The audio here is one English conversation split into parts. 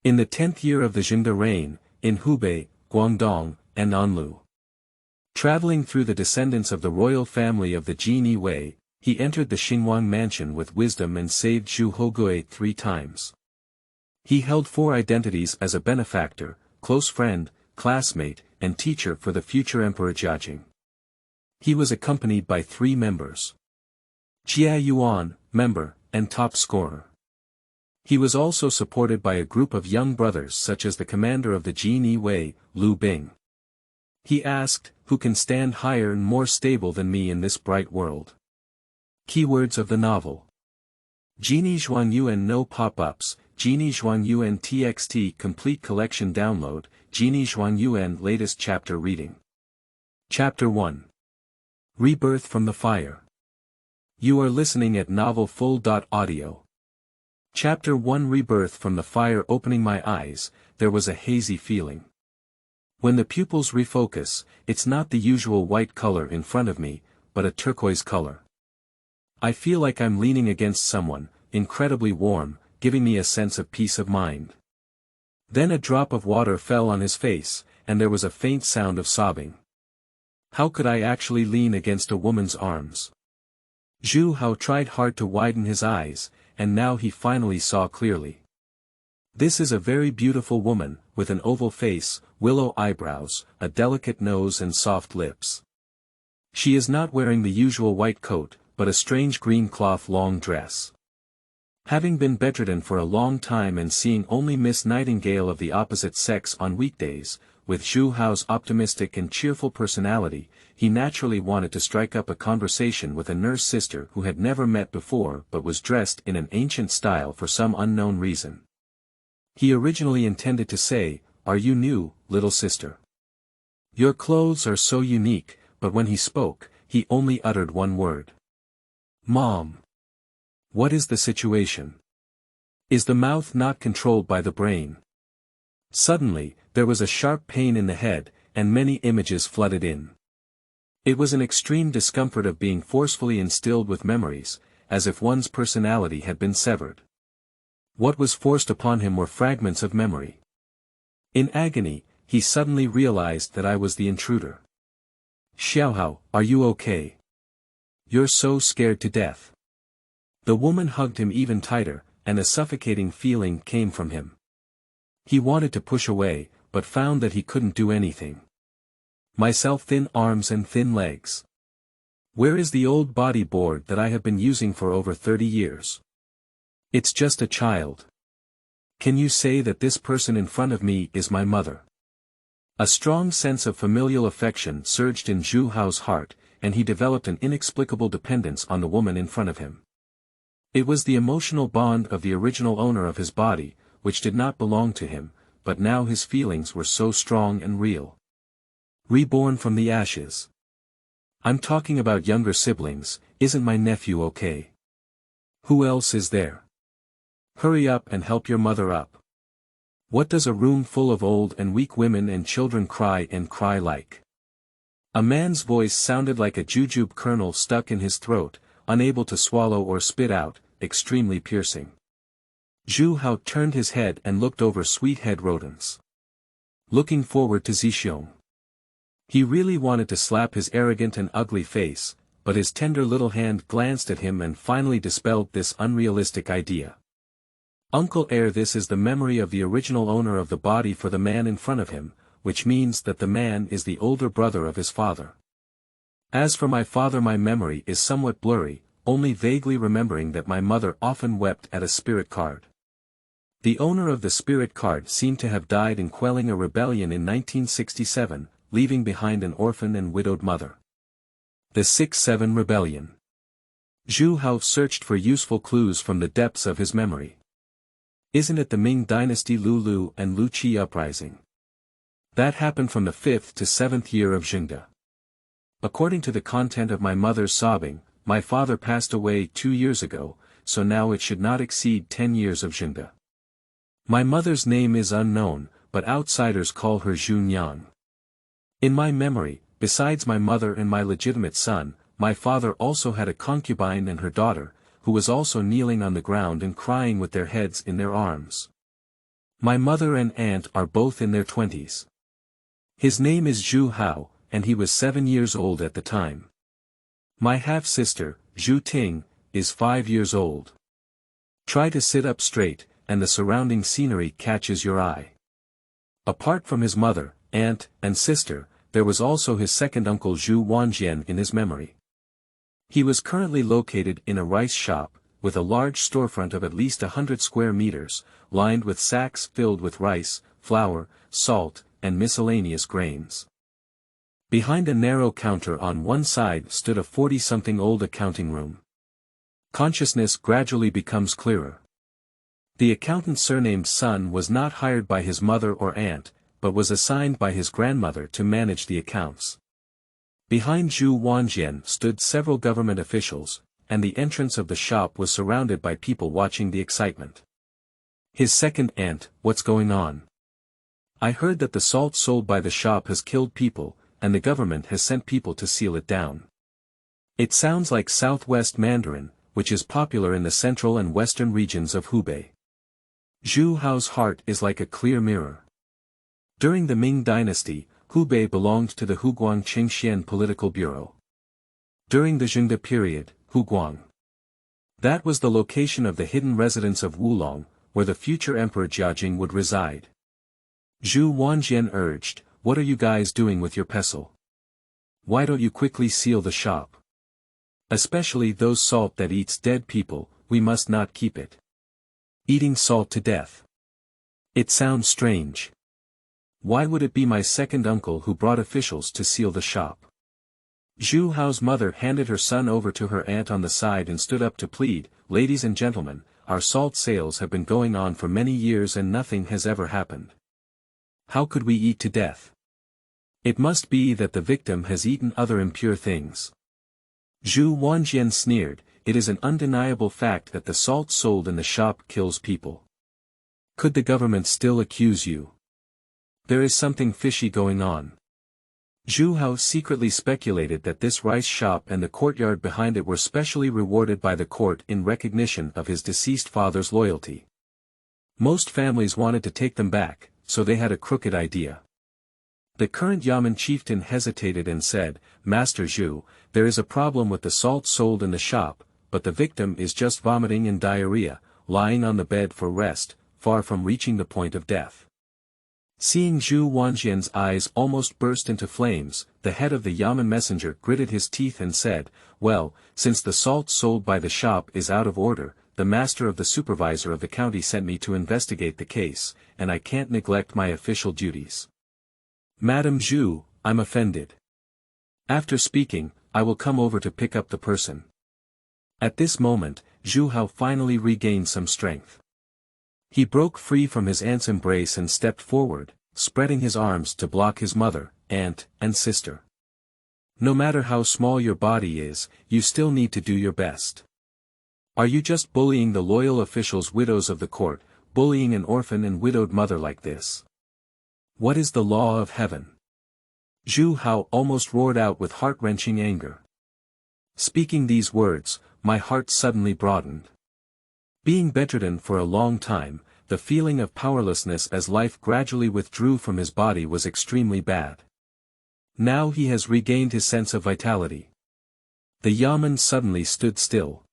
In the 10th year of the Zhengde reign, in Hubei, Guangdong, and Anlu. Traveling through the descendants of the royal family of the Jin Yi Wei, he entered the Xingwang Mansion with wisdom and saved Zhu Hougui 3 times. He held 4 identities as a benefactor, close friend, classmate, and teacher for the future Emperor Jiajing. He was accompanied by 3 members. Jie Yuan, member, and top scorer. He was also supported by a group of young brothers such as the commander of the Jin Yi Wei, Liu Bing. He asked, "Who can stand higher and more stable than me in this bright world?" Keywords of the novel. Jinyi Yuan no pop-ups, Jinyi Yuan TXT complete collection download, Jinyi Yuan latest chapter reading. Chapter 1. Rebirth from the Fire. You are listening at novelfull.audio. Chapter 1 Rebirth from the Fire. Opening my eyes, there was a hazy feeling. When the pupils refocus, it's not the usual white color in front of me, but a turquoise color. I feel like I'm leaning against someone, incredibly warm, giving me a sense of peace of mind. Then a drop of water fell on his face, and there was a faint sound of sobbing. How could I actually lean against a woman's arms? Zhu Hougui tried hard to widen his eyes, and now he finally saw clearly. This is a very beautiful woman, with an oval face, willow eyebrows, a delicate nose and soft lips. She is not wearing the usual white coat, but a strange green cloth long dress. Having been bedridden for a long time and seeing only Miss Nightingale of the opposite sex on weekdays, with Zhu Houguy's optimistic and cheerful personality, he naturally wanted to strike up a conversation with a nurse sister who had never met before but was dressed in an ancient style for some unknown reason. He originally intended to say, "Are you new, little sister? Your clothes are so unique," but when he spoke, he only uttered one word. "Mom. What is the situation? Is the mouth not controlled by the brain?" Suddenly, there was a sharp pain in the head, and many images flooded in. It was an extreme discomfort of being forcefully instilled with memories, as if one's personality had been severed. What was forced upon him were fragments of memory. In agony, he suddenly realized that I was the intruder. "Xiaohao, are you okay? You're so scared to death." The woman hugged him even tighter, and a suffocating feeling came from him. He wanted to push away, but found that he couldn't do anything. Myself thin arms and thin legs. Where is the old body board that I have been using for over 30 years? It's just a child. Can you say that this person in front of me is my mother? A strong sense of familial affection surged in Zhu Houguy's heart, and he developed an inexplicable dependence on the woman in front of him. It was the emotional bond of the original owner of his body, which did not belong to him, but now his feelings were so strong and real. Reborn from the ashes. I'm talking about younger siblings. Isn't my nephew okay? Who else is there? Hurry up and help your mother up. What does a room full of old and weak women and children cry like? A man's voice sounded like a jujube kernel stuck in his throat, unable to swallow or spit out, extremely piercing. Zhu Hougui turned his head and looked over sweet-head rodents. Looking forward to Zixiong. He really wanted to slap his arrogant and ugly face, but his tender little hand glanced at him and finally dispelled this unrealistic idea. Uncle Air, this is the memory of the original owner of the body for the man in front of him, which means that the man is the older brother of his father. As for my father, my memory is somewhat blurry, only vaguely remembering that my mother often wept at a spirit card. The owner of the spirit card seemed to have died in quelling a rebellion in 1967, leaving behind an orphan and widowed mother. The 6-7 Rebellion. Zhu Hougui searched for useful clues from the depths of his memory. Isn't it the Ming Dynasty Lulu and Lu Qi uprising? That happened from the 5th to 7th year of Zhengde. According to the content of my mother's sobbing, my father passed away 2 years ago, so now it should not exceed 10 years of Zhengde. My mother's name is unknown, but outsiders call her Zhu Yang. In my memory, besides my mother and my legitimate son, my father also had a concubine and her daughter, who was also kneeling on the ground and crying with their heads in their arms. My mother and aunt are both in their 20s. His name is Zhu Hao, and he was 7 years old at the time. My half-sister, Zhu Ting, is 5 years old. Try to sit up straight, and the surrounding scenery catches your eye. Apart from his mother, aunt, and sister, there was also his second uncle Zhu Wanjian in his memory. He was currently located in a rice shop, with a large storefront of at least 100 square meters, lined with sacks filled with rice, flour, salt, and miscellaneous grains. Behind a narrow counter on one side stood a 40-something-old accounting room. Consciousness gradually becomes clearer. The accountant's surnamed son was not hired by his mother or aunt, but was assigned by his grandmother to manage the accounts. Behind Zhu Wanjian stood several government officials, and the entrance of the shop was surrounded by people watching the excitement. His second aunt, what's going on? I heard that the salt sold by the shop has killed people, and the government has sent people to seal it down. It sounds like Southwest Mandarin, which is popular in the central and western regions of Hubei. Zhu Hao's heart is like a clear mirror. During the Ming dynasty, Hubei belonged to the Huguang Qingxian political bureau. During the Zhengde period, Huguang. That was the location of the hidden residence of Wulong, where the future Emperor Jiajing would reside. Zhu Wanjian urged, "What are you guys doing with your pestle? Why don't you quickly seal the shop? Especially those salt that eats dead people, we must not keep it. Eating salt to death. It sounds strange. Why would it be my second uncle who brought officials to seal the shop?" Zhu Hao's mother handed her son over to her aunt on the side and stood up to plead, "Ladies and gentlemen, our salt sales have been going on for many years and nothing has ever happened. How could we eat to death? It must be that the victim has eaten other impure things." Zhu Wanjian sneered, "It is an undeniable fact that the salt sold in the shop kills people. Could the government still accuse you? There is something fishy going on." Zhu Hao secretly speculated that this rice shop and the courtyard behind it were specially rewarded by the court in recognition of his deceased father's loyalty. Most families wanted to take them back, so they had a crooked idea. The current Yamen chieftain hesitated and said, "Master Zhu, there is a problem with the salt sold in the shop, but the victim is just vomiting and diarrhea, lying on the bed for rest, far from reaching the point of death." Seeing Zhu Wanjian's eyes almost burst into flames, the head of the Yamen messenger gritted his teeth and said, "Well, since the salt sold by the shop is out of order, the master of the supervisor of the county sent me to investigate the case, and I can't neglect my official duties. Madam Zhu, I'm offended. After speaking, I will come over to pick up the person." At this moment, Zhu Hao finally regained some strength. He broke free from his aunt's embrace and stepped forward, spreading his arms to block his mother, aunt, and sister. "No matter how small your body is, you still need to do your best. Are you just bullying the loyal officials' widows of the court, bullying an orphan and widowed mother like this? What is the law of heaven?" Zhu Hao almost roared out with heart-wrenching anger. Speaking these words, my heart suddenly broadened. Being bedridden for a long time, the feeling of powerlessness as life gradually withdrew from his body was extremely bad. Now he has regained his sense of vitality. The Yamen suddenly stood still.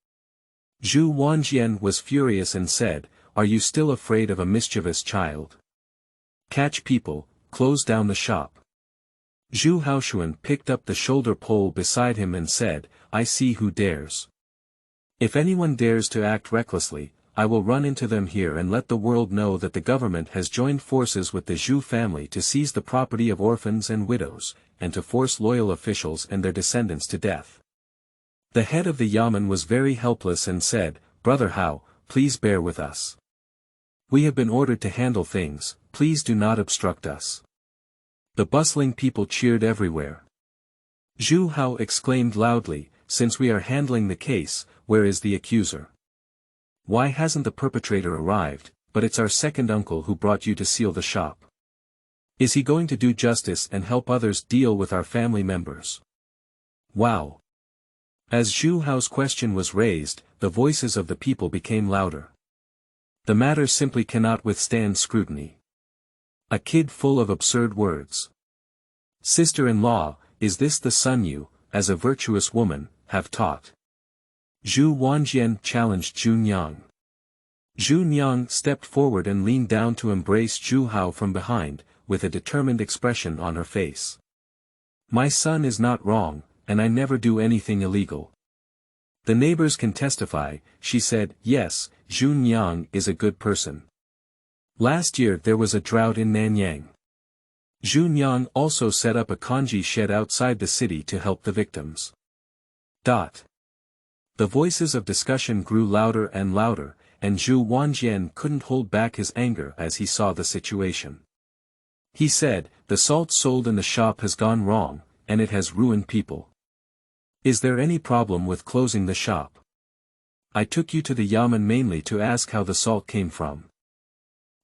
Zhu Wanjian was furious and said, "Are you still afraid of a mischievous child? Catch people, close down the shop." Zhu Haoshuan picked up the shoulder pole beside him and said, "I see who dares. If anyone dares to act recklessly, I will run into them here and let the world know that the government has joined forces with the Zhu family to seize the property of orphans and widows, and to force loyal officials and their descendants to death." The head of the Yamen was very helpless and said, "Brother Hao, please bear with us. We have been ordered to handle things, please do not obstruct us." The bustling people cheered everywhere. Zhu Hao exclaimed loudly, "Since we are handling the case, where is the accuser? Why hasn't the perpetrator arrived? But it's our second uncle who brought you to seal the shop. Is he going to do justice and help others deal with our family members?" Wow! As Zhu Hao's question was raised, the voices of the people became louder. The matter simply cannot withstand scrutiny. A kid full of absurd words. Sister-in-law, is this the son you, as a virtuous woman, have taught? Zhu Wanjian challenged Zhu Nyang. Zhu Nyang stepped forward and leaned down to embrace Zhu Hao from behind, with a determined expression on her face. My son is not wrong, and I never do anything illegal. The neighbors can testify, she said. Yes, Zhu Nyang is a good person. Last year there was a drought in Nanyang. Zhu Nyang also set up a kanji shed outside the city to help the victims. The voices of discussion grew louder and louder, and Zhu Wanjian couldn't hold back his anger as he saw the situation. He said, the salt sold in the shop has gone wrong, and it has ruined people. Is there any problem with closing the shop? I took you to the yamen mainly to ask how the salt came from.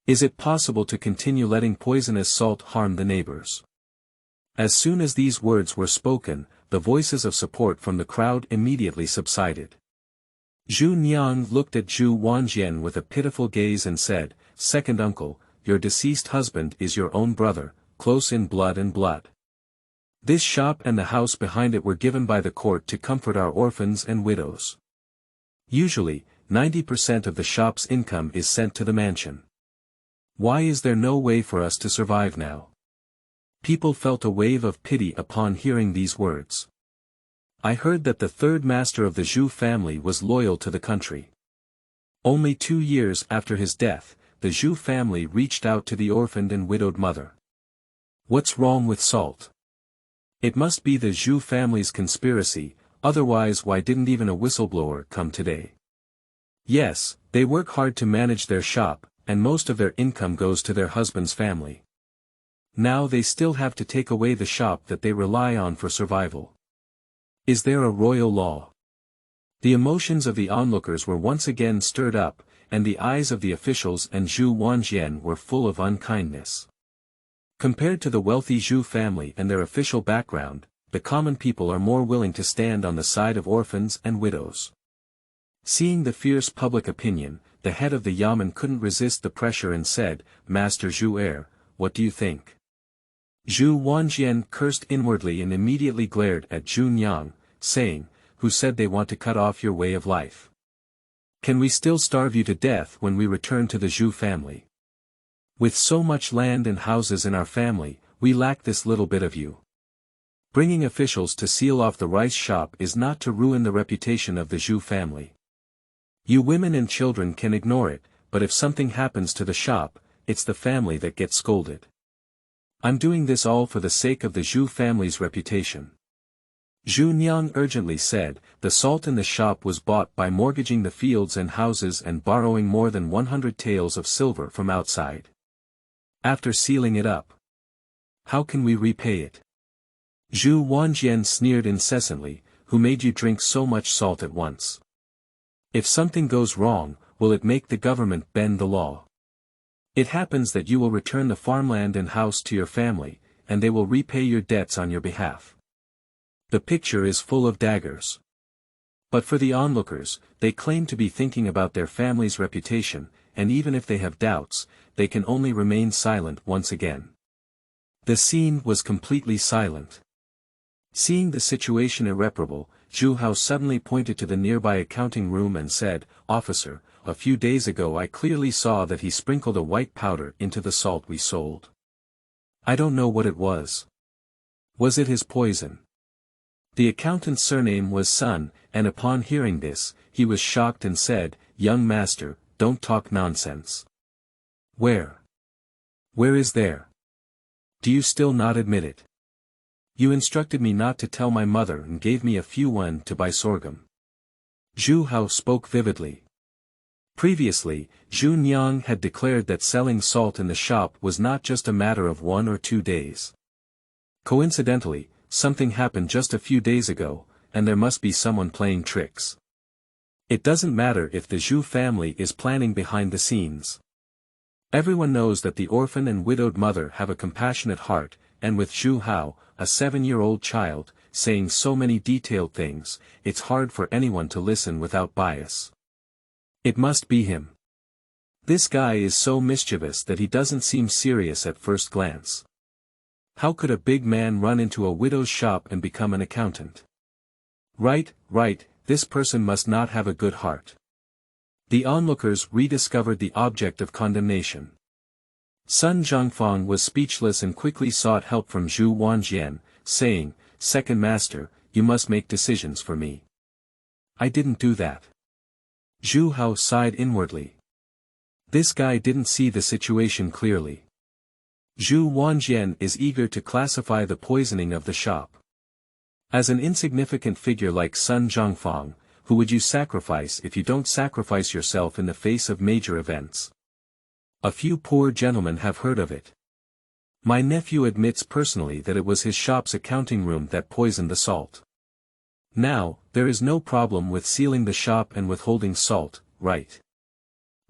Is it possible to continue letting poisonous salt harm the neighbors? As soon as these words were spoken, the voices of support from the crowd immediately subsided. Zhu Nyang looked at Zhu Wanjian with a pitiful gaze and said, Second uncle, your deceased husband is your own brother, close in blood and blood. This shop and the house behind it were given by the court to comfort our orphans and widows. Usually, 90% of the shop's income is sent to the mansion. Why is there no way for us to survive now? People felt a wave of pity upon hearing these words. I heard that the third master of the Zhu family was loyal to the country. Only 2 years after his death, the Zhu family reached out to the orphaned and widowed mother. What's wrong with salt? It must be the Zhu family's conspiracy, otherwise why didn't even a whistleblower come today? Yes, they work hard to manage their shop, and most of their income goes to their husband's family. Now they still have to take away the shop that they rely on for survival. Is there a royal law? The emotions of the onlookers were once again stirred up, and the eyes of the officials and Zhu Wanjian were full of unkindness. Compared to the wealthy Zhu family and their official background, the common people are more willing to stand on the side of orphans and widows. Seeing the fierce public opinion, the head of the yamen couldn't resist the pressure and said, Master Zhu, what do you think? Zhu Wanjian cursed inwardly and immediately glared at Zhu Nyang, saying, who said they want to cut off your way of life? Can we still starve you to death when we return to the Zhu family? With so much land and houses in our family, we lack this little bit of you. Bringing officials to seal off the rice shop is not to ruin the reputation of the Zhu family. You women and children can ignore it, but if something happens to the shop, it's the family that gets scolded. I'm doing this all for the sake of the Zhu family's reputation. Zhu Nyang urgently said, the salt in the shop was bought by mortgaging the fields and houses and borrowing more than 100 taels of silver from outside. After sealing it up, how can we repay it? Zhu Wanjian sneered incessantly, who made you drink so much salt at once? If something goes wrong, will it make the government bend the law? It happens that you will return the farmland and house to your family, and they will repay your debts on your behalf. The picture is full of daggers. But for the onlookers, they claim to be thinking about their family's reputation, and even if they have doubts, they can only remain silent once again. The scene was completely silent. Seeing the situation irreparable, Zhu Hao suddenly pointed to the nearby accounting room and said, Officer, a few days ago I clearly saw that he sprinkled a white powder into the salt we sold. I don't know what it was. Was it his poison? The accountant's surname was Sun, and upon hearing this, he was shocked and said, Young master, don't talk nonsense. Where? Where is there? Do you still not admit it? You instructed me not to tell my mother and gave me a few yuan to buy sorghum. Zhu Hao spoke vividly. Previously, Zhu Nyang had declared that selling salt in the shop was not just a matter of 1 or 2 days. Coincidentally, something happened just a few days ago, and there must be someone playing tricks. It doesn't matter if the Zhu family is planning behind the scenes. Everyone knows that the orphan and widowed mother have a compassionate heart, and with Zhu Hao, a 7-year-old child, saying so many detailed things, it's hard for anyone to listen without bias. It must be him. This guy is so mischievous that he doesn't seem serious at first glance. How could a big man run into a widow's shop and become an accountant? Right, this person must not have a good heart. The onlookers rediscovered the object of condemnation. Sun Zhangfang was speechless and quickly sought help from Zhu Wanjian, saying, "Second master, you must make decisions for me." "I didn't do that." Zhu Hao sighed inwardly. This guy didn't see the situation clearly. Zhu Wanjian is eager to classify the poisoning of the shop. As an insignificant figure like Sun Zhangfang, who would you sacrifice if you don't sacrifice yourself in the face of major events? A few poor gentlemen have heard of it. My nephew admits personally that it was his shop's accounting room that poisoned the salt. Now, there is no problem with sealing the shop and withholding salt, right?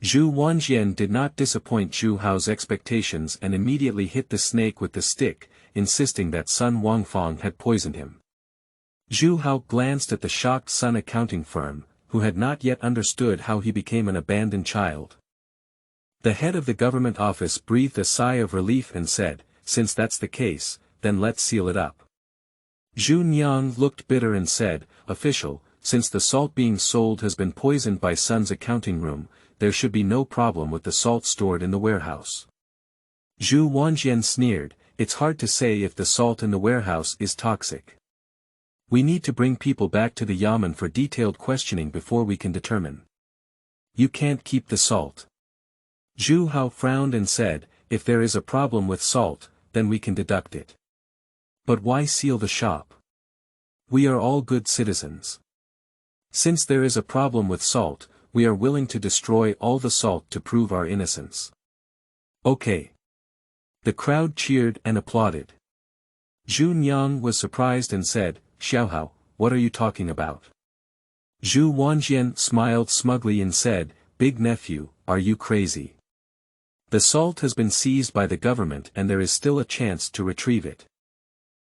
Zhu Wanjian did not disappoint Zhu Hao's expectations and immediately hit the snake with the stick, insisting that Sun Wangfang had poisoned him. Zhu Hao glanced at the shocked Sun accounting firm, who had not yet understood how he became an abandoned child. The head of the government office breathed a sigh of relief and said, "Since that's the case, then let's seal it up." Zhu Niang looked bitter and said, "Official, since the salt being sold has been poisoned by Sun's accounting room, there should be no problem with the salt stored in the warehouse." Zhu Wanjian sneered, "It's hard to say if the salt in the warehouse is toxic. We need to bring people back to the yamen for detailed questioning before we can determine." "You can't keep the salt." Zhu Hao frowned and said, "If there is a problem with salt, then we can deduct it. But why seal the shop? We are all good citizens. Since there is a problem with salt, we are willing to destroy all the salt to prove our innocence." "Okay." The crowd cheered and applauded. Zhu Niang was surprised and said, "Xiaohao, what are you talking about?" Zhu Wanjian smiled smugly and said, "Big nephew, are you crazy? The salt has been seized by the government and there is still a chance to retrieve it.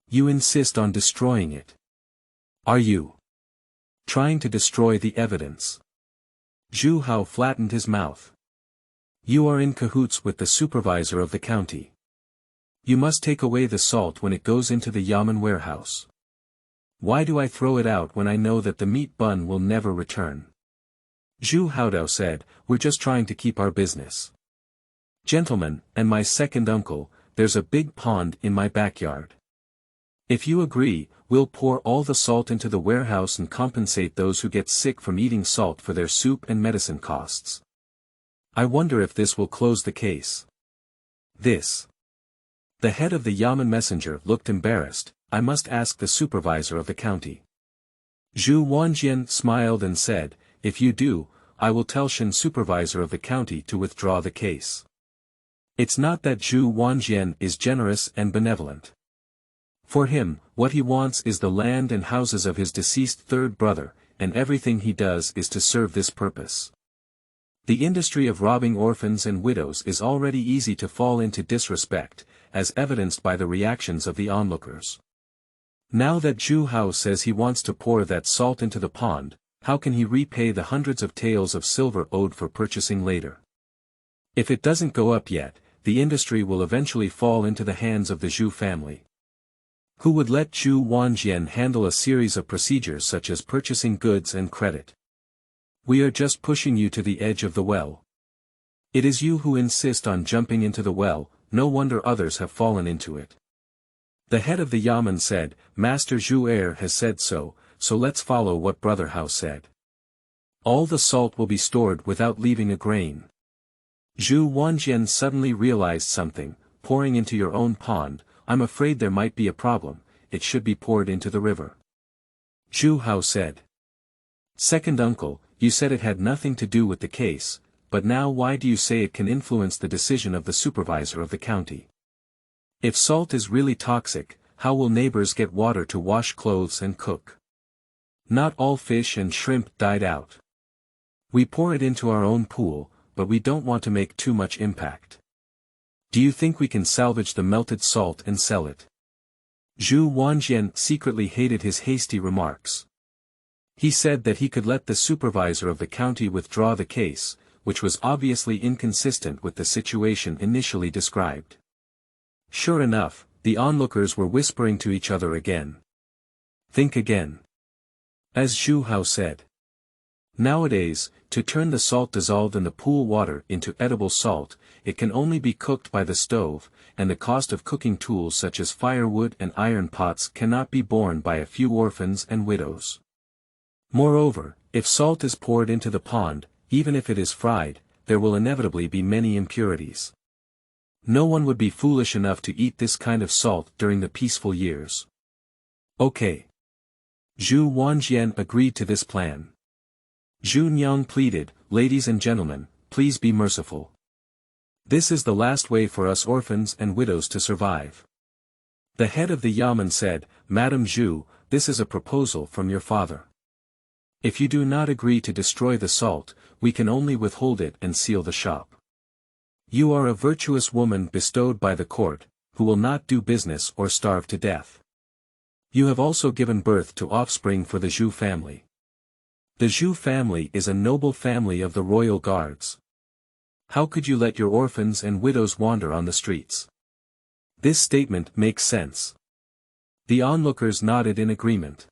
You insist on destroying it. Are you trying to destroy the evidence?" Zhu Hao flattened his mouth. "You are in cahoots with the supervisor of the county. You must take away the salt when it goes into the yamen warehouse. Why do I throw it out when I know that the meat bun will never return?" Zhu Haodao said, "We're just trying to keep our business. Gentlemen, and my second uncle, there's a big pond in my backyard. If you agree, we'll pour all the salt into the warehouse and compensate those who get sick from eating salt for their soup and medicine costs. I wonder if this will close the case." "This." The head of the yamen messenger looked embarrassed. "I must ask the supervisor of the county." Zhu Wanjian smiled and said, "If you do, I will tell Shen supervisor of the county to withdraw the case." It's not that Zhu Wanjian is generous and benevolent. For him, what he wants is the land and houses of his deceased third brother, and everything he does is to serve this purpose. The industry of robbing orphans and widows is already easy to fall into disrespect, as evidenced by the reactions of the onlookers. Now that Zhu Hao says he wants to pour that salt into the pond, how can he repay the hundreds of taels of silver owed for purchasing later? If it doesn't go up yet, the industry will eventually fall into the hands of the Zhu family. Who would let Zhu Wanjian handle a series of procedures such as purchasing goods and credit? We are just pushing you to the edge of the well. It is you who insist on jumping into the well, no wonder others have fallen into it. The head of the yamen said, "Master Zhu has said so, so let's follow what Brother Hao said. All the salt will be stored without leaving a grain." Zhu Wanjian suddenly realized something, "Pouring into your own pond, I'm afraid there might be a problem, it should be poured into the river." Zhu Hao said. "Second uncle, you said it had nothing to do with the case, but now why do you say it can influence the decision of the supervisor of the county? If salt is really toxic, how will neighbors get water to wash clothes and cook? Not all fish and shrimp died out. We pour it into our own pool, but we don't want to make too much impact. Do you think we can salvage the melted salt and sell it?" Zhu Wanjian secretly hated his hasty remarks. He said that he could let the supervisor of the county withdraw the case, which was obviously inconsistent with the situation initially described. Sure enough, the onlookers were whispering to each other again. Think again. As Zhu Hougui said. Nowadays, to turn the salt dissolved in the pool water into edible salt, it can only be cooked by the stove, and the cost of cooking tools such as firewood and iron pots cannot be borne by a few orphans and widows. Moreover, if salt is poured into the pond, even if it is fried, there will inevitably be many impurities. No one would be foolish enough to eat this kind of salt during the peaceful years. Okay. Zhu Wanjian agreed to this plan. Zhu Nyang pleaded, "Ladies and gentlemen, please be merciful. This is the last way for us orphans and widows to survive." The head of the yamen said, "Madam Zhu, this is a proposal from your father. If you do not agree to destroy the salt, we can only withhold it and seal the shop. You are a virtuous woman bestowed by the court, who will not do business or starve to death. You have also given birth to offspring for the Zhu family. The Zhu family is a noble family of the royal guards. How could you let your orphans and widows wander on the streets?" This statement makes sense. The onlookers nodded in agreement.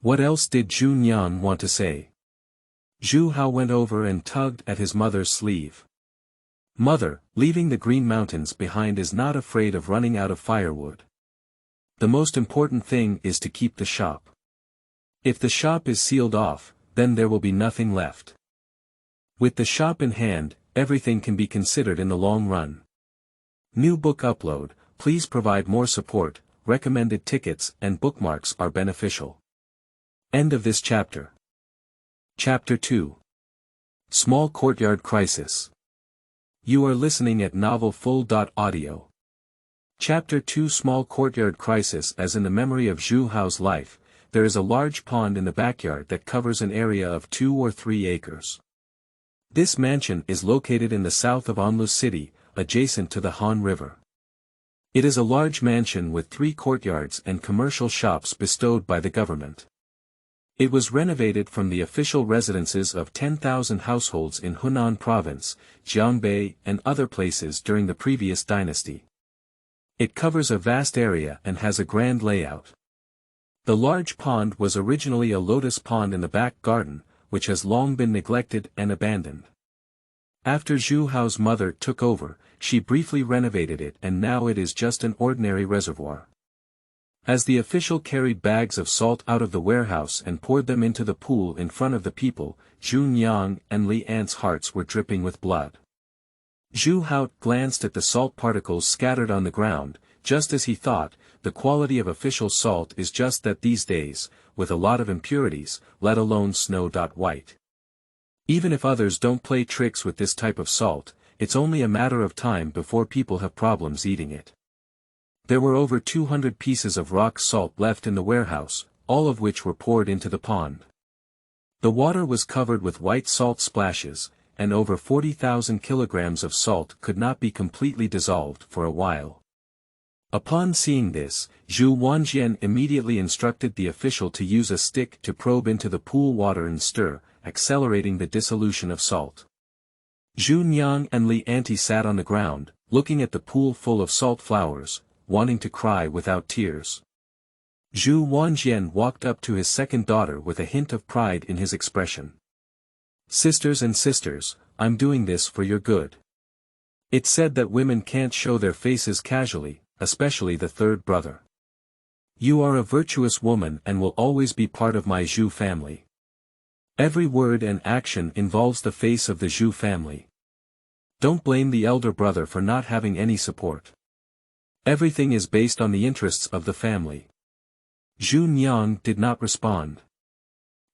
What else did Zhu Nyang want to say? Zhu Hougui went over and tugged at his mother's sleeve. "Mother, leaving the Green Mountains behind is not afraid of running out of firewood. The most important thing is to keep the shop. If the shop is sealed off, then there will be nothing left. With the shop in hand, everything can be considered in the long run. New book upload, please provide more support, recommended tickets and bookmarks are beneficial." End of this chapter. Chapter 2. Small Courtyard Crisis. You are listening at novelfull.audio. Chapter 2 Small Courtyard Crisis. As in the memory of Zhu Hao's life, there is a large pond in the backyard that covers an area of 2 or 3 acres. This mansion is located in the south of Anlu city, adjacent to the Han River. It is a large mansion with 3 courtyards and commercial shops bestowed by the government. It was renovated from the official residences of 10,000 households in Hunan province, Jiangbei and other places during the previous dynasty. It covers a vast area and has a grand layout. The large pond was originally a lotus pond in the back garden, which has long been neglected and abandoned. After Zhu Hao's mother took over, she briefly renovated it and now it is just an ordinary reservoir. As the official carried bags of salt out of the warehouse and poured them into the pool in front of the people, Zhu Nyang and Li Ant's hearts were dripping with blood. Zhu Hao glanced at the salt particles scattered on the ground, just as he thought, the quality of official salt is just that these days, with a lot of impurities, let alone snow-white. Even if others don't play tricks with this type of salt, it's only a matter of time before people have problems eating it. There were over 200 pieces of rock salt left in the warehouse, all of which were poured into the pond. The water was covered with white salt splashes, and over 40,000 kilograms of salt could not be completely dissolved for a while. Upon seeing this, Zhu Wanjian immediately instructed the official to use a stick to probe into the pool water and stir, accelerating the dissolution of salt. Zhu Nyang and Li Anti sat on the ground, looking at the pool full of salt flowers, wanting to cry without tears. Zhu Wanjian walked up to his second daughter with a hint of pride in his expression. "Sisters and sisters, I'm doing this for your good. It's said that women can't show their faces casually, especially the third brother. You are a virtuous woman and will always be part of my Zhu family. Every word and action involves the face of the Zhu family. Don't blame the elder brother for not having any support. Everything is based on the interests of the family." Zhu Nyang did not respond.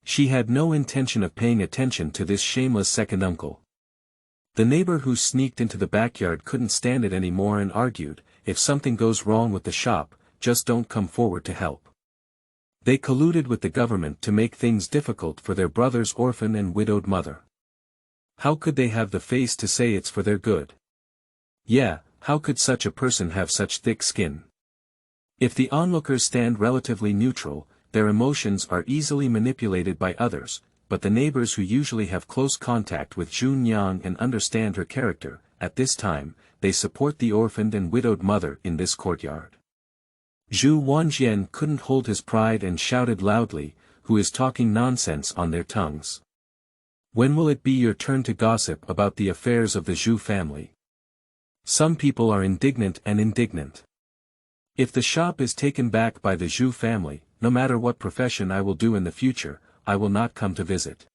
She had no intention of paying attention to this shameless second uncle. The neighbor who sneaked into the backyard couldn't stand it anymore and argued, "If something goes wrong with the shop, just don't come forward to help." They colluded with the government to make things difficult for their brother's orphan and widowed mother. How could they have the face to say it's for their good? Yeah, how could such a person have such thick skin? If the onlookers stand relatively neutral, their emotions are easily manipulated by others, but the neighbors who usually have close contact with Zhu Nyang and understand her character, at this time, they support the orphaned and widowed mother in this courtyard. Zhu Wanjian couldn't hold his pride and shouted loudly, "Who is talking nonsense on their tongues? When will it be your turn to gossip about the affairs of the Zhu family? Some people are indignant and indignant. If the shop is taken back by the Zhu family, no matter what profession I will do in the future, I will not come to visit.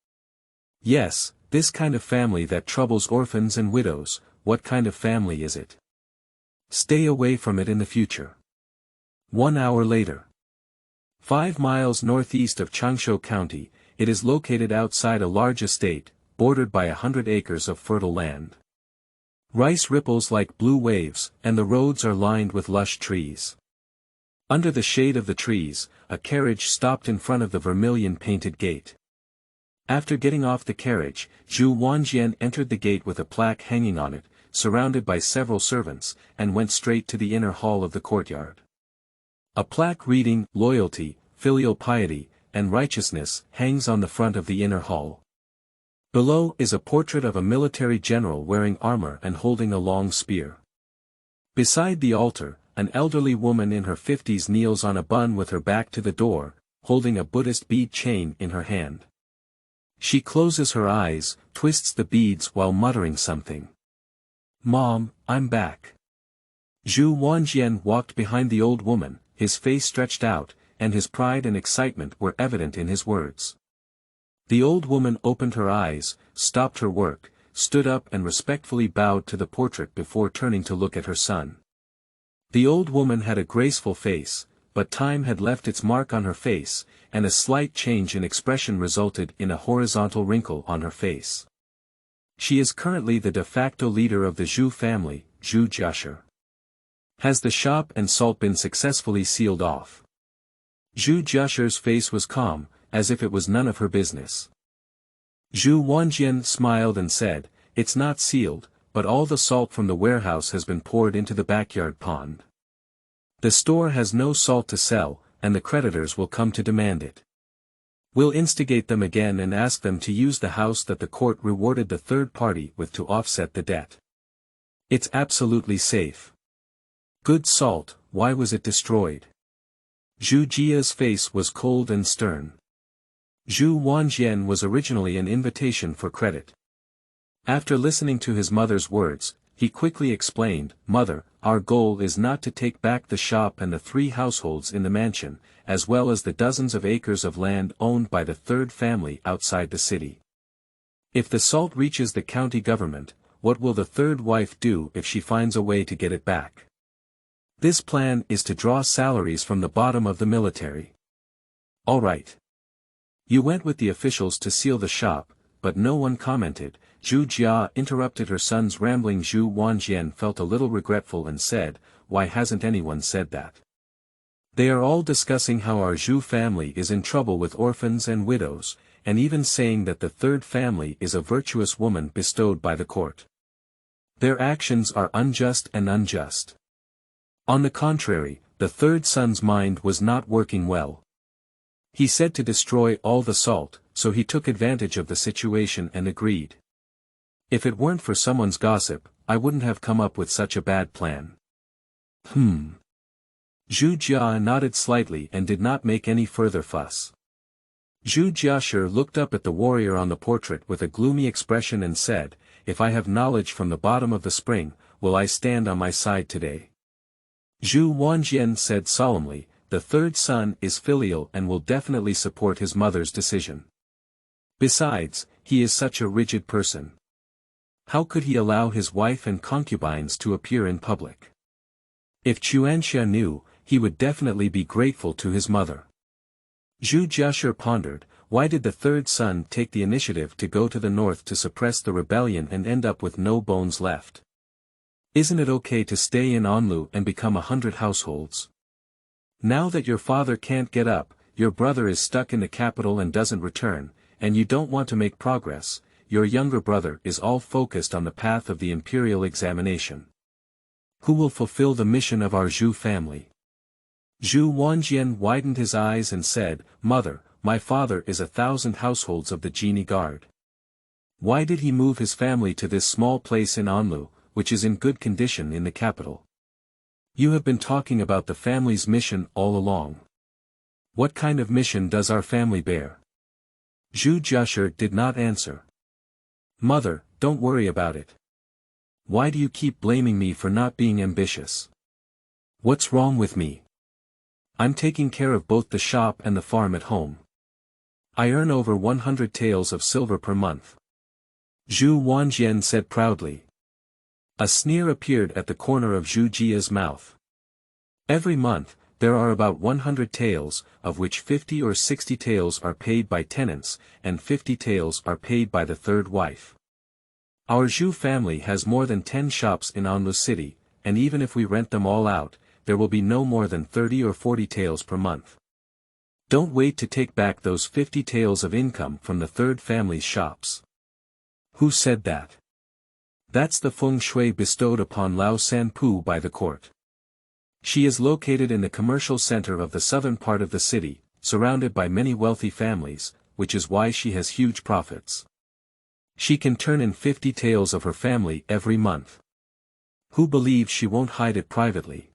Yes, this kind of family that troubles orphans and widows, what kind of family is it? Stay away from it in the future." 1 hour later. 5 miles northeast of Changshu County, it is located outside a large estate, bordered by 100 acres of fertile land. Rice ripples like blue waves, and the roads are lined with lush trees. Under the shade of the trees, a carriage stopped in front of the vermilion-painted gate. After getting off the carriage, Zhu Wanjian entered the gate with a plaque hanging on it, surrounded by several servants, and went straight to the inner hall of the courtyard. A plaque reading, "Loyalty, Filial Piety, and Righteousness," hangs on the front of the inner hall. Below is a portrait of a military general wearing armor and holding a long spear. Beside the altar, an elderly woman in her 50s kneels on a bun with her back to the door, holding a Buddhist bead chain in her hand. She closes her eyes, twists the beads while muttering something. "Mom, I'm back." Zhu Wanjian walked behind the old woman, his face stretched out, and his pride and excitement were evident in his words. The old woman opened her eyes, stopped her work, stood up and respectfully bowed to the portrait before turning to look at her son. The old woman had a graceful face, but time had left its mark on her face, and a slight change in expression resulted in a horizontal wrinkle on her face. She is currently the de facto leader of the Zhu family, Zhu Jiashi. Has the shop and salt been successfully sealed off? Zhu Jiashi's face was calm, as if it was none of her business. Zhu Wanjian smiled and said, "It's not sealed, but all the salt from the warehouse has been poured into the backyard pond. The store has no salt to sell, and the creditors will come to demand it. We'll instigate them again and ask them to use the house that the court rewarded the third party with to offset the debt. It's absolutely safe. Good salt, why was it destroyed?" Zhu Jia's face was cold and stern. Zhu Wanjian was originally an invitation for credit. After listening to his mother's words, he quickly explained, "Mother, our goal is not to take back the shop and the 3 households in the mansion, as well as the dozens of acres of land owned by the third family outside the city. If the salt reaches the county government, what will the third wife do if she finds a way to get it back? This plan is to draw salaries from the bottom of the military." "All right. You went with the officials to seal the shop, but no one commented." Zhu Jia interrupted her son's rambling. Zhu Wanjian felt a little regretful and said, "Why hasn't anyone said that? They are all discussing how our Zhu family is in trouble with orphans and widows, and even saying that the third family is a virtuous woman bestowed by the court. Their actions are unjust and unjust." On the contrary, the third son's mind was not working well. He said to destroy all the salt, so he took advantage of the situation and agreed. "If it weren't for someone's gossip, I wouldn't have come up with such a bad plan." Zhu Jia nodded slightly and did not make any further fuss. Zhu Jiashi looked up at the warrior on the portrait with a gloomy expression and said, "If I have knowledge from the bottom of the spring, will I stand on my side today?" Zhu Wanjian said solemnly, "The third son is filial and will definitely support his mother's decision. Besides, he is such a rigid person. How could he allow his wife and concubines to appear in public? If Chuanxia knew, he would definitely be grateful to his mother." Zhu Jiashi pondered, why did the third son take the initiative to go to the north to suppress the rebellion and end up with no bones left? Isn't it okay to stay in Anlu and become 100 households? Now that your father can't get up, your brother is stuck in the capital and doesn't return, and you don't want to make progress, your younger brother is all focused on the path of the imperial examination. Who will fulfill the mission of our Zhu family? Zhu Wanjian widened his eyes and said, "Mother, my father is 1,000 households of the Jinyi guard. Why did he move his family to this small place in Anlu, which is in good condition in the capital? You have been talking about the family's mission all along. What kind of mission does our family bear? Zhu Jiashe did not answer. Mother, don't worry about it. Why do you keep blaming me for not being ambitious? What's wrong with me? I'm taking care of both the shop and the farm at home. I earn over 100 taels of silver per month. Zhu Wanjian said proudly. A sneer appeared at the corner of Zhu Jia's mouth. Every month, there are about 100 taels, of which 50 or 60 taels are paid by tenants, and 50 taels are paid by the third wife. Our Zhu family has more than 10 shops in Anlu city, and even if we rent them all out, there will be no more than 30 or 40 taels per month. Don't wait to take back those 50 taels of income from the third family's shops. Who said that? That's the feng shui bestowed upon Lao Sanpu by the court. She is located in the commercial center of the southern part of the city, surrounded by many wealthy families, which is why she has huge profits. She can turn in 50 taels of her family every month. Who believes she won't hide it privately?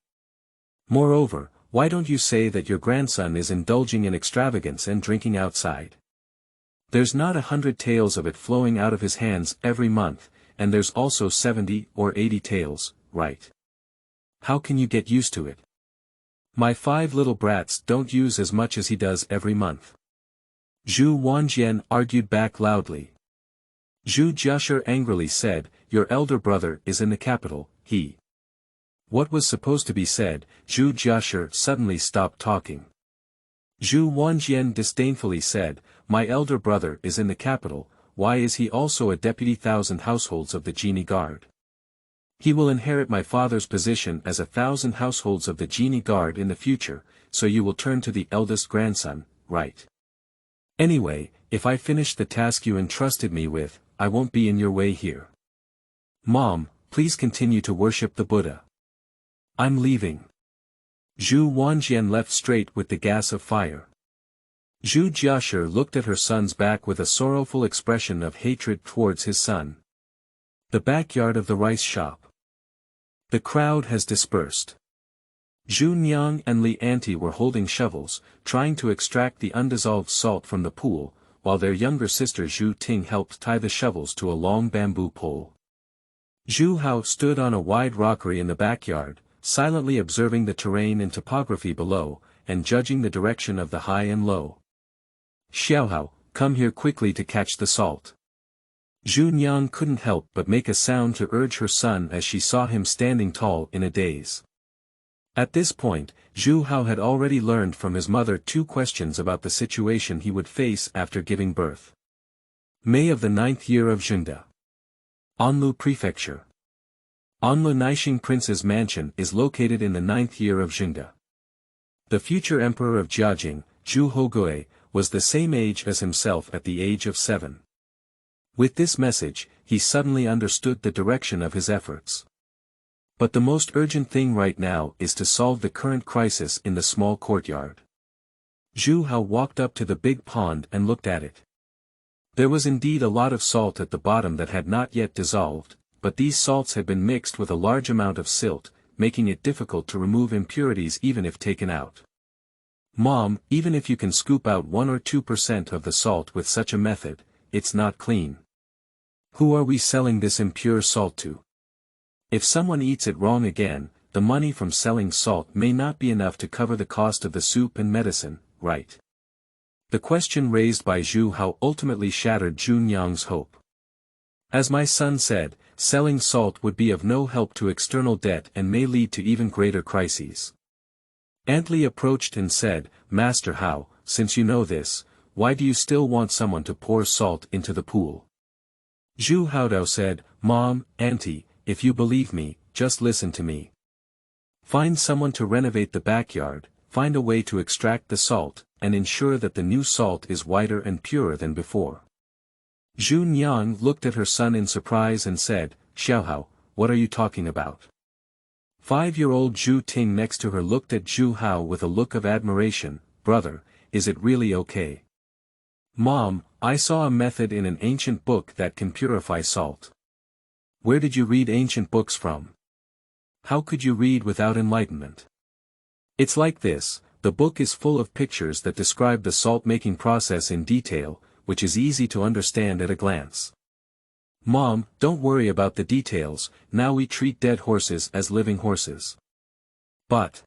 Moreover, why don't you say that your grandson is indulging in extravagance and drinking outside? There's not 100 taels of it flowing out of his hands every month, and there's also 70 or 80 taels, right? How can you get used to it? My 5 little brats don't use as much as he does every month. Zhu Wanjian argued back loudly. Zhu Jiashe angrily said, your elder brother is in the capital, he. What was supposed to be said, Zhu Jiashe suddenly stopped talking. Zhu Wanjian disdainfully said, my elder brother is in the capital, why is he also a deputy 1,000 households of the Jinyi guard? He will inherit my father's position as 1,000 households of the Jinyi guard in the future, so you will turn to the eldest grandson, right? Anyway, if I finish the task you entrusted me with, I won't be in your way here. Mom, please continue to worship the Buddha. I'm leaving. Zhu Wanjian left straight with the gas of fire. Zhu Jiashe looked at her son's back with a sorrowful expression of hatred towards his son. The backyard of the rice shop. The crowd has dispersed. Zhu Nyang and Li Anti were holding shovels, trying to extract the undissolved salt from the pool, while their younger sister Zhu Ting helped tie the shovels to a long bamboo pole. Zhu Hao stood on a wide rockery in the backyard, silently observing the terrain and topography below, and judging the direction of the high and low. Xiaohao, come here quickly to catch the salt. Zhu Nyang couldn't help but make a sound to urge her son as she saw him standing tall in a daze. At this point, Zhu Hao had already learned from his mother 2 questions about the situation he would face after giving birth. May of the 9th year of Zhengde. Anlu Prefecture. Anlu Naixing Prince's mansion is located in the 9th year of Zhengde. The future Emperor of Jiajing, Zhu Hougui, was the same age as himself at the age of 7. With this message, he suddenly understood the direction of his efforts. But the most urgent thing right now is to solve the current crisis in the small courtyard. Zhu Hao walked up to the big pond and looked at it. There was indeed a lot of salt at the bottom that had not yet dissolved, but these salts had been mixed with a large amount of silt, making it difficult to remove impurities even if taken out. Mom, even if you can scoop out 1 or 2% of the salt with such a method, it's not clean. Who are we selling this impure salt to? If someone eats it wrong again, the money from selling salt may not be enough to cover the cost of the soup and medicine, right? The question raised by Zhu Hao ultimately shattered Zhu Nyang's hope. As my son said, selling salt would be of no help to external debt and may lead to even greater crises. Aunt Li approached and said, Master Hao, since you know this, why do you still want someone to pour salt into the pool? Zhu Haodao said, Mom, Auntie, if you believe me, just listen to me. Find someone to renovate the backyard, find a way to extract the salt, and ensure that the new salt is whiter and purer than before. Zhu Nyang looked at her son in surprise and said, Xiaohao, what are you talking about? 5-year-old Zhu Ting next to her looked at Zhu Hao with a look of admiration. Brother, is it really okay? Mom, I saw a method in an ancient book that can purify salt. Where did you read ancient books from? How could you read without enlightenment? It's like this, the book is full of pictures that describe the salt-making process in detail, which is easy to understand at a glance. Mom, don't worry about the details, now we treat dead horses as living horses. But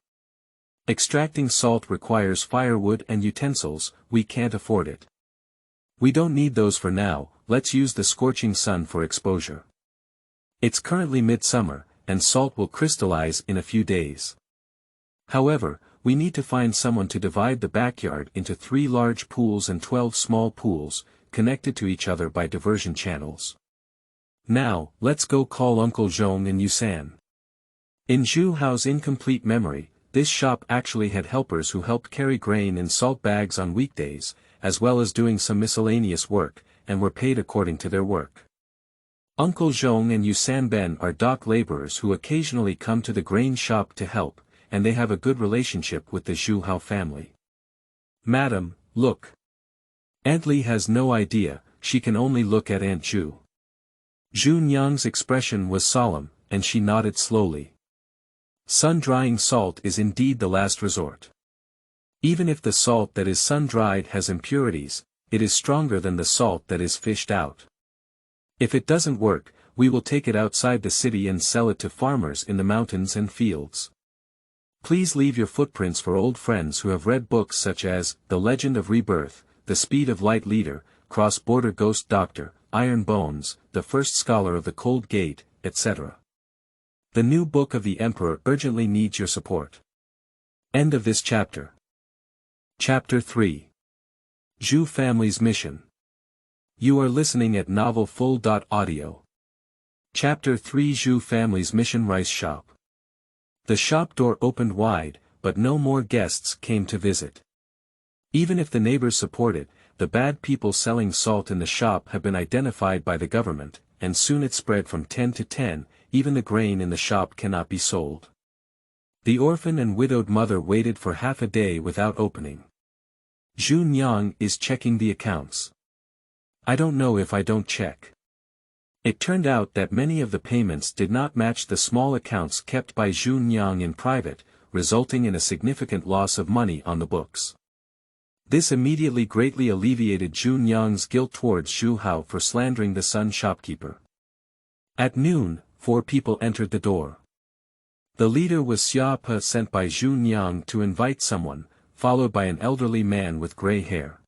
extracting salt requires firewood and utensils, we can't afford it. We don't need those for now, let's use the scorching sun for exposure. It's currently midsummer, and salt will crystallize in a few days. However, we need to find someone to divide the backyard into 3 large pools and 12 small pools, connected to each other by diversion channels. Now, let's go call Uncle Zhong in Yusan. In Zhu Hao's incomplete memory, this shop actually had helpers who helped carry grain in salt bags on weekdays, as well as doing some miscellaneous work, and were paid according to their work. Uncle Zhong and Yusan Ben are dock laborers who occasionally come to the grain shop to help, and they have a good relationship with the Zhu Hao family. Madam, look. Aunt Li has no idea, she can only look at Aunt Zhu. Zhu Nyang's expression was solemn, and she nodded slowly. Sun-drying salt is indeed the last resort. Even if the salt that is sun-dried has impurities, it is stronger than the salt that is fished out. If it doesn't work, we will take it outside the city and sell it to farmers in the mountains and fields. Please leave your footprints for old friends who have read books such as The Legend of Rebirth, The Speed of Light Leader, Cross-Border Ghost Doctor, Iron Bones, The First Scholar of the Cold Gate, etc. The new book of the Emperor urgently needs your support. End of this chapter. Chapter 3. Zhu Family's Mission. You are listening at novelfull.audio. Chapter 3 Zhu Family's Mission Rice Shop. The shop door opened wide, but no more guests came to visit. Even if the neighbors support it, the bad people selling salt in the shop have been identified by the government, and soon it spread from 10 to 10, even the grain in the shop cannot be sold. The orphan and widowed mother waited for half a day without opening. Zhu Nyang is checking the accounts. I don't know if I don't check. It turned out that many of the payments did not match the small accounts kept by Zhu Nyang in private, resulting in a significant loss of money on the books. This immediately greatly alleviated Zhu Nyang's guilt towards Zhu Hao for slandering the Sun shopkeeper. At noon, 4 people entered the door. The leader was Xia Pe sent by Zhu Nyang to invite someone, followed by an elderly man with gray hair.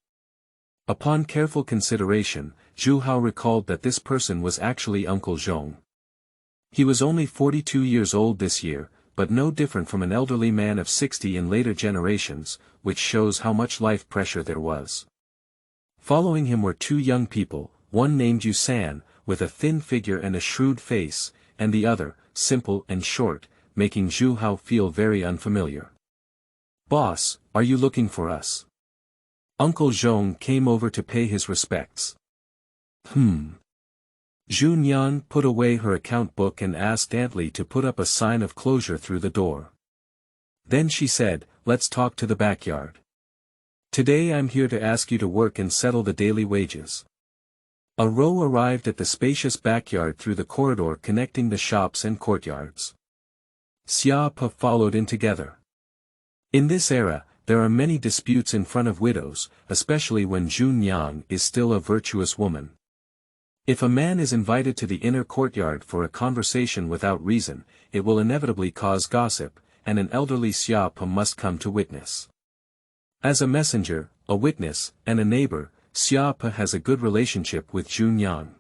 Upon careful consideration, Zhu Hao recalled that this person was actually Uncle Zhong. He was only 42 years old this year, but no different from an elderly man of 60 in later generations, which shows how much life pressure there was. Following him were 2 young people, one named Yusan, with a thin figure and a shrewd face, and the other, simple and short, making Zhu Hao feel very unfamiliar. Boss, are you looking for us? Uncle Zhong came over to pay his respects. Zhu Nyang put away her account book and asked Aunt Li to put up a sign of closure through the door. Then she said, let's talk to the backyard. Today I'm here to ask you to work and settle the daily wages. A row arrived at the spacious backyard through the corridor connecting the shops and courtyards. Xia Pe followed in together. In this era, there are many disputes in front of widows, especially when Zhu Nyang is still a virtuous woman. If a man is invited to the inner courtyard for a conversation without reason, it will inevitably cause gossip, and an elderly Xia Pe must come to witness. As a messenger, a witness, and a neighbor, Xia Pe has a good relationship with Zhu Nyang.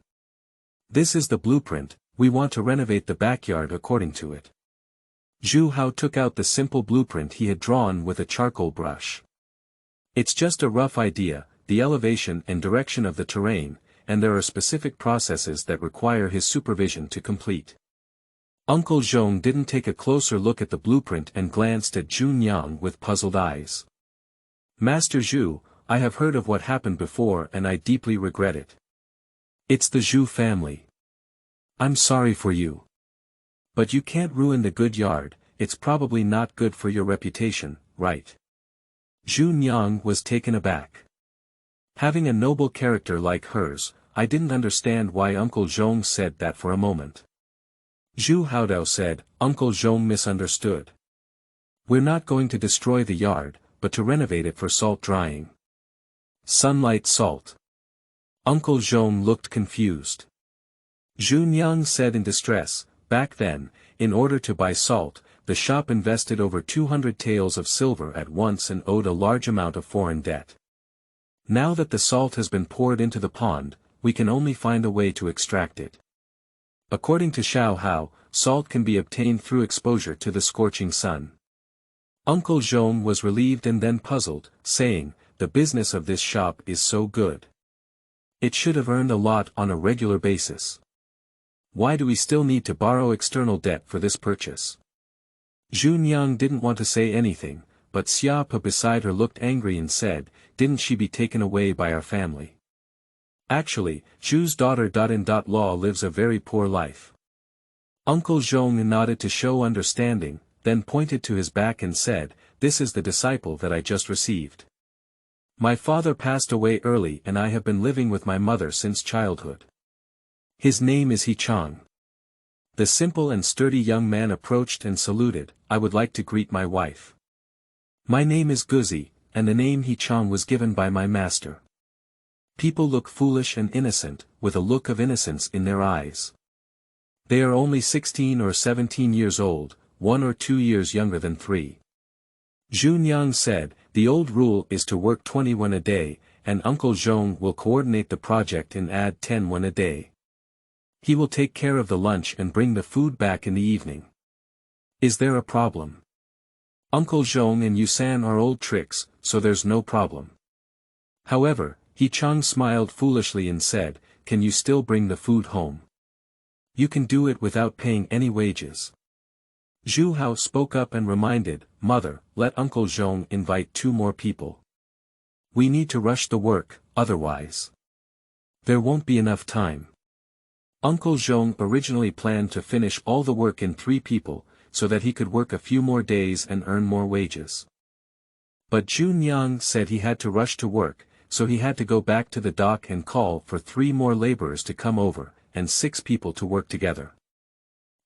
This is the blueprint, we want to renovate the backyard according to it. Zhu Hao took out the simple blueprint he had drawn with a charcoal brush. It's just a rough idea, the elevation and direction of the terrain, and there are specific processes that require his supervision to complete. Uncle Zhong didn't take a closer look at the blueprint and glanced at Zhu Nyang with puzzled eyes. Master Zhu, I have heard of what happened before and I deeply regret it. It's the Zhu family. I'm sorry for you. But you can't ruin the good yard, it's probably not good for your reputation, right? Zhu Nyang was taken aback. Having a noble character like hers, I didn't understand why Uncle Zhong said that for a moment. Zhu Hougui said, Uncle Zhong misunderstood. We're not going to destroy the yard, but to renovate it for salt drying. Sunlight salt. Uncle Zhong looked confused. Zhu Nyang said in distress, back then, in order to buy salt, the shop invested over 200 taels of silver at once and owed a large amount of foreign debt. Now that the salt has been poured into the pond, we can only find a way to extract it. According to Xiao Hao, salt can be obtained through exposure to the scorching sun. Uncle Zhong was relieved and then puzzled, saying, the business of this shop is so good. It should have earned a lot on a regular basis. Why do we still need to borrow external debt for this purchase? Zhu Nyang didn't want to say anything, but Xia Pa beside her looked angry and said, didn't she be taken away by our family? Actually, Zhu's daughter-in-law lives a very poor life. Uncle Zhong nodded to show understanding, then pointed to his back and said, this is the disciple that I just received. My father passed away early and I have been living with my mother since childhood. His name is He Chang. The simple and sturdy young man approached and saluted, I would like to greet my wife. My name is Guzi, and the name He Chang was given by my master. People look foolish and innocent, with a look of innocence in their eyes. They are only 16 or 17 years old, 1 or 2 years younger than 3. Zhu Nyang said, the old rule is to work 20 a day, and Uncle Zhong will coordinate the project and add 10 a day. He will take care of the lunch and bring the food back in the evening. Is there a problem? Uncle Zhong and Yusan are old tricks, so there's no problem. However, He Chang smiled foolishly and said, can you still bring the food home? You can do it without paying any wages. Zhu Hao spoke up and reminded, Mother, let Uncle Zhong invite 2 more people. We need to rush the work, otherwise there won't be enough time. Uncle Zhong originally planned to finish all the work in 3 people, so that he could work a few more days and earn more wages. But Zhu Nyang said he had to rush to work, so he had to go back to the dock and call for 3 more laborers to come over, and 6 people to work together.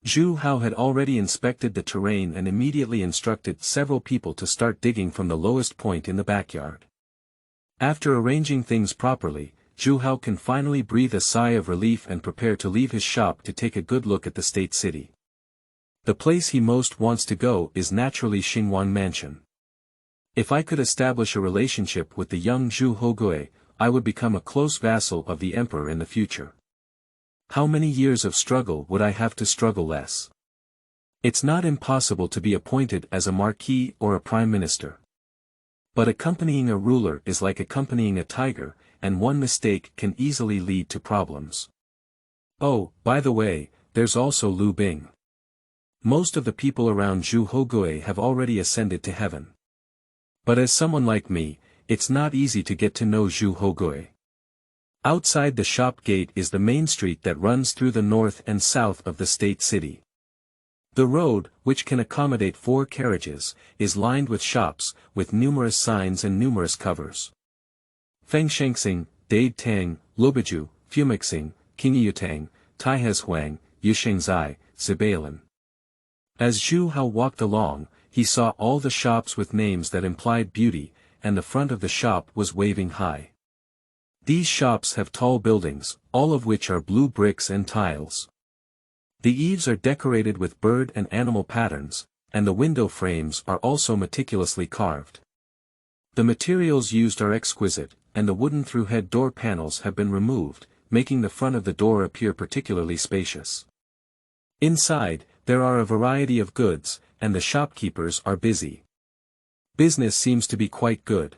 Zhu Hao had already inspected the terrain and immediately instructed several people to start digging from the lowest point in the backyard. After arranging things properly, Zhu Hao can finally breathe a sigh of relief and prepare to leave his shop to take a good look at the state city. The place he most wants to go is naturally Xingwang Mansion. If I could establish a relationship with the young Zhu Hougui, I would become a close vassal of the emperor in the future. How many years of struggle would I have to struggle less? It's not impossible to be appointed as a marquis or a prime minister. But accompanying a ruler is like accompanying a tiger, and one mistake can easily lead to problems. Oh, by the way, there's also Lu Bing. Most of the people around Zhu Hougui have already ascended to heaven. But as someone like me, it's not easy to get to know Zhu Hougui. Outside the shop gate is the main street that runs through the north and south of the state city. The road, which can accommodate 4 carriages, is lined with shops, with numerous signs and numerous covers. Fengshengsing, Dade Tang, Lubiju, Fumixing, Qingyutang, Taihezhuang, Yushengzai, Zibalan. As Zhu Hao walked along, he saw all the shops with names that implied beauty, and the front of the shop was waving high. These shops have tall buildings, all of which are blue bricks and tiles. The eaves are decorated with bird and animal patterns, and the window frames are also meticulously carved. The materials used are exquisite, and the wooden through-head door panels have been removed, making the front of the door appear particularly spacious. Inside, there are a variety of goods, and the shopkeepers are busy. Business seems to be quite good.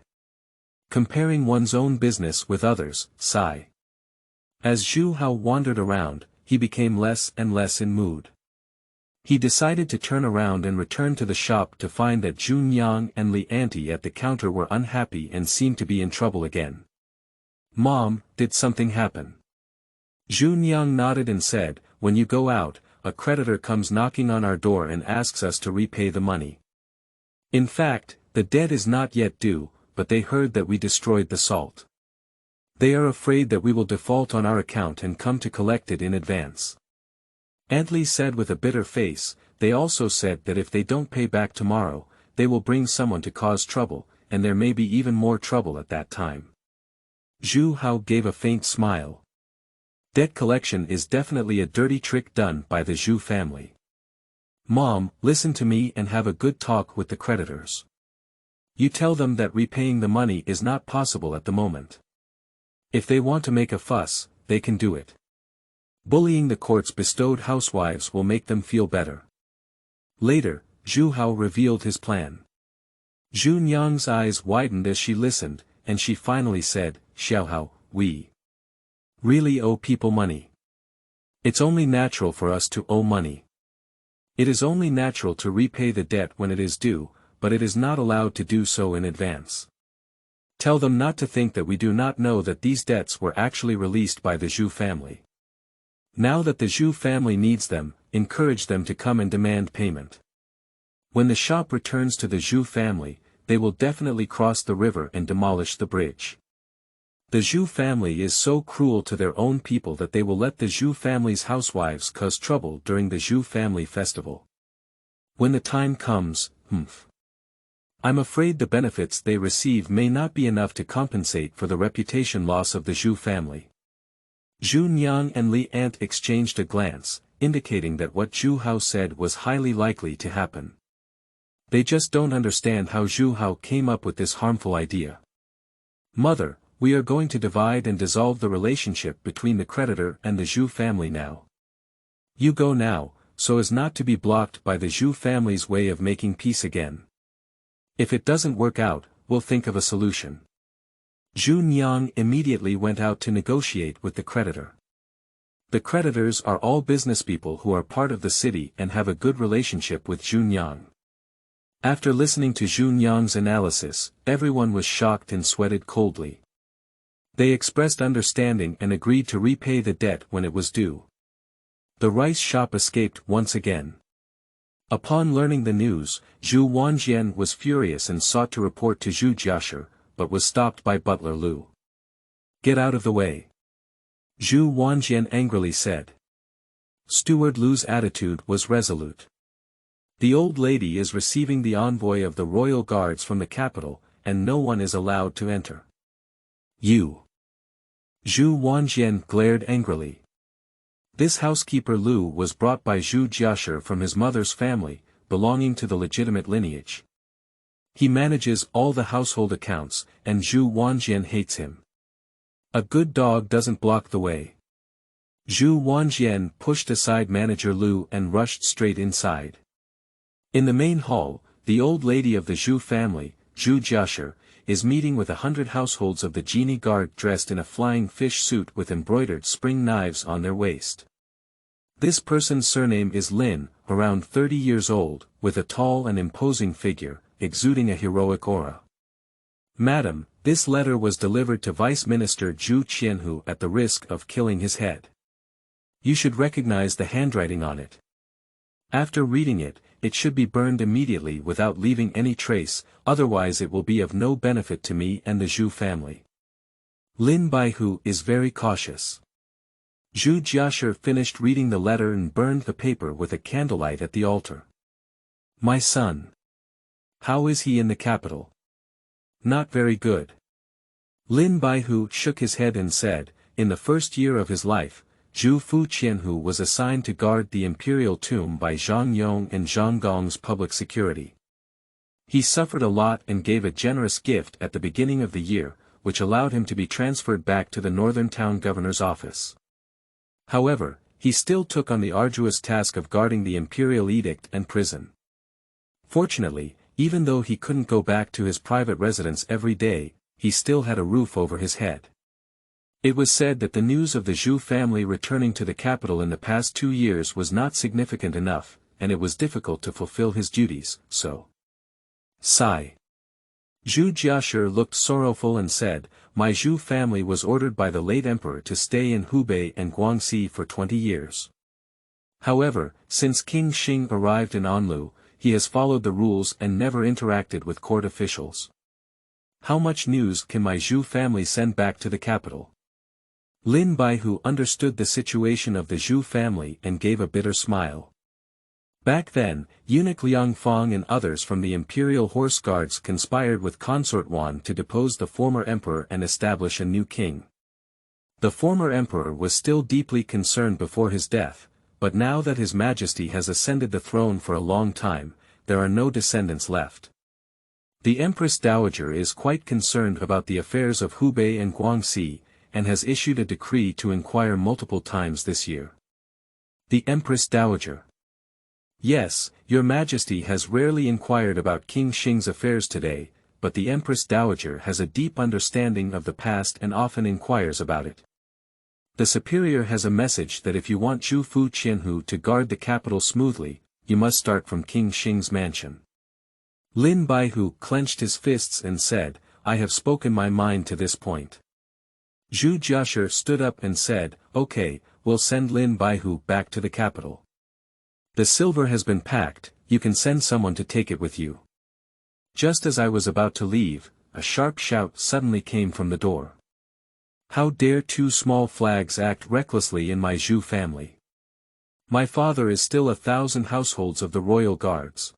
Comparing one's own business with others, sigh. As Zhu Hao wandered around, he became less and less in mood. He decided to turn around and return to the shop to find that Zhu Nyang and Li Auntie at the counter were unhappy and seemed to be in trouble again. Mom, did something happen? Zhu Nyang nodded and said, when you go out, a creditor comes knocking on our door and asks us to repay the money. In fact, the debt is not yet due, but they heard that we destroyed the salt. They are afraid that we will default on our account and come to collect it in advance. Aunt Li said with a bitter face. They also said that if they don't pay back tomorrow, they will bring someone to cause trouble, and there may be even more trouble at that time. Zhu Hougui gave a faint smile. Debt collection is definitely a dirty trick done by the Zhu family. Mom, listen to me and have a good talk with the creditors. You tell them that repaying the money is not possible at the moment. If they want to make a fuss, they can do it. Bullying the court's bestowed housewives will make them feel better. Later, Zhu Hougui revealed his plan. Zhu Nyang's eyes widened as she listened, and she finally said, Xiao Hao, we really owe people money. It's only natural for us to owe money. It is only natural to repay the debt when it is due, but it is not allowed to do so in advance. Tell them not to think that we do not know that these debts were actually released by the Zhu family. Now that the Zhu family needs them, encourage them to come and demand payment. When the shop returns to the Zhu family, they will definitely cross the river and demolish the bridge. The Zhu family is so cruel to their own people that they will let the Zhu family's housewives cause trouble during the Zhu family festival. When the time comes, I'm afraid the benefits they receive may not be enough to compensate for the reputation loss of the Zhu family. Zhu Nyang and Li Ant exchanged a glance, indicating that what Zhu Hougui said was highly likely to happen. They just don't understand how Zhu Hougui came up with this harmful idea. Mother, we are going to divide and dissolve the relationship between the creditor and the Zhu family now. You go now, so as not to be blocked by the Zhu family's way of making peace again. If it doesn't work out, we'll think of a solution. Zhu Nyang immediately went out to negotiate with the creditor. The creditors are all businesspeople who are part of the city and have a good relationship with Zhu Nyang. After listening to Zhu Nyang's analysis, everyone was shocked and sweated coldly. They expressed understanding and agreed to repay the debt when it was due. The rice shop escaped once again. Upon learning the news, Zhu Wanjian was furious and sought to report to Zhu Jiashe, but was stopped by butler Lu. Get out of the way. Zhu Wanjian angrily said. Steward Lu's attitude was resolute. The old lady is receiving the envoy of the royal guards from the capital, and no one is allowed to enter. You. Zhu Wanjian glared angrily. This housekeeper Lu was brought by Zhu Jiashe from his mother's family, belonging to the legitimate lineage. He manages all the household accounts, and Zhu Wanjian hates him. A good dog doesn't block the way. Zhu Wanjian pushed aside manager Lu and rushed straight inside. In the main hall, the old lady of the Zhu family, Zhu Jiashe, is meeting with 100 households of the Jinyi guard dressed in a flying fish suit with embroidered spring knives on their waist. This person's surname is Lin, around 30 years old, with a tall and imposing figure, exuding a heroic aura. Madam, this letter was delivered to Vice Minister Zhu Qianhu at the risk of killing his head. You should recognize the handwriting on it. After reading it, it should be burned immediately without leaving any trace, otherwise it will be of no benefit to me and the Zhu family. Lin Baihu is very cautious. Zhu Jiashe finished reading the letter and burned the paper with a candlelight at the altar. My son. How is he in the capital? Not very good. Lin Baihu shook his head and said, in the first year of his life, Zhu Fuqianhu was assigned to guard the imperial tomb by Zhang Yong and Zhang Gong's public security. He suffered a lot and gave a generous gift at the beginning of the year, which allowed him to be transferred back to the northern town governor's office. However, he still took on the arduous task of guarding the imperial edict and prison. Fortunately, even though he couldn't go back to his private residence every day, he still had a roof over his head. It was said that the news of the Zhu family returning to the capital in the past 2 years was not significant enough, and it was difficult to fulfill his duties, so. Sigh. Zhu Jiashe looked sorrowful and said, my Zhu family was ordered by the late emperor to stay in Hubei and Guangxi for 20 years. However, since King Xing arrived in Anlu, he has followed the rules and never interacted with court officials. How much news can my Zhu family send back to the capital? Lin Baihu understood the situation of the Zhu family and gave a bitter smile. Back then, eunuch Liang Fong and others from the imperial horse guards conspired with Consort Wan to depose the former emperor and establish a new king. The former emperor was still deeply concerned before his death, but now that his majesty has ascended the throne for a long time, there are no descendants left. The Empress Dowager is quite concerned about the affairs of Hubei and Guangxi, and has issued a decree to inquire multiple times this year. The Empress Dowager. Yes, your majesty has rarely inquired about King Xing's affairs today, but the Empress Dowager has a deep understanding of the past and often inquires about it. The superior has a message that if you want Zhu Fu Qianhu to guard the capital smoothly, you must start from King Xing's mansion. Lin Baihu clenched his fists and said, I have spoken my mind to this point. Zhu Jiashe stood up and said, okay, we'll send Lin Baihu back to the capital. The silver has been packed, you can send someone to take it with you. Just as I was about to leave, a sharp shout suddenly came from the door. How dare two small flags act recklessly in my Zhu family? My father is still 1,000 households of the royal guards.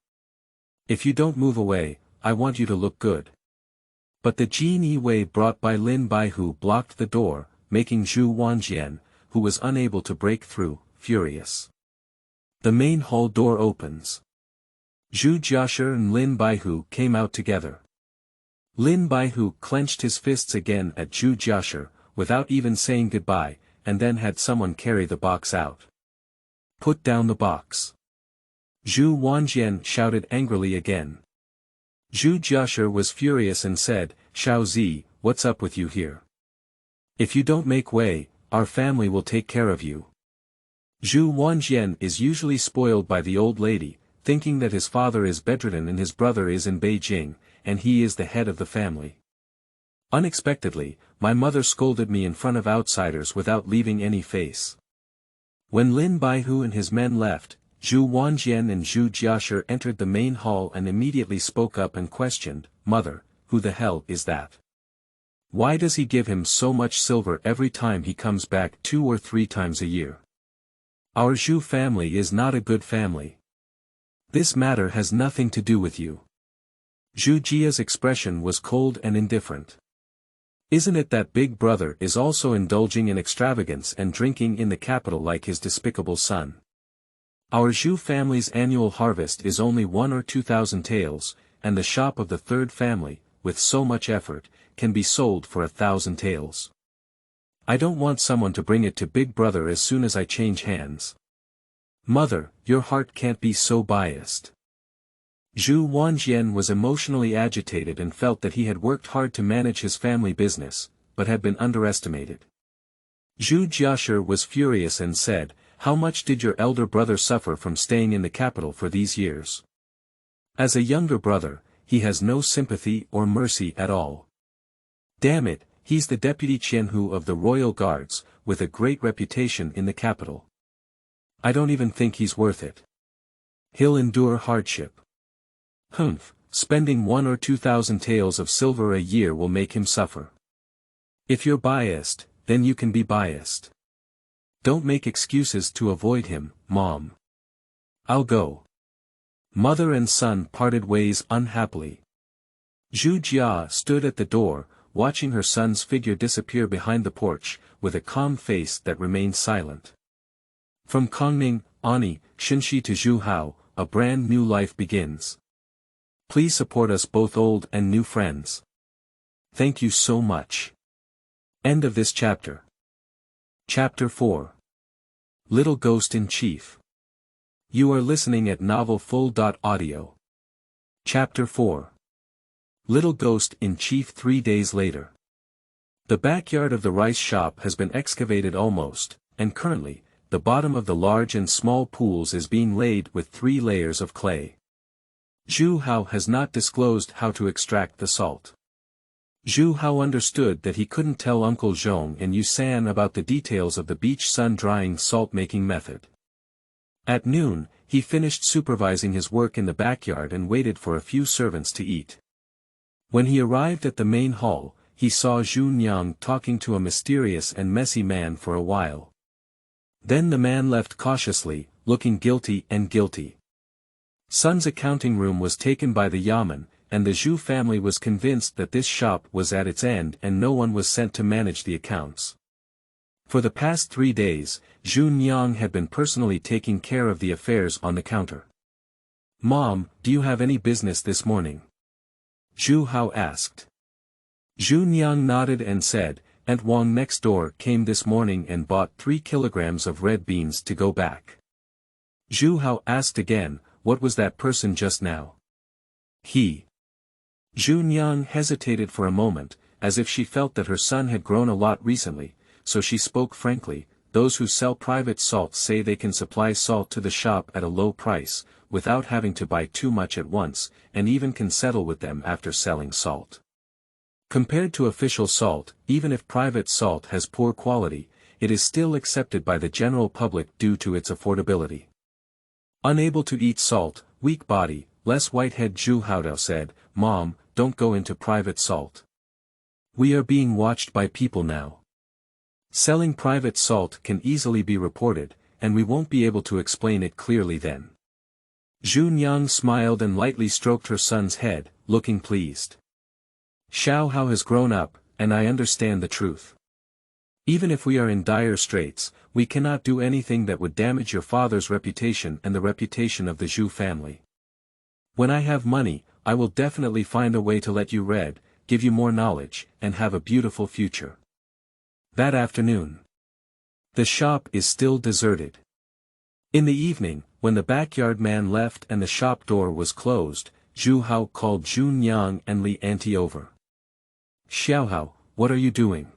If you don't move away, I want you to look good. But the Jin Yi Wei brought by Lin Baihu blocked the door, making Zhu Wanjian, who was unable to break through, furious. The main hall door opens. Zhu Jiashe and Lin Baihu came out together. Lin Baihu clenched his fists again at Zhu Jiashe, without even saying goodbye, and then had someone carry the box out. Put down the box. Zhu Wanjian shouted angrily again. Zhu Jiashe was furious and said, Xiaozi, what's up with you here? If you don't make way, our family will take care of you. Zhu Wanjian is usually spoiled by the old lady, thinking that his father is bedridden and his brother is in Beijing, and he is the head of the family. Unexpectedly, my mother scolded me in front of outsiders without leaving any face. When Lin Baihu and his men left, Zhu Wanjian and Zhu Jiashe entered the main hall and immediately spoke up and questioned, Mother, who the hell is that? Why does he give him so much silver every time he comes back 2 or 3 times a year? Our Zhu family is not a good family. This matter has nothing to do with you. Zhu Jia's expression was cold and indifferent. Isn't it that big brother is also indulging in extravagance and drinking in the capital like his despicable son? Our Zhu family's annual harvest is only 1 or 2,000 taels, and the shop of the third family, with so much effort, can be sold for 1,000 taels. I don't want someone to bring it to Big Brother as soon as I change hands. Mother, your heart can't be so biased. Zhu Wanjian was emotionally agitated and felt that he had worked hard to manage his family business, but had been underestimated. Zhu Jiashe was furious and said, How much did your elder brother suffer from staying in the capital for these years? As a younger brother, he has no sympathy or mercy at all. Damn it, he's the deputy Qianhu of the royal guards, with a great reputation in the capital. I don't even think he's worth it. He'll endure hardship. Spending 1 or 2,000 taels of silver a year will make him suffer. If you're biased, then you can be biased. Don't make excuses to avoid him, Mom. I'll go. Mother and son parted ways unhappily. Zhu Jia stood at the door, watching her son's figure disappear behind the porch, with a calm face that remained silent. From Kongning, Ani, Shinshi to Zhuhao, a brand new life begins. Please support us both old and new friends. Thank you so much. End of this chapter. Chapter 4. Little Ghost in Chief. You are listening at novelfull.audio. Chapter 4. Little Ghost in Chief 3 days later. The backyard of the rice shop has been excavated almost, and currently, the bottom of the large and small pools is being laid with 3 layers of clay. Zhu Hao has not disclosed how to extract the salt. Zhu Hao understood that he couldn't tell Uncle Zhong and Yusan about the details of the beach sun-drying salt-making method. At noon, he finished supervising his work in the backyard and waited for a few servants to eat. When he arrived at the main hall, he saw Zhu Nyang talking to a mysterious and messy man for a while. Then the man left cautiously, looking guilty and guilty. Sun's accounting room was taken by the yamen, and the Zhu family was convinced that this shop was at its end and no one was sent to manage the accounts. For the past 3 days, Zhu Nyang had been personally taking care of the affairs on the counter. "Mom, do you have any business this morning?" Zhu Hao asked. Zhu Nyang nodded and said, "Aunt Wang next door came this morning and bought 3 kilograms of red beans to go back." Zhu Hao asked again, "What was that person just now?" "He." Zhu Nyang hesitated for a moment, as if she felt that her son had grown a lot recently, so she spoke frankly, "Those who sell private salt say they can supply salt to the shop at a low price, without having to buy too much at once, and even can settle with them after selling salt. Compared to official salt, even if private salt has poor quality, it is still accepted by the general public due to its affordability." Unable to eat salt, weak body, less whitehead Zhu Haodao said, "Mom, don't go into private salt. We are being watched by people now. Selling private salt can easily be reported, and we won't be able to explain it clearly then." Zhu Nyang smiled and lightly stroked her son's head, looking pleased. "Xiao Hao has grown up, and I understand the truth. Even if we are in dire straits, we cannot do anything that would damage your father's reputation and the reputation of the Zhu family. When I have money, I will definitely find a way to let you read, give you more knowledge, and have a beautiful future." That afternoon, the shop is still deserted. In the evening, when the backyard man left and the shop door was closed, Zhu Hao called Zhu Nyang and Li Auntie over. "Xiao Hao, what are you doing?"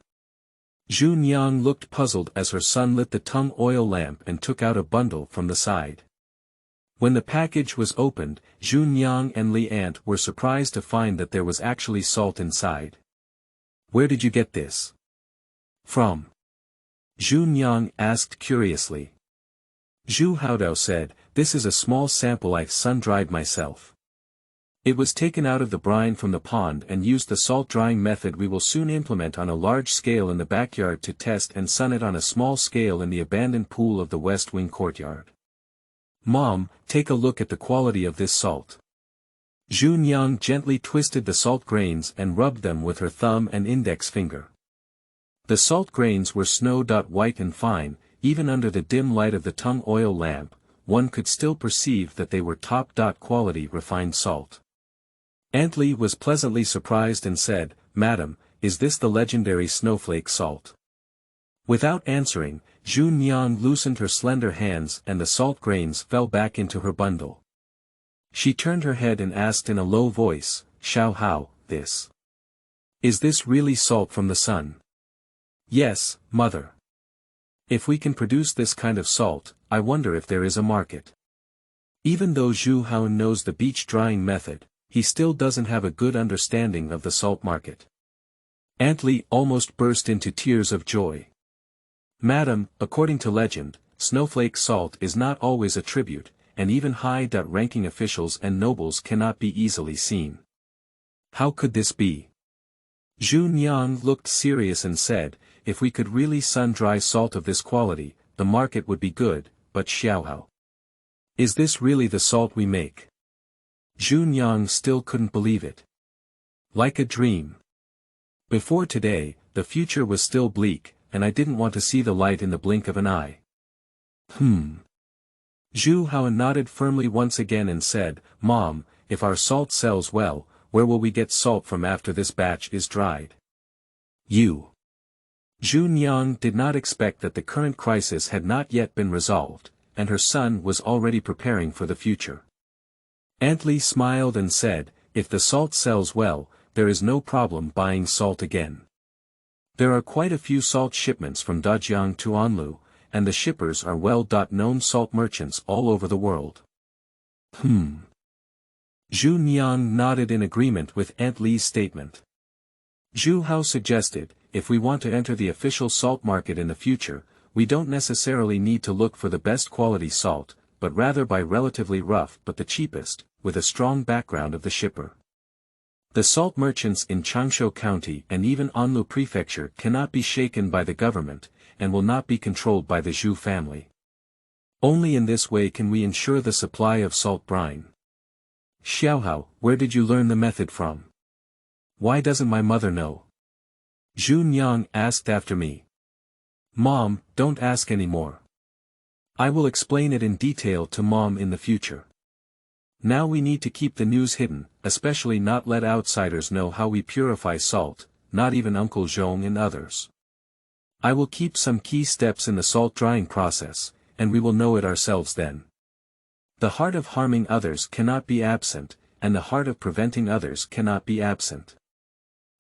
Zhu Nyang looked puzzled as her son lit the tung oil lamp and took out a bundle from the side. When the package was opened, Zhu Nyang and Li Aunt were surprised to find that there was actually salt inside. "Where did you get this from?" Zhu Nyang asked curiously. Zhu Haodao said, "This is a small sample I sun-dried myself. It was taken out of the brine from the pond and used the salt drying method we will soon implement on a large scale in the backyard to test and sun it on a small scale in the abandoned pool of the West Wing courtyard. Mom, take a look at the quality of this salt." Zhu Nyang gently twisted the salt grains and rubbed them with her thumb and index finger. The salt grains were snow-white and fine, even under the dim light of the tung oil lamp, one could still perceive that they were top-quality refined salt. Aunt Li was pleasantly surprised and said, "Madam, is this the legendary snowflake salt?" Without answering, Zhu Nyang loosened her slender hands and the salt grains fell back into her bundle. She turned her head and asked in a low voice, "Xiao Hao, is this really salt from the sun?" "Yes, mother. If we can produce this kind of salt, I wonder if there is a market." Even though Zhu Hao knows the beach drying method, he still doesn't have a good understanding of the salt market. Aunt Li almost burst into tears of joy. "Madam, according to legend, snowflake salt is not always a tribute, and even high-ranking officials and nobles cannot be easily seen. How could this be?" Zhu Nyang looked serious and said, "If we could really sun-dry salt of this quality, the market would be good, but Xiao Hao, is this really the salt we make?" Zhu Nyang still couldn't believe it. Like a dream. Before today, the future was still bleak, and I didn't want to see the light in the blink of an eye. Zhu Hao nodded firmly once again and said, "Mom, if our salt sells well, where will we get salt from after this batch is dried?" Zhu Nyang did not expect that the current crisis had not yet been resolved, and her son was already preparing for the future. Aunt Li smiled and said, "If the salt sells well, there is no problem buying salt again. There are quite a few salt shipments from Dajiang to Anlu, and the shippers are well-known salt merchants all over the world." Zhu Nyang nodded in agreement with Aunt Li's statement. Zhu Hao suggested, "If we want to enter the official salt market in the future, we don't necessarily need to look for the best quality salt, but rather buy relatively rough but the cheapest, with a strong background of the shipper. The salt merchants in Changshu County and even Anlu Prefecture cannot be shaken by the government, and will not be controlled by the Zhu family. Only in this way can we ensure the supply of salt brine. Xiaohao, where did you learn the method from? Why doesn't my mother know? Zhu Nyang asked after me. Mom, don't ask anymore. I will explain it in detail to Mom in the future. Now we need to keep the news hidden, especially not let outsiders know how we purify salt, not even Uncle Zhong and others. I will keep some key steps in the salt drying process, and we will know it ourselves then. The heart of harming others cannot be absent, and the heart of preventing others cannot be absent.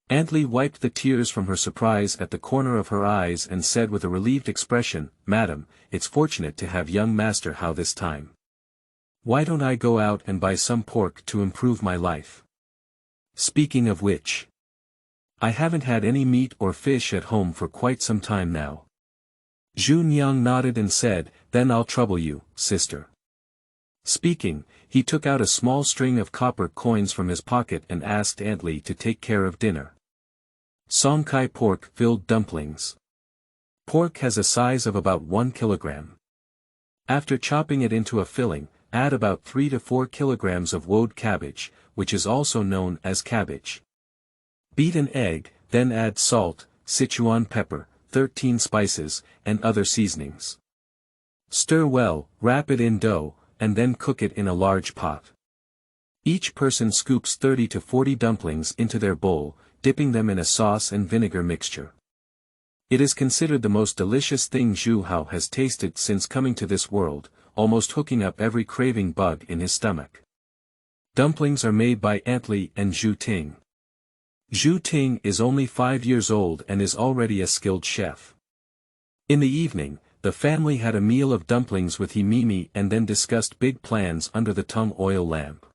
Aunt Li wiped the tears from her surprise at the corner of her eyes and said with a relieved expression, Madam, it's fortunate to have young Master Hao this time. Why don't I go out and buy some pork to improve my life? Speaking of which, I haven't had any meat or fish at home for quite some time now. Zhu Nyang nodded and said, Then I'll trouble you, sister. Speaking, he took out a small string of copper coins from his pocket and asked Aunt Li to take care of dinner. Songkai pork-filled dumplings. Pork has a size of about 1 kilogram. After chopping it into a filling, add about 3 to 4 kilograms of woad cabbage, which is also known as cabbage. Beat an egg, then add salt, Sichuan pepper, 13 spices, and other seasonings. Stir well, wrap it in dough, and then cook it in a large pot. Each person scoops 30 to 40 dumplings into their bowl, dipping them in a sauce and vinegar mixture. It is considered the most delicious thing Zhu Hao has tasted since coming to this world, almost hooking up every craving bug in his stomach. Dumplings are made by Aunt Li and Zhu Ting. Zhu Ting is only 5 years old and is already a skilled chef. In the evening, the family had a meal of dumplings with Mimi and then discussed big plans under the tung oil lamp.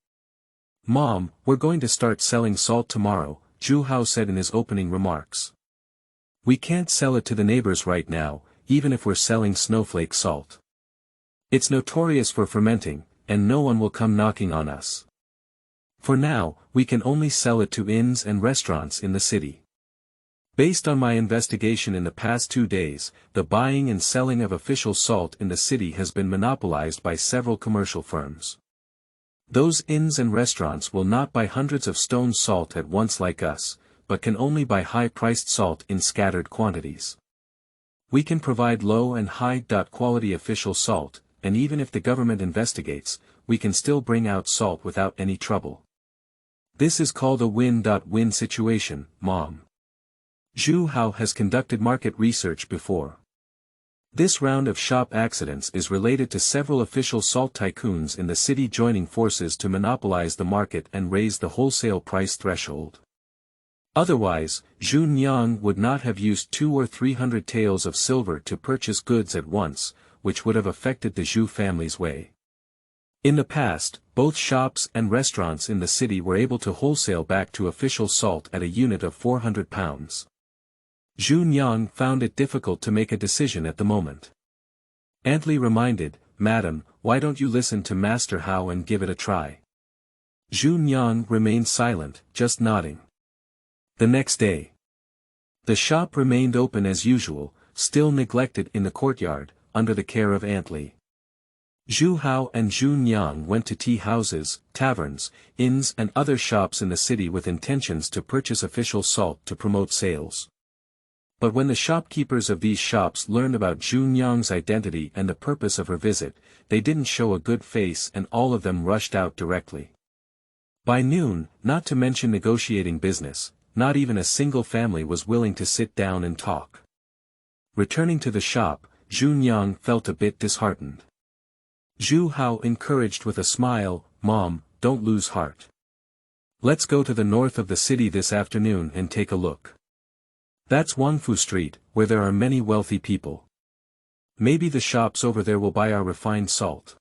Mom, we're going to start selling salt tomorrow, Zhu Hao said in his opening remarks. We can't sell it to the neighbors right now, even if we're selling snowflake salt. It's notorious for fermenting, and no one will come knocking on us. For now, we can only sell it to inns and restaurants in the city. Based on my investigation in the past 2 days, the buying and selling of official salt in the city has been monopolized by several commercial firms. Those inns and restaurants will not buy hundreds of stone salt at once like us, but can only buy high-priced salt in scattered quantities. We can provide low and high-quality official salt, and even if the government investigates, we can still bring out salt without any trouble. This is called a win-win situation, Mom. Zhu Hao has conducted market research before. This round of shop accidents is related to several official salt tycoons in the city joining forces to monopolize the market and raise the wholesale price threshold. Otherwise, Zhu Nyang would not have used 200 or 300 taels of silver to purchase goods at once, which would have affected the Zhu family's way. In the past, both shops and restaurants in the city were able to wholesale back to official salt at a unit of 400 pounds. Zhu Nyang found it difficult to make a decision at the moment. Aunt Li reminded, Madam, why don't you listen to Master Hao and give it a try? Zhu Nyang remained silent, just nodding. The next day, the shop remained open as usual, still neglected in the courtyard, under the care of Aunt Li. Zhu Hao and Zhu Nyang went to tea houses, taverns, inns and other shops in the city with intentions to purchase official salt to promote sales. But when the shopkeepers of these shops learned about Zhu Nyang's identity and the purpose of her visit, they didn't show a good face and all of them rushed out directly. By noon, not to mention negotiating business, not even a single family was willing to sit down and talk. Returning to the shop, Zhu Nyang felt a bit disheartened. Zhu Hao encouraged with a smile, Mom, don't lose heart. Let's go to the north of the city this afternoon and take a look. That's Wangfu Street, where there are many wealthy people. Maybe the shops over there will buy our refined salt.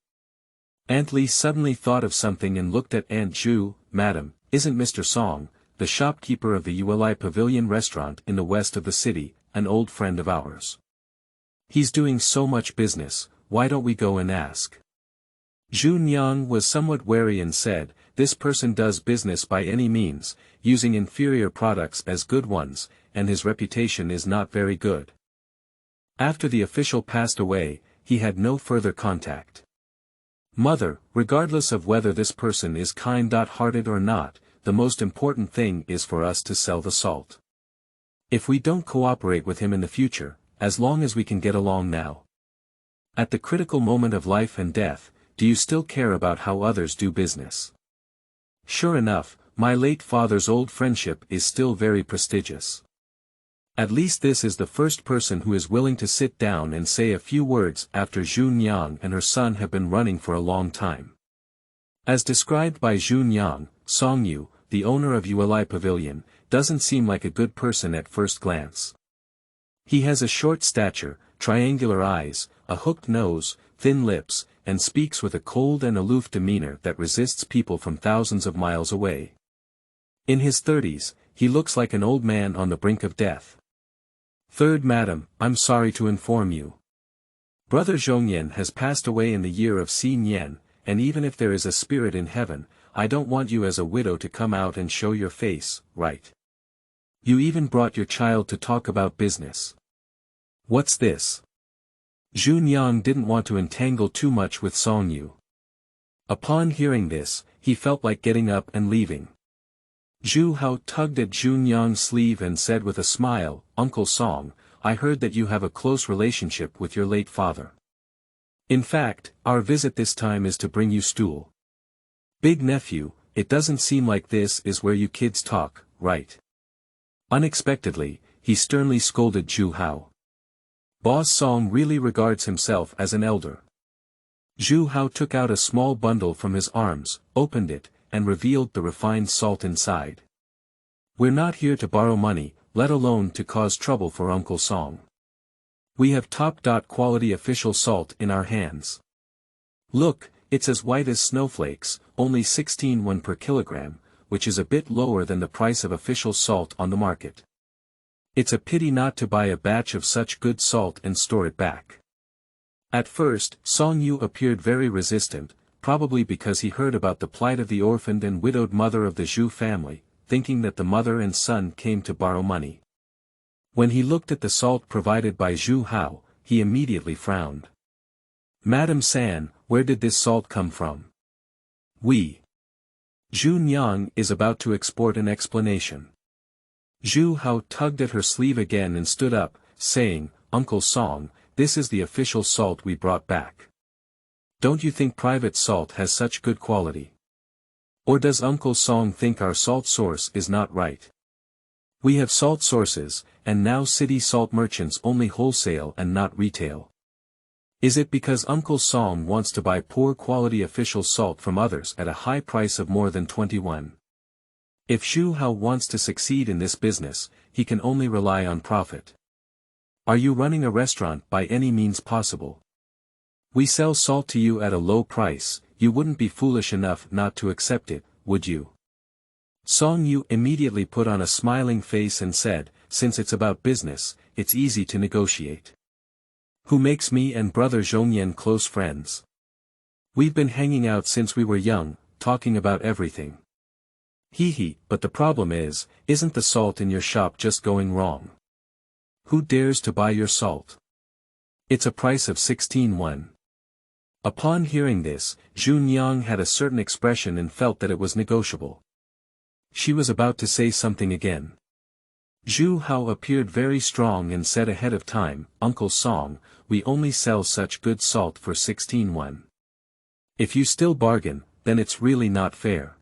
Aunt Li suddenly thought of something and looked at Aunt Zhu, Madam, isn't Mr. Song, the shopkeeper of the Yueli Pavilion restaurant in the west of the city, an old friend of ours? He's doing so much business, why don't we go and ask? Zhu Nyang was somewhat wary and said, this person does business by any means, using inferior products as good ones, and his reputation is not very good. After the official passed away, he had no further contact. Mother, regardless of whether this person is kind-hearted or not, the most important thing is for us to sell the salt. If we don't cooperate with him in the future, as long as we can get along now. At the critical moment of life and death, do you still care about how others do business? Sure enough, my late father's old friendship is still very prestigious. At least this is the first person who is willing to sit down and say a few words after Zhu Yang and her son have been running for a long time. As described by Zhu Yang, Song Yu, the owner of Yueli Pavilion, doesn't seem like a good person at first glance. He has a short stature, triangular eyes, a hooked nose, thin lips, and speaks with a cold and aloof demeanor that resists people from thousands of miles away. In his 30s, he looks like an old man on the brink of death. Third Madam, I'm sorry to inform you. Brother Zhongyan has passed away in the year of Xin Yan, and even if there is a spirit in heaven, I don't want you as a widow to come out and show your face, right? You even brought your child to talk about business. What's this? Zhu Yang didn't want to entangle too much with Song Yu. Upon hearing this, he felt like getting up and leaving. Zhu Hao tugged at Zhu Yang's sleeve and said with a smile, Uncle Song, I heard that you have a close relationship with your late father. In fact, our visit this time is to bring you stool. Big nephew, it doesn't seem like this is where you kids talk, right? Unexpectedly, he sternly scolded Zhu Hao. Boss Song really regards himself as an elder. Zhu Hao took out a small bundle from his arms, opened it, and revealed the refined salt inside. We're not here to borrow money, let alone to cause trouble for Uncle Song. We have top-quality official salt in our hands. Look, it's as white as snowflakes, only 16 per kilogram, which is a bit lower than the price of official salt on the market. It's a pity not to buy a batch of such good salt and store it back. At first, Song Yu appeared very resistant, probably because he heard about the plight of the orphaned and widowed mother of the Zhu family, thinking that the mother and son came to borrow money. When he looked at the salt provided by Zhu Hao, he immediately frowned. Madam San, where did this salt come from? Zhu Yang is about to export an explanation. Zhu Hao tugged at her sleeve again and stood up, saying, Uncle Song, this is the official salt we brought back. Don't you think private salt has such good quality? Or does Uncle Song think our salt source is not right? We have salt sources, and now city salt merchants only wholesale and not retail. Is it because Uncle Song wants to buy poor quality official salt from others at a high price of more than 21? If Zhu Hao wants to succeed in this business, he can only rely on profit. Are you running a restaurant by any means possible? We sell salt to you at a low price, you wouldn't be foolish enough not to accept it, would you? Song Yu immediately put on a smiling face and said, since it's about business, it's easy to negotiate. Who makes me and brother Zhongyan close friends? We've been hanging out since we were young, talking about everything. But the problem is, isn't the salt in your shop just going wrong? Who dares to buy your salt? It's a price of 16 . Upon hearing this, Zhu Yang had a certain expression and felt that it was negotiable. She was about to say something again. Zhu Hao appeared very strong and said ahead of time, Uncle Song, we only sell such good salt for 16 . If you still bargain, then it's really not fair.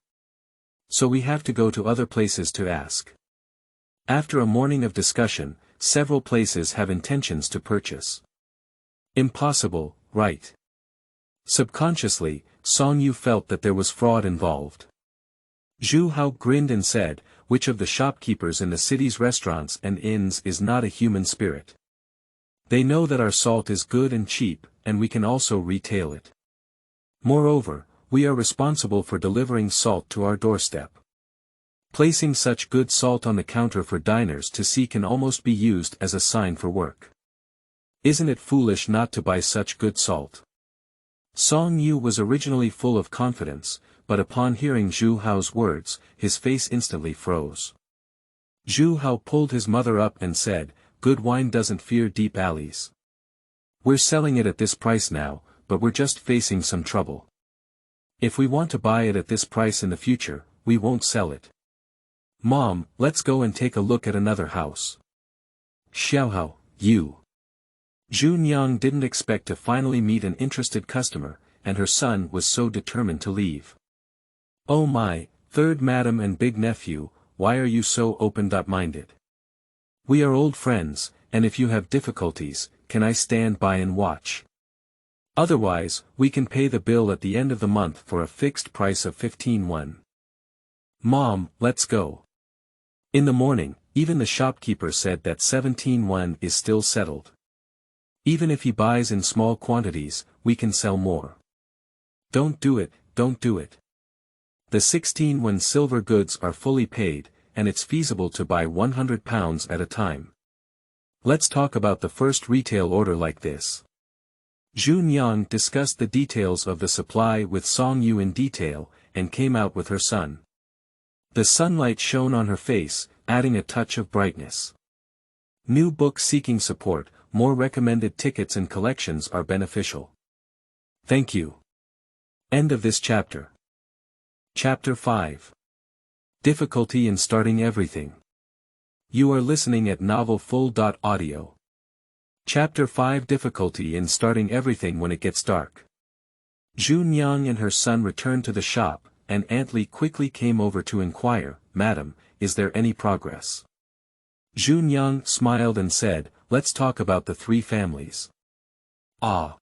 So we have to go to other places to ask. After a morning of discussion, several places have intentions to purchase. Impossible, right? Subconsciously, Song Yu felt that there was fraud involved. Zhu Hao grinned and said, which of the shopkeepers in the city's restaurants and inns is not a human spirit? They know that our salt is good and cheap, and we can also retail it. Moreover, we are responsible for delivering salt to our doorstep. Placing such good salt on the counter for diners to see can almost be used as a sign for work. Isn't it foolish not to buy such good salt? Song Yu was originally full of confidence, but upon hearing Zhu Hao's words, his face instantly froze. Zhu Hao pulled his mother up and said, "Good wine doesn't fear deep alleys. We're selling it at this price now, but we're just facing some trouble. If we want to buy it at this price in the future, we won't sell it. Mom, let's go and take a look at another house." "Xiaohao, you." Zhu Nyang didn't expect to finally meet an interested customer, and her son was so determined to leave. "Oh my, third madam and big nephew, why are you so open-minded? We are old friends, and if you have difficulties, can I stand by and watch? Otherwise, we can pay the bill at the end of the month for a fixed price of 15 won. Mom, let's go." In the morning, even the shopkeeper said that 17 won is still settled. Even if he buys in small quantities, we can sell more. "Don't do it, don't do it. The 16 won silver goods are fully paid, and it's feasible to buy 100 pounds at a time. Let's talk about the first retail order like this." Zhu Nyang discussed the details of the supply with Song Yu in detail, and came out with her son. The sunlight shone on her face, adding a touch of brightness. New book seeking support, more recommended tickets and collections are beneficial. Thank you. End of this chapter. Chapter 5. Difficulty in starting everything. You are listening at novelfull.audio. Chapter 5. Difficulty in starting everything when it gets dark. Zhu Nyang and her son returned to the shop, and Aunt Li quickly came over to inquire, "Madam, is there any progress?" Zhu Nyang smiled and said, "Let's talk about the three families." Ah.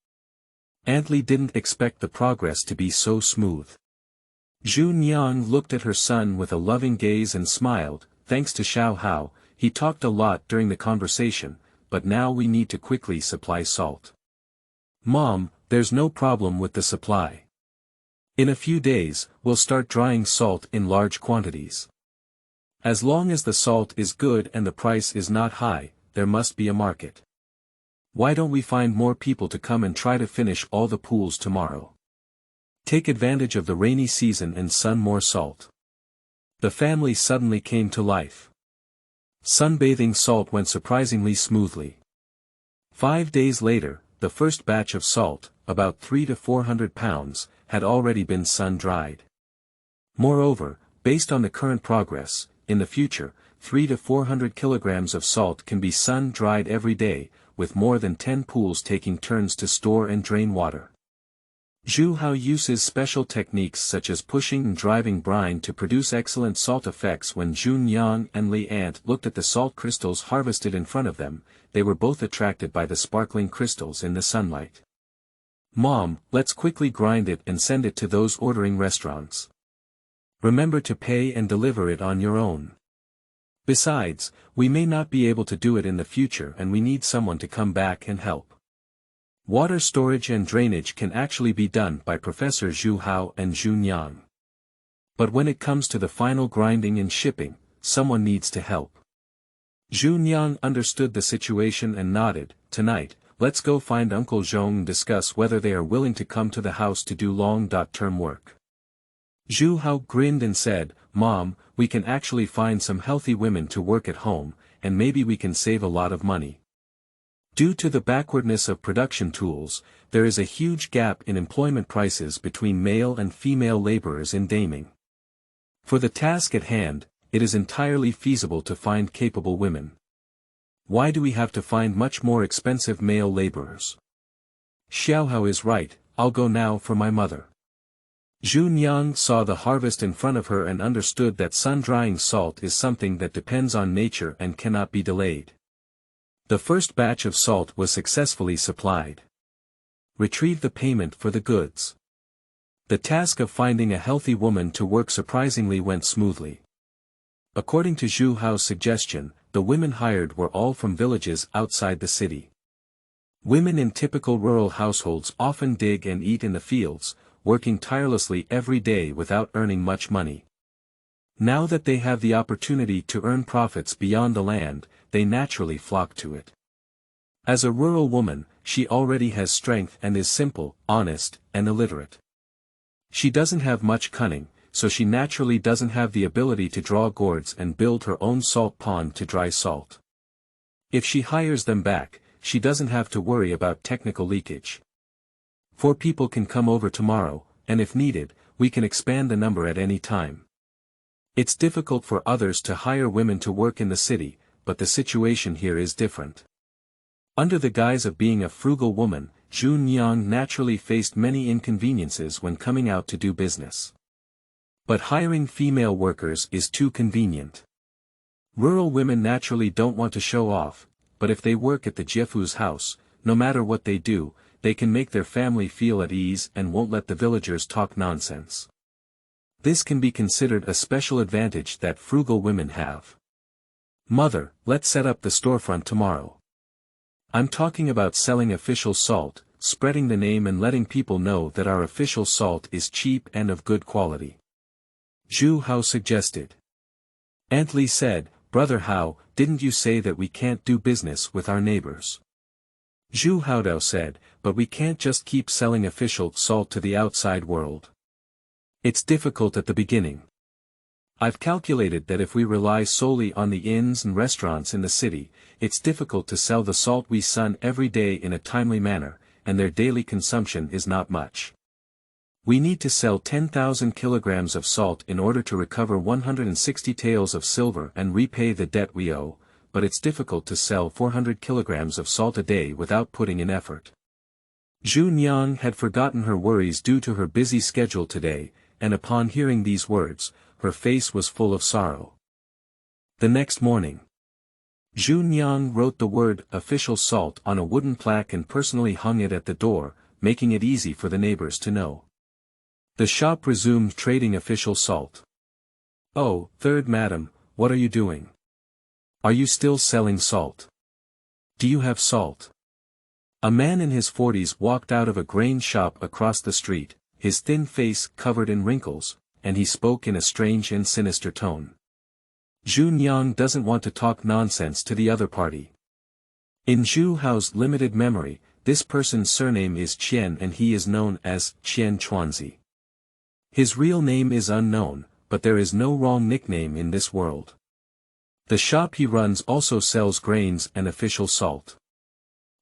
Aunt Li didn't expect the progress to be so smooth. Zhu Nyang looked at her son with a loving gaze and smiled. "Thanks to Xiao Hao, he talked a lot during the conversation, but now we need to quickly supply salt." "Mom, there's no problem with the supply. In a few days, we'll start drying salt in large quantities. As long as the salt is good and the price is not high, there must be a market. Why don't we find more people to come and try to finish all the pools tomorrow? Take advantage of the rainy season and sun more salt." The family suddenly came to life. Sunbathing salt went surprisingly smoothly. 5 days later, the first batch of salt, about 300 to 400 pounds, had already been sun-dried. Moreover, based on the current progress, in the future, 300 to 400 kilograms of salt can be sun-dried every day, with more than 10 pools taking turns to store and drain water. Zhu Hao uses special techniques such as pushing and driving brine to produce excellent salt effects. When Zhu Nyang and Li Ant looked at the salt crystals harvested in front of them, they were both attracted by the sparkling crystals in the sunlight. "Mom, let's quickly grind it and send it to those ordering restaurants. Remember to pay and deliver it on your own. Besides, we may not be able to do it in the future and we need someone to come back and help. Water storage and drainage can actually be done by Professor Zhu Hao and Zhu Nyang. But when it comes to the final grinding and shipping, someone needs to help." Zhu Nyang understood the situation and nodded. "Tonight, let's go find Uncle Zhong and discuss whether they are willing to come to the house to do long-term work." Zhu Hao grinned and said, "Mom, we can actually find some healthy women to work at home, and maybe we can save a lot of money. Due to the backwardness of production tools, there is a huge gap in employment prices between male and female laborers in daiming. For the task at hand, it is entirely feasible to find capable women. Why do we have to find much more expensive male laborers? Xiaohao is right, I'll go now for my mother." Zhu Nyang saw the harvest in front of her and understood that sun-drying salt is something that depends on nature and cannot be delayed. The first batch of salt was successfully supplied. Retrieve the payment for the goods. The task of finding a healthy woman to work surprisingly went smoothly. According to Zhu Hao's suggestion, the women hired were all from villages outside the city. Women in typical rural households often dig and eat in the fields, working tirelessly every day without earning much money. Now that they have the opportunity to earn profits beyond the land, they naturally flock to it. As a rural woman, she already has strength and is simple, honest, and illiterate. She doesn't have much cunning, so she naturally doesn't have the ability to draw gourds and build her own salt pond to dry salt. If she hires them back, she doesn't have to worry about technical leakage. 4 people can come over tomorrow, and if needed, we can expand the number at any time. It's difficult for others to hire women to work in the city, but the situation here is different. Under the guise of being a frugal woman, Zhu Nyang naturally faced many inconveniences when coming out to do business. But hiring female workers is too convenient. Rural women naturally don't want to show off, but if they work at the Jiefu's house, no matter what they do, they can make their family feel at ease and won't let the villagers talk nonsense. This can be considered a special advantage that frugal women have. Mother, let's set up the storefront tomorrow. I'm talking about selling official salt, spreading the name and letting people know that our official salt is cheap and of good quality. Zhu Hao suggested. Aunt Li said, Brother Hao, didn't you say that we can't do business with our neighbors? Zhu Haodao said, but we can't just keep selling official salt to the outside world. It's difficult at the beginning. I've calculated that if we rely solely on the inns and restaurants in the city, it's difficult to sell the salt we sun every day in a timely manner, and their daily consumption is not much. We need to sell 10,000 kilograms of salt in order to recover 160 taels of silver and repay the debt we owe, but it's difficult to sell 400 kilograms of salt a day without putting in effort. Zhu Nyang had forgotten her worries due to her busy schedule today, and upon hearing these words, her face was full of sorrow. The next morning, Zhu Nyang wrote the word official salt on a wooden plaque and personally hung it at the door, making it easy for the neighbors to know. The shop resumed trading official salt. Oh, third madam, what are you doing? Are you still selling salt? Do you have salt? A man in his 40s walked out of a grain shop across the street, his thin face covered in wrinkles, and he spoke in a strange and sinister tone. Zhu Nyang doesn't want to talk nonsense to the other party. In Zhu Hao's limited memory, this person's surname is Qian and he is known as Qian Chuanzi. His real name is unknown, but there is no wrong nickname in this world. The shop he runs also sells grains and official salt.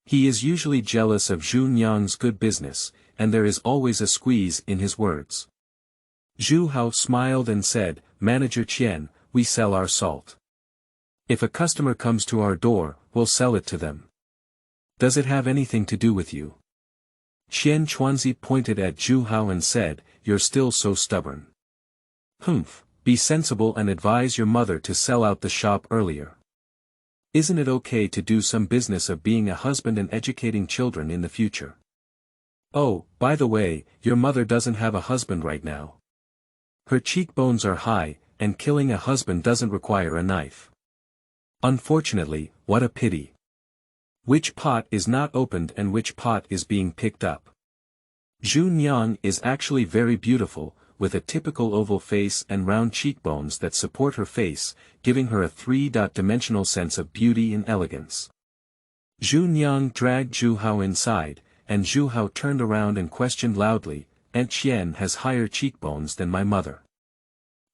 He is usually jealous of Zhu Nyang's good business, and there is always a squeeze in his words. Zhu Hao smiled and said, Manager Qian, we sell our salt. If a customer comes to our door, we'll sell it to them. Does it have anything to do with you? Qian Chuanzi pointed at Zhu Hao and said, You're still so stubborn. Humph, be sensible and advise your mother to sell out the shop earlier. Isn't it okay to do some business of being a husband and educating children in the future? Oh, by the way, your mother doesn't have a husband right now. Her cheekbones are high, and killing a husband doesn't require a knife. Unfortunately, what a pity. Which pot is not opened and which pot is being picked up? Zhu Nyang is actually very beautiful, with a typical oval face and round cheekbones that support her face, giving her a three-dimensional sense of beauty and elegance. Zhu Nyang dragged Zhu Hao inside, and Zhu Hao turned around and questioned loudly, Aunt Qian has higher cheekbones than my mother.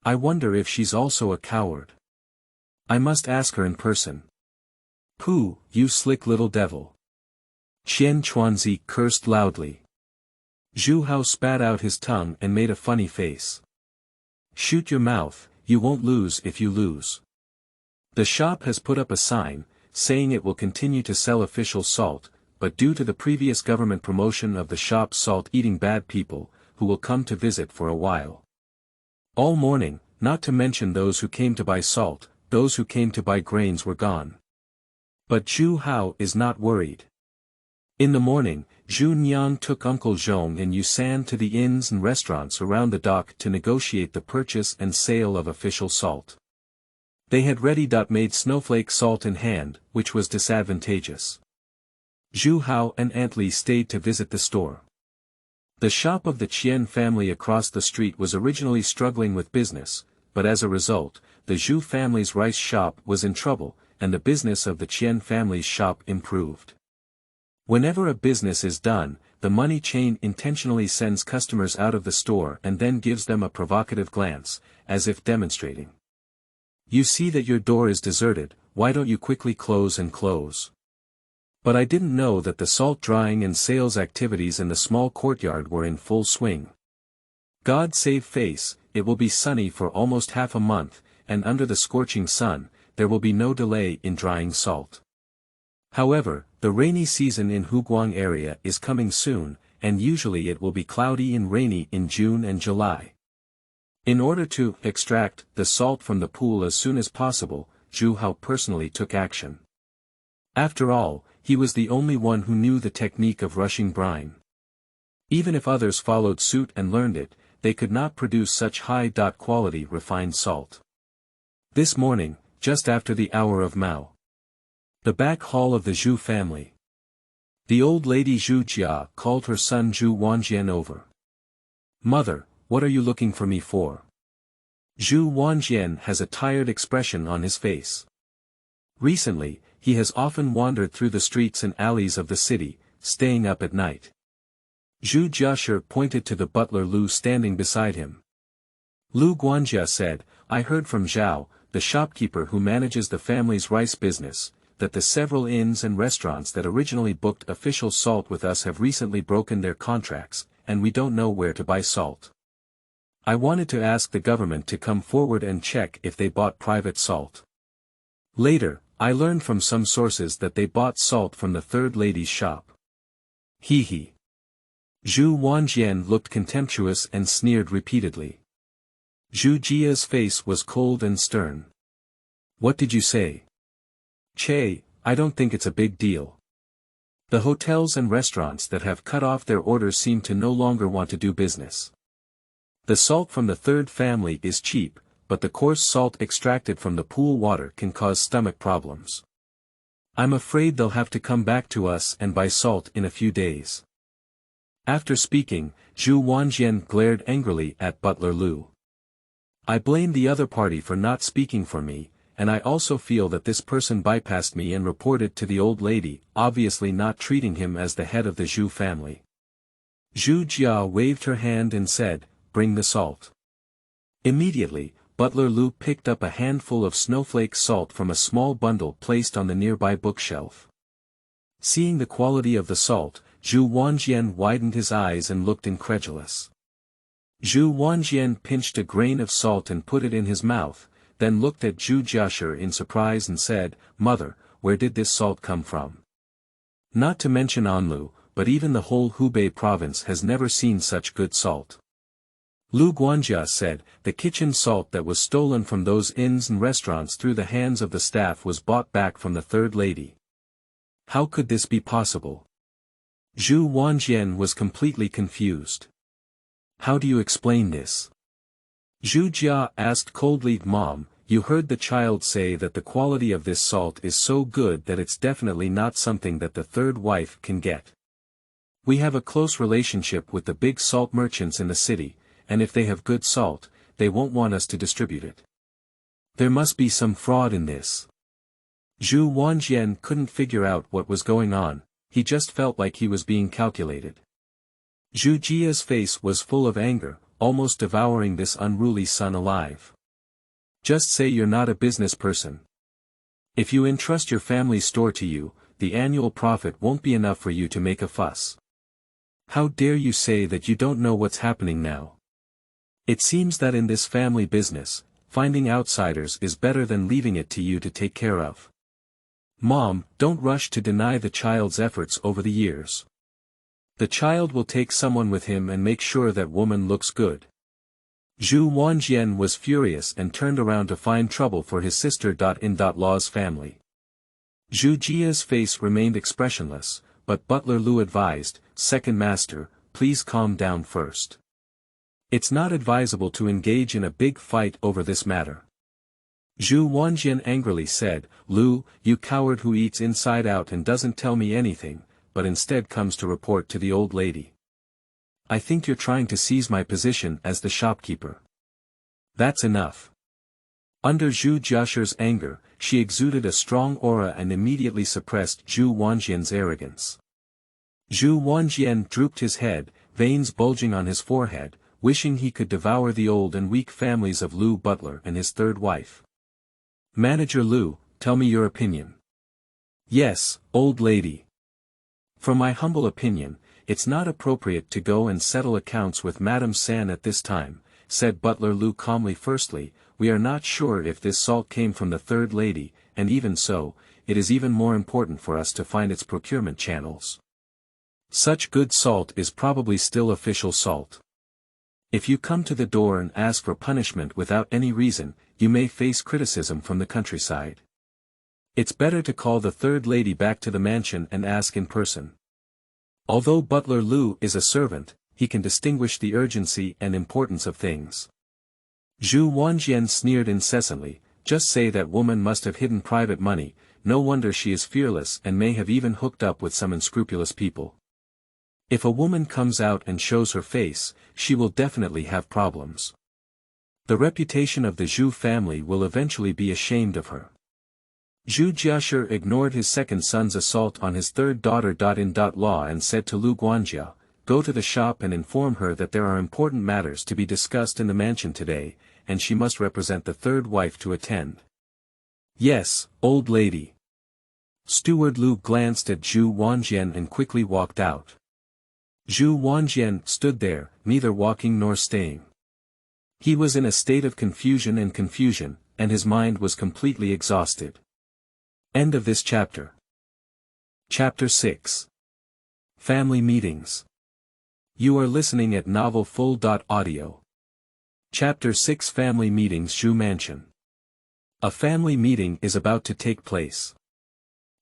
I wonder if she's also a coward. I must ask her in person. Pooh, you slick little devil. Qian Chuanzi cursed loudly. Zhu Hao spat out his tongue and made a funny face. Shoot your mouth, you won't lose if you lose. The shop has put up a sign, saying it will continue to sell official salt, but due to the previous government promotion of the shop's salt eating bad people, who will come to visit for a while. All morning, not to mention those who came to buy salt, those who came to buy grains were gone. But Zhu Hao is not worried. In the morning, Zhu Nyang took Uncle Zhong and Yusan to the inns and restaurants around the dock to negotiate the purchase and sale of official salt. They had ready-made snowflake salt in hand, which was disadvantageous. Zhu Hao and Aunt Li stayed to visit the store. The shop of the Qian family across the street was originally struggling with business, but as a result, the Zhu family's rice shop was in trouble, and the business of the Qian family's shop improved. Whenever a business is done, the money chain intentionally sends customers out of the store and then gives them a provocative glance, as if demonstrating. You see that your door is deserted, why don't you quickly close and close? But I didn't know that the salt drying and sales activities in the small courtyard were in full swing. God save face, it will be sunny for almost half a month, and under the scorching sun, there will be no delay in drying salt. However, the rainy season in Xingwang area is coming soon, and usually it will be cloudy and rainy in June and July. In order to extract the salt from the pool as soon as possible, Zhu Hougui personally took action. After all, he was the only one who knew the technique of rushing brine. Even if others followed suit and learned it, they could not produce such high-quality refined salt. This morning, just after the hour of Mao. The back hall of the Zhu family. The old lady Zhu Jia called her son Zhu Wanjian over. Mother, what are you looking for me for? Zhu Wanjian has a tired expression on his face. Recently, he has often wandered through the streets and alleys of the city, staying up at night. Zhu Jiashi pointed to the butler Lu standing beside him. Lu Guanjia said, I heard from Zhao, the shopkeeper who manages the family's rice business, that the several inns and restaurants that originally booked official salt with us have recently broken their contracts, and we don't know where to buy salt. I wanted to ask the government to come forward and check if they bought private salt. Later, I learned from some sources that they bought salt from the third lady's shop. Hee hee. Zhu Wanjian looked contemptuous and sneered repeatedly. Zhu Jia's face was cold and stern. What did you say? Che, I don't think it's a big deal. The hotels and restaurants that have cut off their orders seem to no longer want to do business. The salt from the third family is cheap, but the coarse salt extracted from the pool water can cause stomach problems. I'm afraid they'll have to come back to us and buy salt in a few days. After speaking, Zhu Wanjian glared angrily at Butler Lu. I blame the other party for not speaking for me, and I also feel that this person bypassed me and reported to the old lady, obviously not treating him as the head of the Zhu family. Zhu Jia waved her hand and said, bring the salt. Immediately, Butler Lu picked up a handful of snowflake salt from a small bundle placed on the nearby bookshelf. Seeing the quality of the salt, Zhu Wanjian widened his eyes and looked incredulous. Zhu Wanjian pinched a grain of salt and put it in his mouth, then looked at Zhu Jiashi in surprise and said, Mother, where did this salt come from? Not to mention Anlu, but even the whole Hubei province has never seen such good salt. Lu Guanjia said, the kitchen salt that was stolen from those inns and restaurants through the hands of the staff was bought back from the third lady. How could this be possible? Zhu Wanjian was completely confused. How do you explain this? Zhu Jia asked coldly, Mom, you heard the child say that the quality of this salt is so good that it's definitely not something that the third wife can get. We have a close relationship with the big salt merchants in the city, and if they have good salt, they won't want us to distribute it. There must be some fraud in this. Zhu Wanjian couldn't figure out what was going on, he just felt like he was being calculated. Zhu Jia's face was full of anger, almost devouring this unruly son alive. Just say you're not a business person. If you entrust your family store to you, the annual profit won't be enough for you to make a fuss. How dare you say that you don't know what's happening now? It seems that in this family business, finding outsiders is better than leaving it to you to take care of. Mom, don't rush to deny the child's efforts over the years. The child will take someone with him and make sure that woman looks good. Zhu Wanjian was furious and turned around to find trouble for his sister-in-law's family. Zhu Jia's face remained expressionless, but Butler Lu advised, Second Master, please calm down first. It's not advisable to engage in a big fight over this matter. Zhu Wanjian angrily said, Lu, you coward who eats inside out and doesn't tell me anything, but instead comes to report to the old lady. I think you're trying to seize my position as the shopkeeper. That's enough. Under Zhu Jiashi's anger, she exuded a strong aura and immediately suppressed Zhu Wanjian's arrogance. Zhu Wanjian drooped his head, veins bulging on his forehead, wishing he could devour the old and weak families of Lu Butler and his third wife. Manager Lu, tell me your opinion. Yes, old lady. From my humble opinion, it's not appropriate to go and settle accounts with Madame San at this time, said Butler Lu calmly. Firstly, we are not sure if this salt came from the third lady, and even so, it is even more important for us to find its procurement channels. Such good salt is probably still official salt. If you come to the door and ask for punishment without any reason, you may face criticism from the countryside. It's better to call the third lady back to the mansion and ask in person. Although Butler Lu is a servant, he can distinguish the urgency and importance of things. Zhu Wanjian sneered incessantly, just say that woman must have hidden private money, no wonder she is fearless and may have even hooked up with some unscrupulous people. If a woman comes out and shows her face, she will definitely have problems. The reputation of the Zhu family will eventually be ashamed of her. Zhu Jiashi ignored his second son's assault on his third daughter-in-law and said to Lu Guanjia, go to the shop and inform her that there are important matters to be discussed in the mansion today, and she must represent the third wife to attend. Yes, old lady. Steward Lu glanced at Zhu Wanjian and quickly walked out. Zhu Wanjian stood there, neither walking nor staying. He was in a state of confusion, and his mind was completely exhausted. End of this chapter. Chapter 6. Family Meetings. You are listening at novelfull.audio. Chapter 6 Family Meetings Zhu Mansion. A family meeting is about to take place.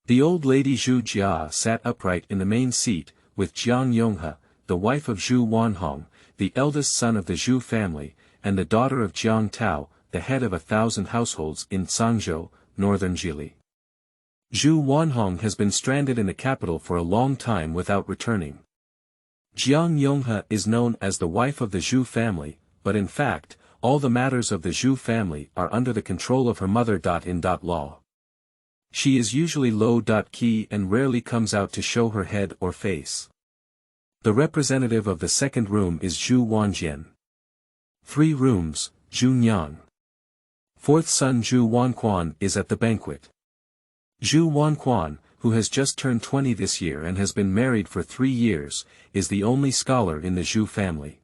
The old lady Zhu Jia sat upright in the main seat, with Jiang Yonghe, the wife of Zhu Wanhong, the eldest son of the Zhu family, and the daughter of Jiang Tao, the head of 1,000 households in Zhangzhou, northern Jili. Zhu Wanhong has been stranded in the capital for a long time without returning. Jiang Yonghe is known as the wife of the Zhu family, but in fact, all the matters of the Zhu family are under the control of her mother-in-law. She is usually low-key and rarely comes out to show her head or face. The representative of the second room is Zhu Wanjian. 3 rooms, Zhu Nyang. Fourth son Zhu Wanquan is at the banquet. Zhu Wanquan, who has just turned 20 this year and has been married for 3 years, is the only scholar in the Zhu family.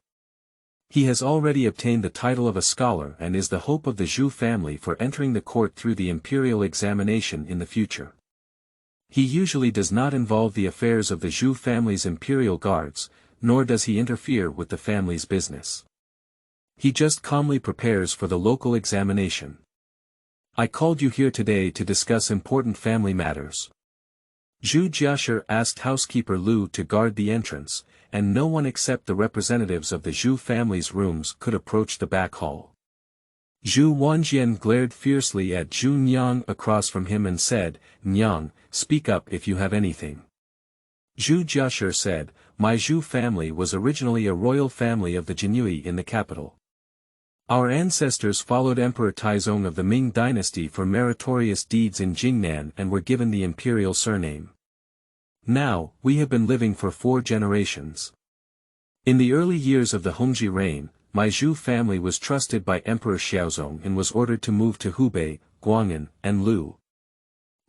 He has already obtained the title of a scholar and is the hope of the Zhu family for entering the court through the imperial examination in the future. He usually does not involve the affairs of the Zhu family's imperial guards, nor does he interfere with the family's business. He just calmly prepares for the local examination. I called you here today to discuss important family matters. Zhu Jiashi asked housekeeper Lu to guard the entrance, and no one except the representatives of the Zhu family's rooms could approach the back hall. Zhu Wanjian glared fiercely at Zhu Nyang across from him and said, Nyang, speak up if you have anything. Zhu Jiashi said, my Zhu family was originally a royal family of the Jinyi in the capital. Our ancestors followed Emperor Taizong of the Ming dynasty for meritorious deeds in Jingnan and were given the imperial surname. Now, we have been living for 4 generations. In the early years of the Hongji reign, my Zhu family was trusted by Emperor Xiaozong and was ordered to move to Hubei, Guangdong, and Anlu.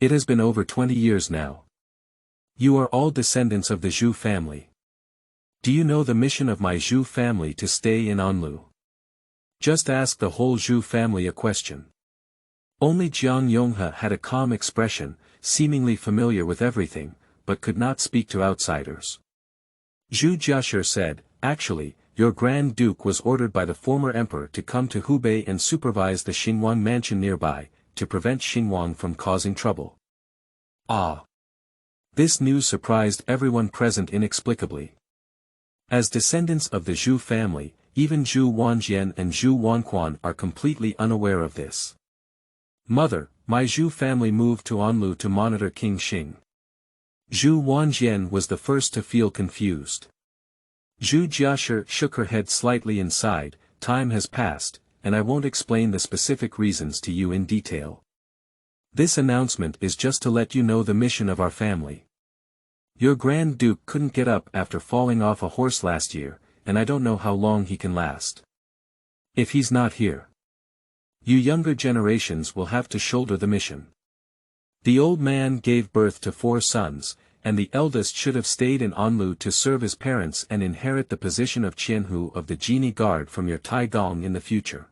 It has been over 20 years now. You are all descendants of the Zhu family. Do you know the mission of my Zhu family to stay in Anlu? Just ask the whole Zhu family a question. Only Jiang Yonghe had a calm expression, seemingly familiar with everything, but could not speak to outsiders. Zhu Jiashi said, actually, your Grand Duke was ordered by the former emperor to come to Hubei and supervise the Xingwang Mansion nearby, to prevent Xingwang from causing trouble. Ah! This news surprised everyone present inexplicably. As descendants of the Zhu family, even Zhu Wanjian and Zhu Wanquan are completely unaware of this. Mother, my Zhu family moved to Anlu to monitor King Xing. Zhu Wanjian was the first to feel confused. Zhu Jiashi shook her head slightly and sighed, time has passed, and I won't explain the specific reasons to you in detail. This announcement is just to let you know the mission of our family. Your Grand Duke couldn't get up after falling off a horse last year, and I don't know how long he can last. If he's not here, you younger generations will have to shoulder the mission. The old man gave birth to 4 sons, and the eldest should have stayed in Anlu to serve his parents and inherit the position of Qianhu of the Jinyi Guard from your Taidong in the future.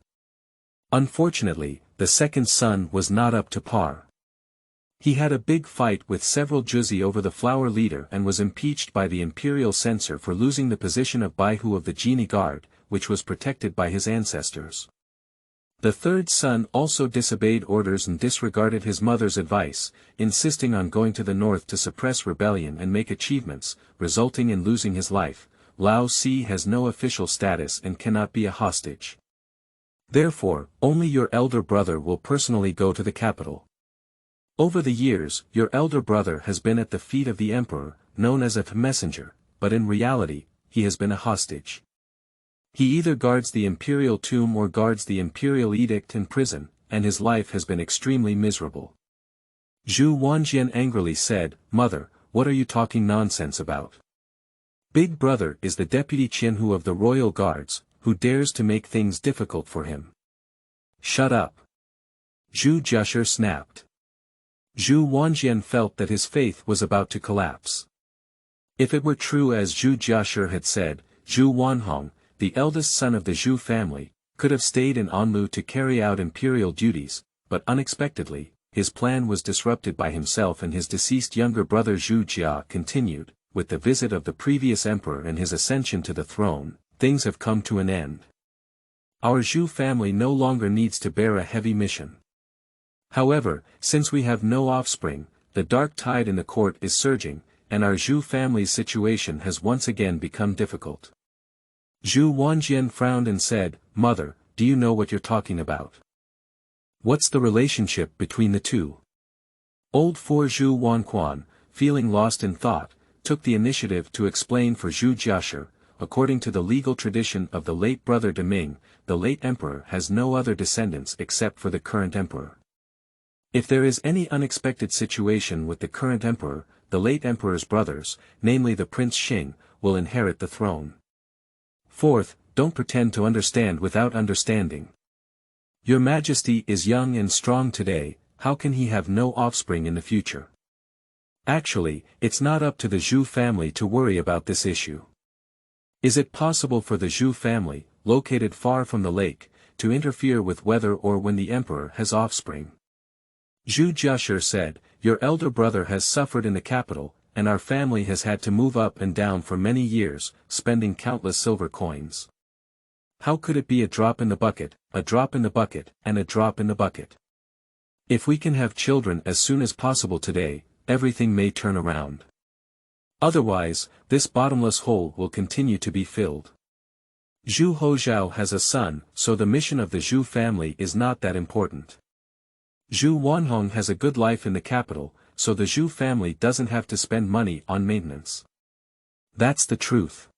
Unfortunately, the second son was not up to par. He had a big fight with several Juzi over the flower leader and was impeached by the imperial censor for losing the position of Baihu of the Jinyi Guard, which was protected by his ancestors. The third son also disobeyed orders and disregarded his mother's advice, insisting on going to the north to suppress rebellion and make achievements, resulting in losing his life. Lao Si has no official status and cannot be a hostage. Therefore, only your elder brother will personally go to the capital. Over the years, your elder brother has been at the feet of the emperor, known as a messenger, but in reality, he has been a hostage. He either guards the imperial tomb or guards the imperial edict in prison, and his life has been extremely miserable. Zhu Wanjian angrily said, "Mother, what are you talking nonsense about? Big brother is the deputy Qianhu of the royal guards, who dares to make things difficult for him." "Shut up!" Zhu Jiashe snapped. Zhu Wanjian felt that his faith was about to collapse. If it were true as Zhu Jiashe had said, Zhu Wanhong, the eldest son of the Zhu family, could have stayed in Anlu to carry out imperial duties, but unexpectedly, his plan was disrupted by himself and his deceased younger brother Zhu Jia continued. With the visit of the previous emperor and his ascension to the throne, things have come to an end. Our Zhu family no longer needs to bear a heavy mission. However, since we have no offspring, the dark tide in the court is surging, and our Zhu family's situation has once again become difficult. Zhu Wanjian frowned and said, "Mother, do you know what you're talking about? What's the relationship between the two?" Old 4 Zhu Wanquan, feeling lost in thought, took the initiative to explain for Zhu Jiashe. According to the legal tradition of the late brother Deming, the late emperor has no other descendants except for the current emperor. If there is any unexpected situation with the current emperor, the late emperor's brothers, namely the Prince Xing, will inherit the throne. Fourth, don't pretend to understand without understanding. Your Majesty is young and strong today, how can he have no offspring in the future? Actually, it's not up to the Zhu family to worry about this issue. Is it possible for the Zhu family, located far from the lake, to interfere with whether or when the emperor has offspring? Zhu Jiashe said, "Your elder brother has suffered in the capital, and our family has had to move up and down for many years, spending countless silver coins. How could it be a drop in the bucket, a drop in the bucket, and a drop in the bucket? If we can have children as soon as possible today, everything may turn around. Otherwise, this bottomless hole will continue to be filled. Zhu Houzhao has a son, so the mission of the Zhu family is not that important. Zhu Wanhong has a good life in the capital, so the Zhu family doesn't have to spend money on maintenance. That's the truth."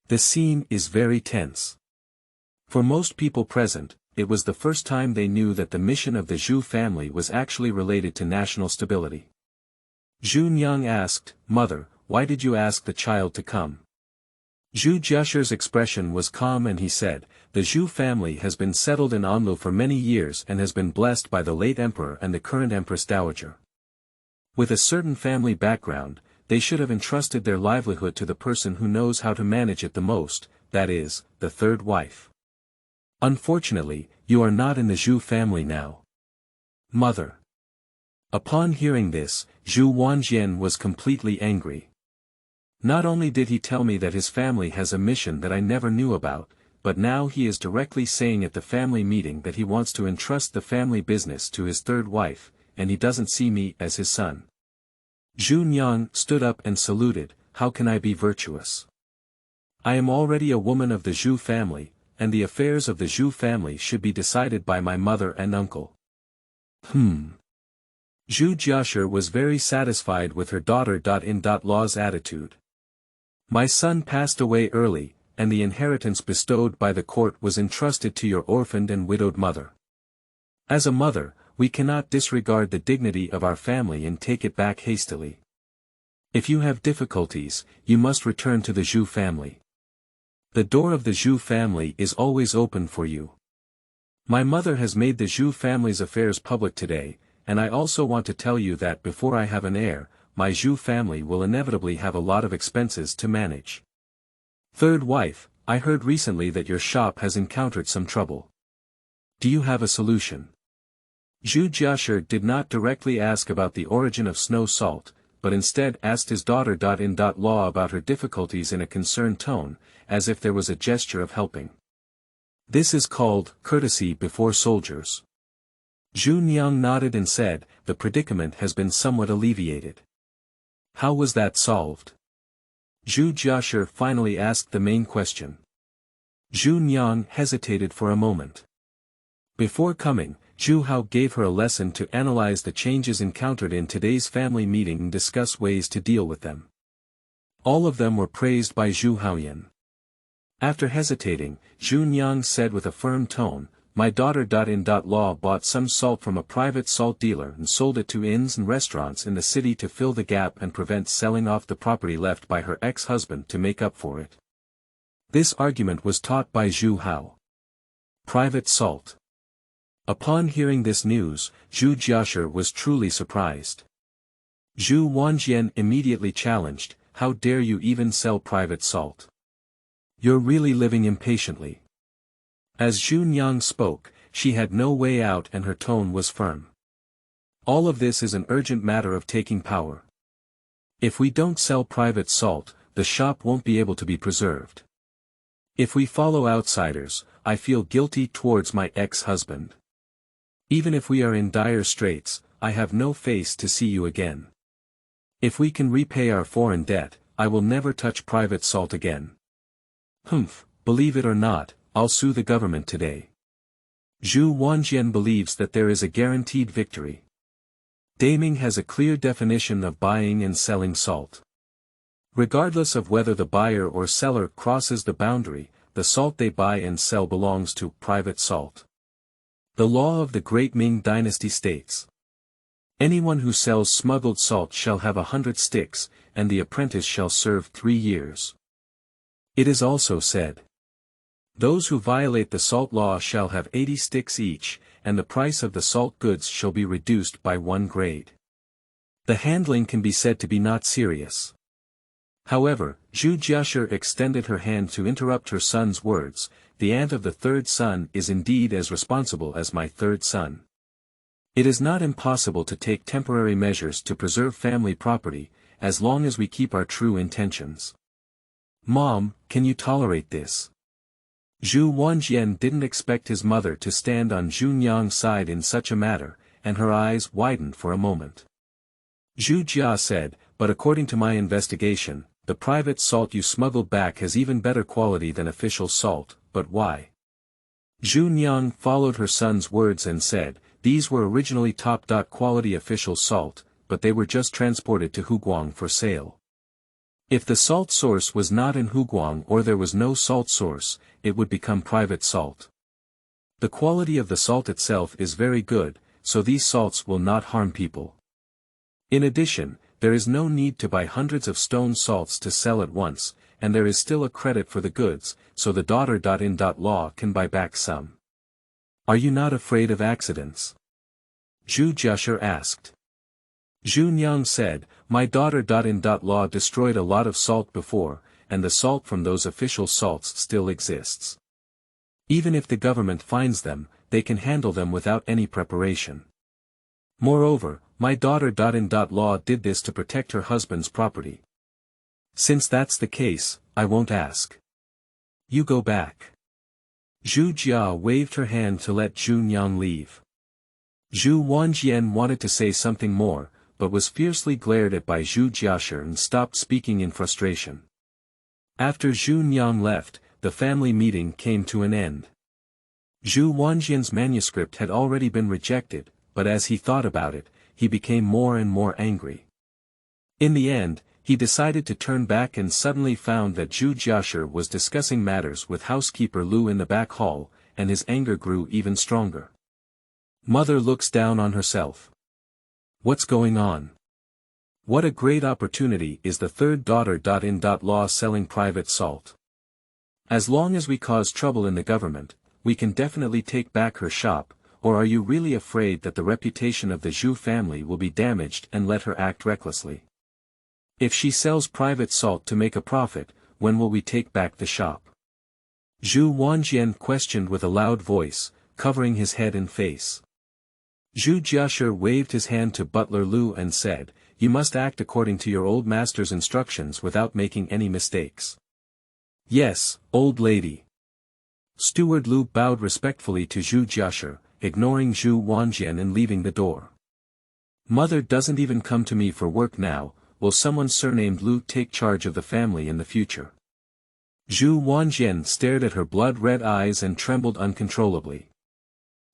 The scene is very tense. For most people present, it was the first time they knew that the mission of the Zhu family was actually related to national stability. Zhu Nyang asked, "Mother, why did you ask the child to come?" Zhu Jiashe's expression was calm and he said, "The Zhu family has been settled in Anlu for many years and has been blessed by the late emperor and the current empress dowager. With a certain family background, they should have entrusted their livelihood to the person who knows how to manage it the most, that is, the third wife. Unfortunately, you are not in the Zhu family now. Mother." Upon hearing this, Zhu Wanjian was completely angry. Not only did he tell me that his family has a mission that I never knew about, but now he is directly saying at the family meeting that he wants to entrust the family business to his third wife, and he doesn't see me as his son. Zhu Nyang stood up and saluted, "How can I be virtuous? I am already a woman of the Zhu family, and the affairs of the Zhu family should be decided by my mother and uncle." Zhu Jiashe was very satisfied with her daughter-in-law's attitude. "My son passed away early, and the inheritance bestowed by the court was entrusted to your orphaned and widowed mother. As a mother, we cannot disregard the dignity of our family and take it back hastily. If you have difficulties, you must return to the Zhu family. The door of the Zhu family is always open for you. My mother has made the Zhu family's affairs public today, and I also want to tell you that before I have an heir, my Zhu family will inevitably have a lot of expenses to manage. Third wife, I heard recently that your shop has encountered some trouble. Do you have a solution? Zhu Jiashi did not directly ask about the origin of snow salt, but instead asked his daughter-in-law about her difficulties in a concerned tone, as if there was a gesture of helping. This is called courtesy before soldiers. Zhu Niang nodded and said, the predicament has been somewhat alleviated. How was that solved? Zhu Jiashi finally asked the main question. Zhu Niang hesitated for a moment. Before coming, Zhu Hao gave her a lesson to analyze the changes encountered in today's family meeting and discuss ways to deal with them. All of them were praised by Zhu Haoyan. After hesitating, Zhu Niang said with a firm tone, my daughter-in-law bought some salt from a private salt dealer and sold it to inns and restaurants in the city to fill the gap and prevent selling off the property left by her ex-husband to make up for it. This argument was taught by Zhu Hao. Private salt. Upon hearing this news, Zhu Jiashi was truly surprised. Zhu Wanjian immediately challenged, how dare you even sell private salt? You're really living impatiently. As Zhu Niang spoke, she had no way out and her tone was firm. All of this is an urgent matter of taking power. If we don't sell private salt, the shop won't be able to be preserved. If we follow outsiders, I feel guilty towards my ex-husband. Even if we are in dire straits, I have no face to see you again. If we can repay our foreign debt, I will never touch private salt again. Humph, believe it or not, I'll sue the government today. Zhu Wanjian believes that there is a guaranteed victory. Daming has a clear definition of buying and selling salt. Regardless of whether the buyer or seller crosses the boundary, the salt they buy and sell belongs to private salt. The law of the Great Ming Dynasty states, anyone who sells smuggled salt shall have 100 sticks, and the apprentice shall serve 3 years. It is also said, those who violate the salt law shall have 80 sticks each, and the price of the salt goods shall be reduced by 1 grade. The handling can be said to be not serious. However, Zhu Jiashi extended her hand to interrupt her son's words, the aunt of the third son is indeed as responsible as my third son. It is not impossible to take temporary measures to preserve family property, as long as we keep our true intentions. Mom, can you tolerate this? Zhu Wanjian didn't expect his mother to stand on Zhu Niang's side in such a matter, and her eyes widened for a moment. Zhu Jia said, but according to my investigation, the private salt you smuggled back has even better quality than official salt, but why? Zhu Niang followed her son's words and said, these were originally top-quality official salt, but they were just transported to Huguang for sale. If the salt source was not in Huguang or there was no salt source, it would become private salt. The quality of the salt itself is very good, so these salts will not harm people. In addition, there is no need to buy hundreds of stone salts to sell at once, and there is still a credit for the goods, so the daughter-in-law can buy back some. Are you not afraid of accidents? Zhu Jiashi asked. Zhu Niang said, my daughter-in-law destroyed a lot of salt before, and the salt from those official salts still exists. Even if the government finds them, they can handle them without any preparation. Moreover, my daughter-in-law did this to protect her husband's property. Since that's the case, I won't ask. You go back. Zhu Jia waved her hand to let Zhu Niang leave. Zhu Wanjian wanted to say something more, but was fiercely glared at by Zhu Jiashi and stopped speaking in frustration. After Zhu Niang left, the family meeting came to an end. Zhu Wanjian's manuscript had already been rejected, but as he thought about it, he became more and more angry. In the end, he decided to turn back and suddenly found that Zhu Jiashi was discussing matters with housekeeper Lu in the back hall, and his anger grew even stronger. Mother looks down on herself. What's going on? What a great opportunity is the third daughter. In law selling private salt. As long as we cause trouble in the government, we can definitely take back her shop, or are you really afraid that the reputation of the Zhu family will be damaged and let her act recklessly? If she sells private salt to make a profit, when will we take back the shop? Zhu Wanjian questioned with a loud voice, covering his head and face. Zhu Jiashi waved his hand to Butler Lu and said, "You must act according to your old master's instructions without making any mistakes." "Yes, old lady." Steward Lu bowed respectfully to Zhu Jiashi, ignoring Zhu Wanjian and leaving the door. "Mother doesn't even come to me for work now, will someone surnamed Lu take charge of the family in the future?" Zhu Wanjian stared at her blood-red eyes and trembled uncontrollably.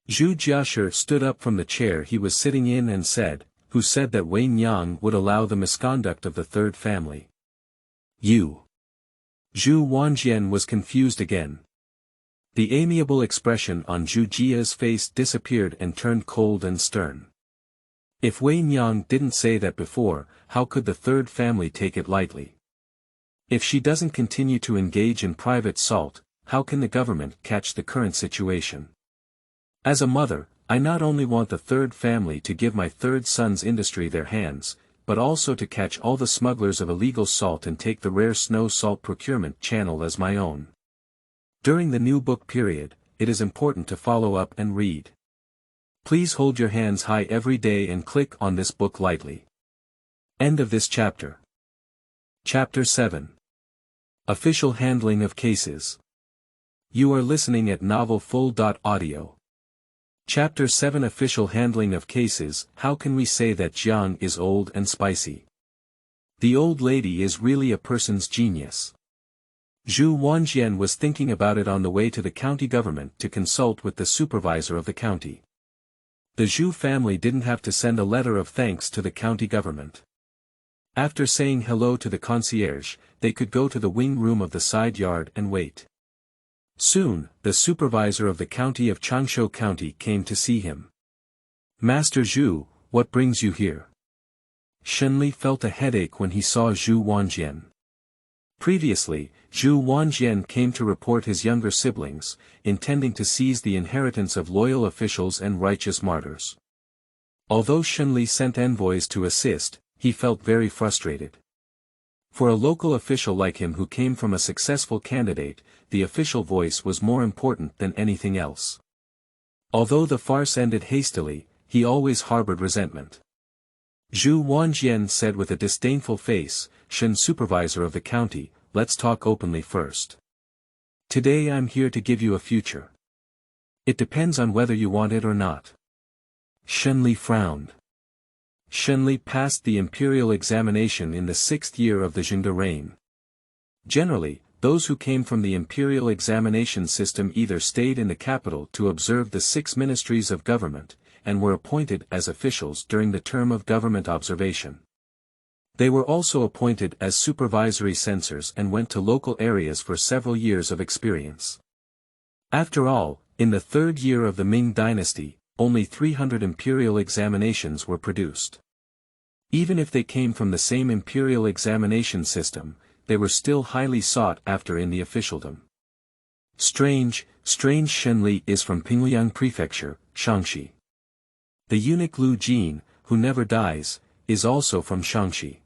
Zhu Jiashi stood up from the chair he was sitting in and said, "Who said that Wei Nyang would allow the misconduct of the third family?" "You." Zhu Wanjian was confused again. The amiable expression on Zhu Jia's face disappeared and turned cold and stern. If Wei Nyang didn't say that before, how could the third family take it lightly? If she doesn't continue to engage in private salt, how can the government catch the current situation? As a mother, I not only want the third family to give my third son's industry their hands, but also to catch all the smugglers of illegal salt and take the rare snow salt procurement channel as my own. During the new book period, it is important to follow up and read. Please hold your hands high every day and click on this book lightly. End of this chapter. Chapter 7. Official Handling of Cases. You are listening at novelfull.audio. Chapter 7 Official Handling of Cases. How can we say that Jiang is old and spicy? The old lady is really a person's genius. Zhu Wanjian was thinking about it on the way to the county government to consult with the supervisor of the county. The Zhu family didn't have to send a letter of thanks to the county government. After saying hello to the concierge, they could go to the wing room of the side yard and wait. Soon, the supervisor of the county of Changshu County came to see him. "Master Zhu, what brings you here?" Shenli felt a headache when he saw Zhu Wanjian. Previously, Zhu Wanjian came to report his younger siblings, intending to seize the inheritance of loyal officials and righteous martyrs. Although Shenli sent envoys to assist, he felt very frustrated. For a local official like him who came from a successful candidate, the official voice was more important than anything else. Although the farce ended hastily, he always harbored resentment. Zhu Wanjian said with a disdainful face, "Shen supervisor of the county, let's talk openly first. Today I'm here to give you a future. It depends on whether you want it or not." Shenli frowned. Shenli passed the imperial examination in the 6th year of the Zhengde reign. Generally, those who came from the imperial examination system either stayed in the capital to observe the 6 ministries of government, and were appointed as officials during the term of government observation. They were also appointed as supervisory censors and went to local areas for several years of experience. After all, in the 3rd year of the Ming dynasty, only 300 imperial examinations were produced. Even if they came from the same imperial examination system, they were still highly sought after in the officialdom. Strange Shenli is from Pingliang Prefecture, Shaanxi. The eunuch Lu Jin, who never dies, is also from Shaanxi.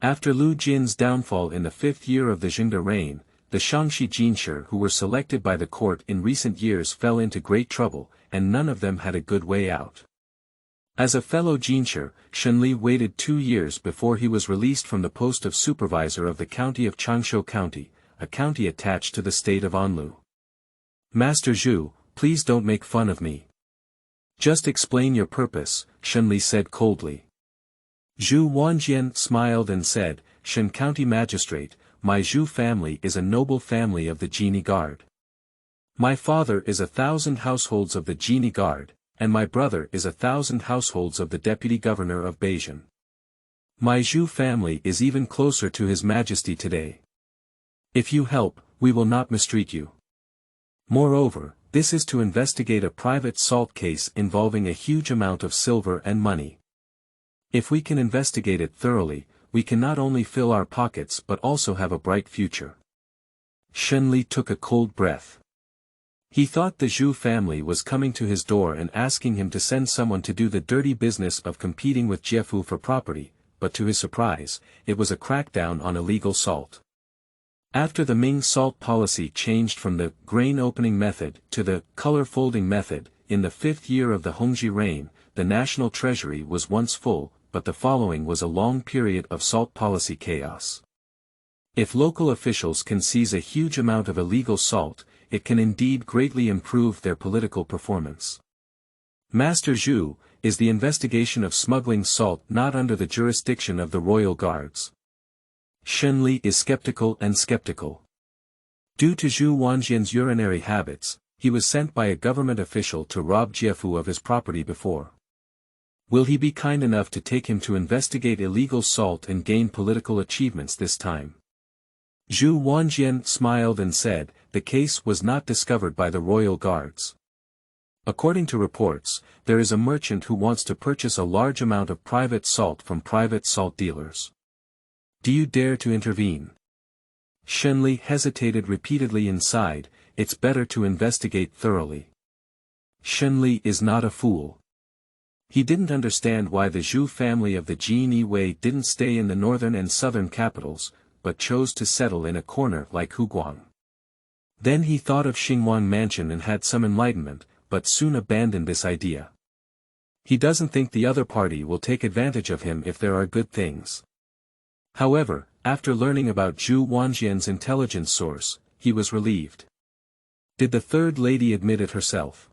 After Lu Jin's downfall in the 5th year of the Zhengde reign, the Shaanxi jinshi who were selected by the court in recent years fell into great trouble, and none of them had a good way out. As a fellow jinshi, Shenli waited 2 years before he was released from the post of supervisor of the county of Changshu County, a county attached to the state of Anlu. "Master Zhu, please don't make fun of me. Just explain your purpose," Shenli said coldly. Zhu Wanjian smiled and said, "Shen County Magistrate, my Zhu family is a noble family of the Jinyi Guard. My father is 1,000 households of the Jinyi Guard, and my brother is 1,000 households of the Deputy Governor of Beijing. My Zhu family is even closer to His Majesty today. If you help, we will not mistreat you. Moreover, this is to investigate a private salt case involving a huge amount of silver and money. If we can investigate it thoroughly, we can not only fill our pockets but also have a bright future. Shenli took a cold breath. He thought the Zhu family was coming to his door and asking him to send someone to do the dirty business of competing with Jiefu for property, but to his surprise, it was a crackdown on illegal salt. After the Ming salt policy changed from the grain opening method to the color folding method, in the 5th year of the Hongzhi reign, the national treasury was once full, but the following was a long period of salt policy chaos. If local officials can seize a huge amount of illegal salt, it can indeed greatly improve their political performance. Master Zhu, is the investigation of smuggling salt not under the jurisdiction of the royal guards? Shenli is skeptical and skeptical. Due to Zhu Wanjian's urinary habits, he was sent by a government official to rob Jiefu of his property before. Will he be kind enough to take him to investigate illegal salt and gain political achievements this time? Zhu Wanjian smiled and said, the case was not discovered by the royal guards. According to reports, there is a merchant who wants to purchase a large amount of private salt from private salt dealers. Do you dare to intervene? Shenli hesitated repeatedly inside, it's better to investigate thoroughly. Shenli is not a fool. He didn't understand why the Zhu family of the Jin Yi Wei didn't stay in the northern and southern capitals, but chose to settle in a corner like Huguang. Then he thought of Xingwang Mansion and had some enlightenment, but soon abandoned this idea. He doesn't think the other party will take advantage of him if there are good things. However, after learning about Zhu Wanjian's intelligence source, he was relieved. Did the third lady admit it herself?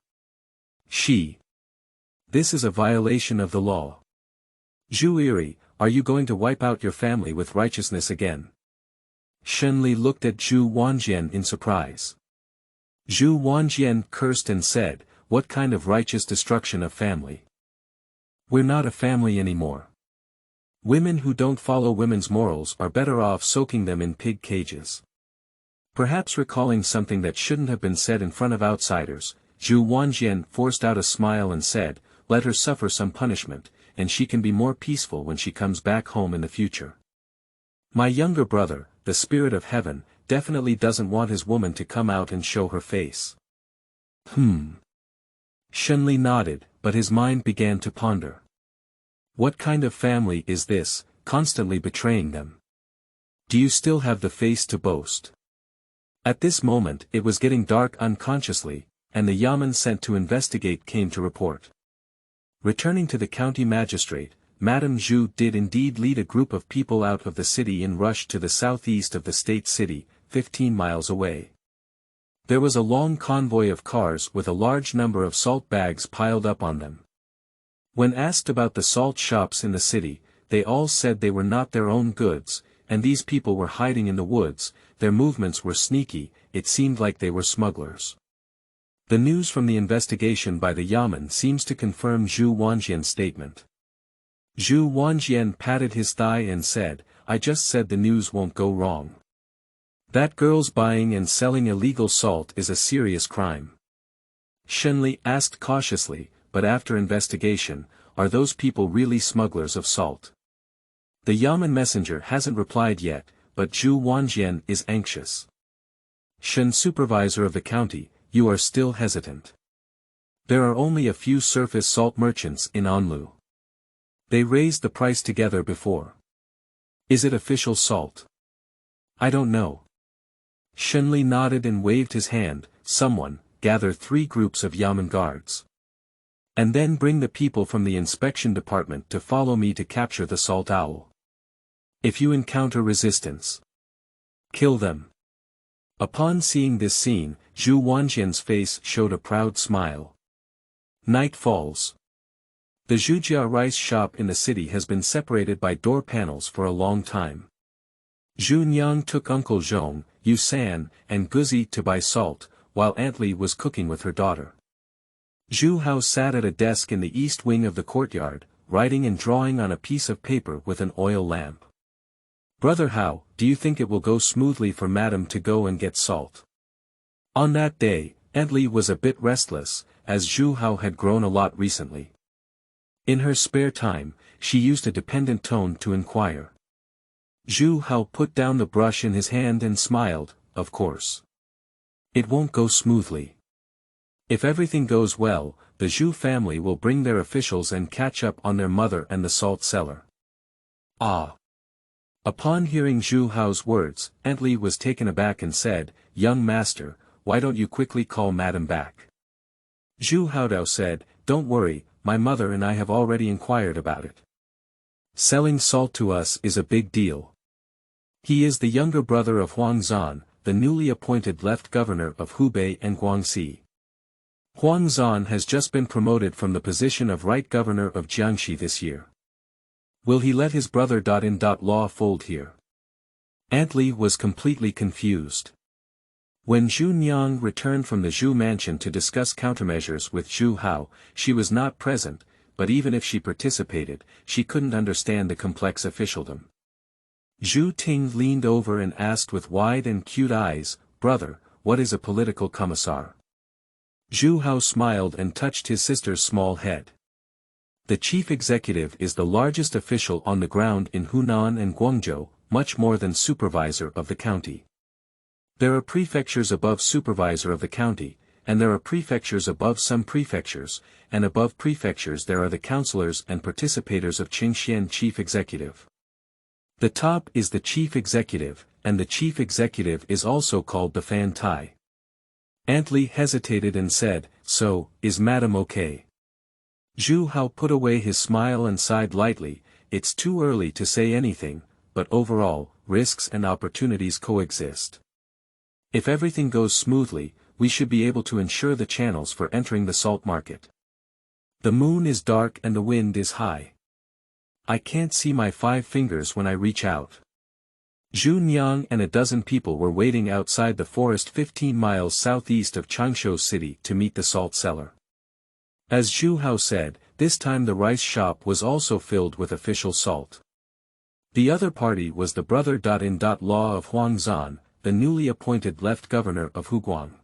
This is a violation of the law. Zhu Iri, are you going to wipe out your family with righteousness again? Shenli looked at Zhu Wanjian in surprise. Zhu Wanjian cursed and said, what kind of righteous destruction of family? We're not a family anymore. Women who don't follow women's morals are better off soaking them in pig cages. Perhaps recalling something that shouldn't have been said in front of outsiders, Zhu Wanjian forced out a smile and said, let her suffer some punishment, and she can be more peaceful when she comes back home in the future. My younger brother, the spirit of heaven, definitely doesn't want his woman to come out and show her face. Shenli nodded, but his mind began to ponder. What kind of family is this, constantly betraying them? Do you still have the face to boast? At this moment it was getting dark unconsciously, and the Yamen sent to investigate came to report. Returning to the county magistrate, Madame Zhu did indeed lead a group of people out of the city and rushed to the southeast of the state city, 15 miles away. There was a long convoy of cars with a large number of salt bags piled up on them. When asked about the salt shops in the city, they all said they were not their own goods, and these people were hiding in the woods, their movements were sneaky, it seemed like they were smugglers. The news from the investigation by the Yamen seems to confirm Zhu Wanjian's statement. Zhu Wanjian patted his thigh and said, I just said the news won't go wrong. That girl's buying and selling illegal salt is a serious crime. Shenli asked cautiously, but after investigation, are those people really smugglers of salt? The Yamen messenger hasn't replied yet, but Zhu Wanjian is anxious. Shen, supervisor of the county, you are still hesitant. There are only a few surface salt merchants in Anlu. They raised the price together before. Is it official salt? I don't know. Shenli nodded and waved his hand, someone, gather 3 groups of Yamen guards. And then bring the people from the inspection department to follow me to capture the salt owl. If you encounter resistance, kill them. Upon seeing this scene, Zhu Wanjian's face showed a proud smile. Night falls. The Zhujia rice shop in the city has been separated by door panels for a long time. Zhu Nyang took Uncle Zhong, Yu San, and Guzi to buy salt, while Aunt Li was cooking with her daughter. Zhu Hao sat at a desk in the east wing of the courtyard, writing and drawing on a piece of paper with an oil lamp. Brother Hao, do you think it will go smoothly for Madam to go and get salt? On that day, Aunt Li was a bit restless, as Zhu Hao had grown a lot recently. In her spare time, she used a dependent tone to inquire. Zhu Hao put down the brush in his hand and smiled, of course. It won't go smoothly. If everything goes well, the Zhu family will bring their officials and catch up on their mother and the salt cellar. Ah! Upon hearing Zhu Hao's words, Anlu was taken aback and said, "Young master, why don't you quickly call madam back?" Zhu Haodao said, "Don't worry, my mother and I have already inquired about it. Selling salt to us is a big deal. He is the younger brother of Huang Zan, the newly appointed left governor of Hubei and Guangxi. Huang Zan has just been promoted from the position of right governor of Jiangxi this year. Will he let his brother-in-law fold here?" Anlu was completely confused. When Zhu Nyang returned from the Zhu mansion to discuss countermeasures with Zhu Hao, she was not present, but even if she participated, she couldn't understand the complex officialdom. Zhu Ting leaned over and asked with wide and cute eyes, "Brother, what is a political commissar?" Zhu Hao smiled and touched his sister's small head. The chief executive is the largest official on the ground in Hunan and Guangzhou, much more than supervisor of the county. There are prefectures above supervisor of the county, and there are prefectures above some prefectures, and above prefectures there are the councillors and participators of Qingxian chief executive. The top is the chief executive, and the chief executive is also called the Fan Tai. Anlu hesitated and said, "So, is madam okay?" Zhu Hao put away his smile and sighed lightly. "It's too early to say anything, but overall, risks and opportunities coexist. If everything goes smoothly, we should be able to ensure the channels for entering the salt market. The moon is dark and the wind is high. I can't see my 5 fingers when I reach out." Zhu Nyang and a dozen people were waiting outside the forest 15 miles southeast of Changshu City to meet the salt seller. As Zhu Hao said, this time the rice shop was also filled with official salt. The other party was the brother-in-law of Huang Zan, the newly appointed left governor of Huguang.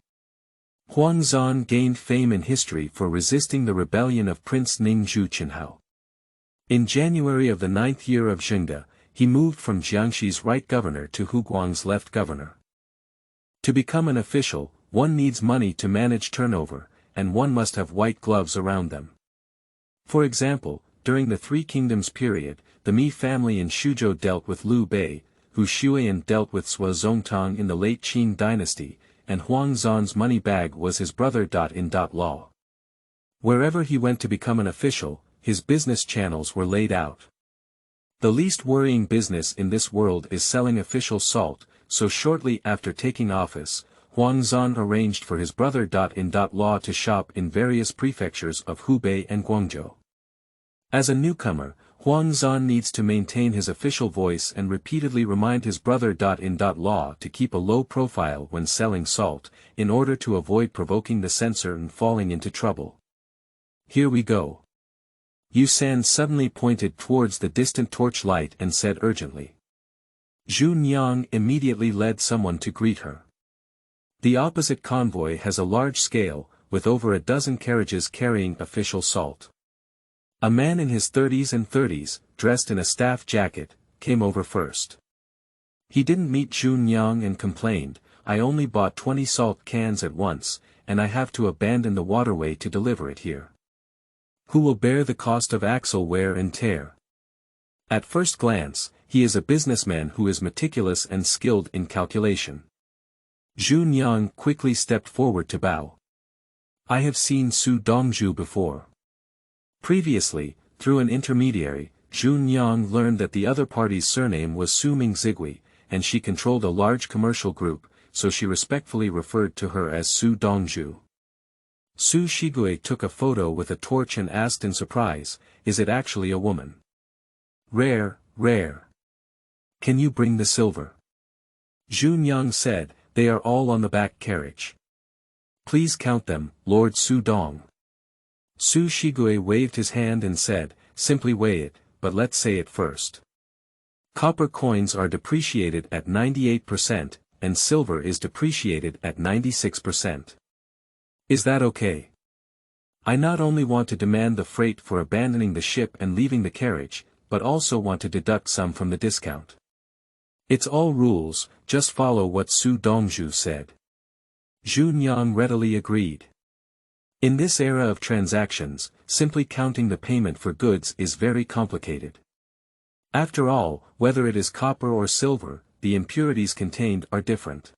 Huang Zan gained fame in history for resisting the rebellion of Prince Ning Zhu Qinhao. In January of the 9th year of Zhengde, he moved from Jiangxi's right governor to Huguang's left governor. To become an official, one needs money to manage turnover, and one must have white gloves around them. For example, during the Three Kingdoms period, the Mi family in Shuzhou dealt with Liu Bei, Hu Shuiyan dealt with Sui Zongtang in the late Qing dynasty, and Huang Zan's money bag was his brother-in-law. Wherever he went to become an official, his business channels were laid out. The least worrying business in this world is selling official salt, so shortly after taking office, Huang Zan arranged for his brother-in-law to shop in various prefectures of Hubei and Guangzhou. As a newcomer, Huang Zan needs to maintain his official voice and repeatedly remind his brother-in-law to keep a low profile when selling salt, in order to avoid provoking the censor and falling into trouble. "Here we go." Yu San suddenly pointed towards the distant torchlight and said urgently. Zhu Nyang immediately led someone to greet her. The opposite convoy has a large scale, with over a dozen carriages carrying official salt. A man in his 30s and 30s, dressed in a staff jacket, came over first. He didn't meet Zhu Nyang and complained, "I only bought 20 salt cans at once, and I have to abandon the waterway to deliver it here. Who will bear the cost of axle wear and tear?" At first glance, he is a businessman who is meticulous and skilled in calculation. Zhu Nyang quickly stepped forward to bow. "I have seen Su Dongzhu before." Previously, through an intermediary, Zhu Nyang learned that the other party's surname was Su Mingzigui, and she controlled a large commercial group, so she respectfully referred to her as Su Dongzhu. Su Shigui took a photo with a torch and asked in surprise, "Is it actually a woman?" "Rare, rare. Can you bring the silver?" Zhu Nyang said, "They are all on the back carriage." "Please count them, Lord Su Dong." Su Shigui waved his hand and said, "Simply weigh it, but let's say it first. Copper coins are depreciated at 98%, and silver is depreciated at 96%. Is that okay?" I not only want to demand the freight for abandoning the ship and leaving the carriage, but also want to deduct some from the discount. It's all rules, just follow what Su Dongzhu said. Zhu Nyang readily agreed. In this era of transactions, simply counting the payment for goods is very complicated. After all, whether it is copper or silver, the impurities contained are different.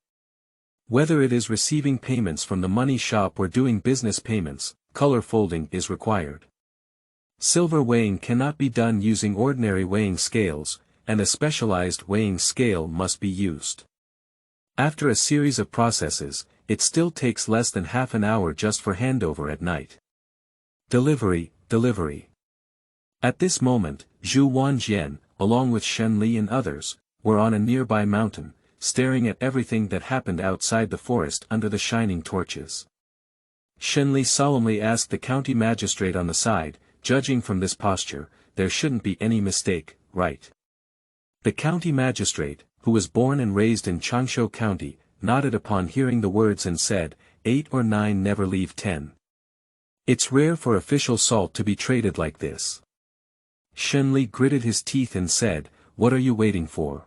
Whether it is receiving payments from the money shop or doing business payments, color folding is required. Silver weighing cannot be done using ordinary weighing scales, and a specialized weighing scale must be used. After a series of processes, it still takes less than half an hour just for handover at night. Delivery. At this moment, Zhu Wanjian, along with Shen Li and others, were on a nearby mountain, staring at everything that happened outside the forest under the shining torches. Shen Li solemnly asked the county magistrate on the side, judging from this posture, there shouldn't be any mistake, right? The county magistrate, who was born and raised in Changshu County, nodded upon hearing the words and said, 8 or 9 never leave 10. It's rare for official salt to be traded like this. Shen Li gritted his teeth and said, what are you waiting for?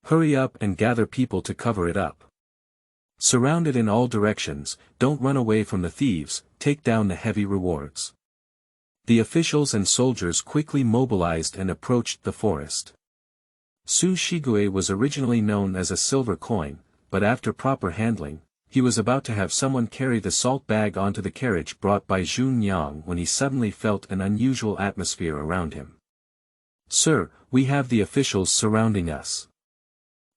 Hurry up and gather people to cover it up. Surround it in all directions, don't run away from the thieves, take down the heavy rewards. The officials and soldiers quickly mobilized and approached the forest. Zhu Hougui was originally known as a silver coin, but after proper handling, he was about to have someone carry the salt bag onto the carriage brought by Zhu Nyang when he suddenly felt an unusual atmosphere around him. Sir, we have the officials surrounding us.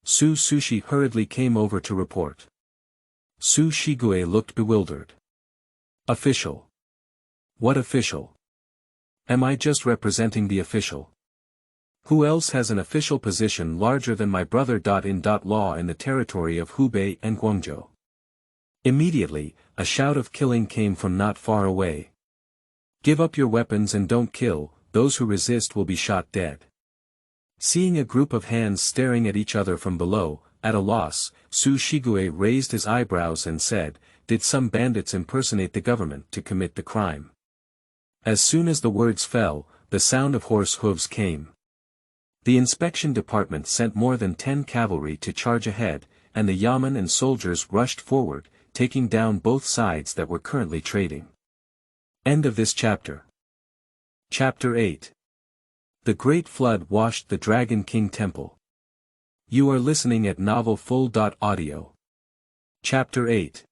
Su Sushi hurriedly came over to report. Zhu Hougui looked bewildered. Official? What official? Am I just representing the official? Who else has an official position larger than my brother? Law in the territory of Hubei and Guangdong. Immediately, a shout of killing came from not far away. Give up your weapons and don't kill, those who resist will be shot dead. Seeing a group of hands staring at each other from below, at a loss, Zhu Hougui raised his eyebrows and said, did some bandits impersonate the government to commit the crime? As soon as the words fell, the sound of horse hooves came. The inspection department sent more than 10 cavalry to charge ahead, and the yamen and soldiers rushed forward, taking down both sides that were currently trading. End of this chapter. Chapter 8. The Great Flood Washed the Dragon King Temple. You are listening at novelfull.audio. Chapter 8.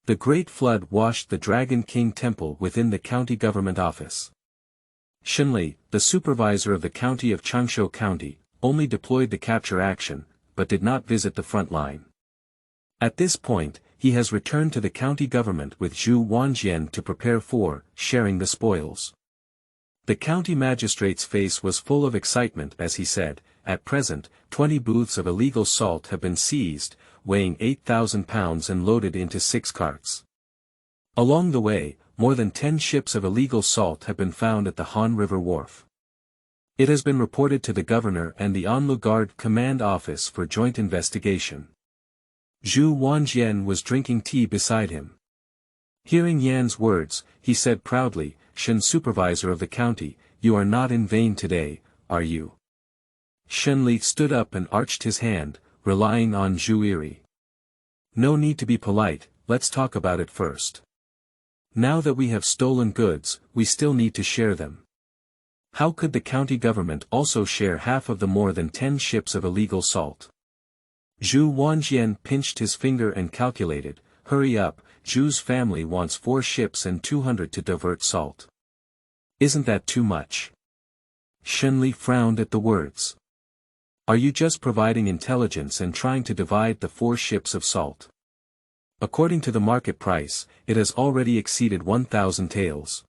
The Great Flood washed the Dragon King Temple within the county government office. Shen Li, the supervisor of the county of Changshu County, only deployed the capture action, but did not visit the front line. At this point, he has returned to the county government with Zhu Wanjian to prepare for sharing the spoils. The county magistrate's face was full of excitement as he said, at present, 20 booths of illegal salt have been seized, weighing 8,000 pounds and loaded into 6 carts. Along the way, more than 10 ships of illegal salt have been found at the Han River Wharf. It has been reported to the governor and the Anlu Guard Command Office for joint investigation. Zhu Wanjian was drinking tea beside him. Hearing Yan's words, he said proudly, Shen supervisor of the county, you are not in vain today, are you? Shen Li stood up and arched his hand, relying on Zhu Iri. No need to be polite, let's talk about it first. Now that we have stolen goods, we still need to share them. How could the county government also share half of the more than 10 ships of illegal salt? Zhu Wanjian pinched his finger and calculated, hurry up, Zhu's family wants 4 ships and 200 to divert salt. Isn't that too much? Shen Li frowned at the words. Are you just providing intelligence and trying to divide the 4 ships of salt? According to the market price, it has already exceeded 1,000 taels.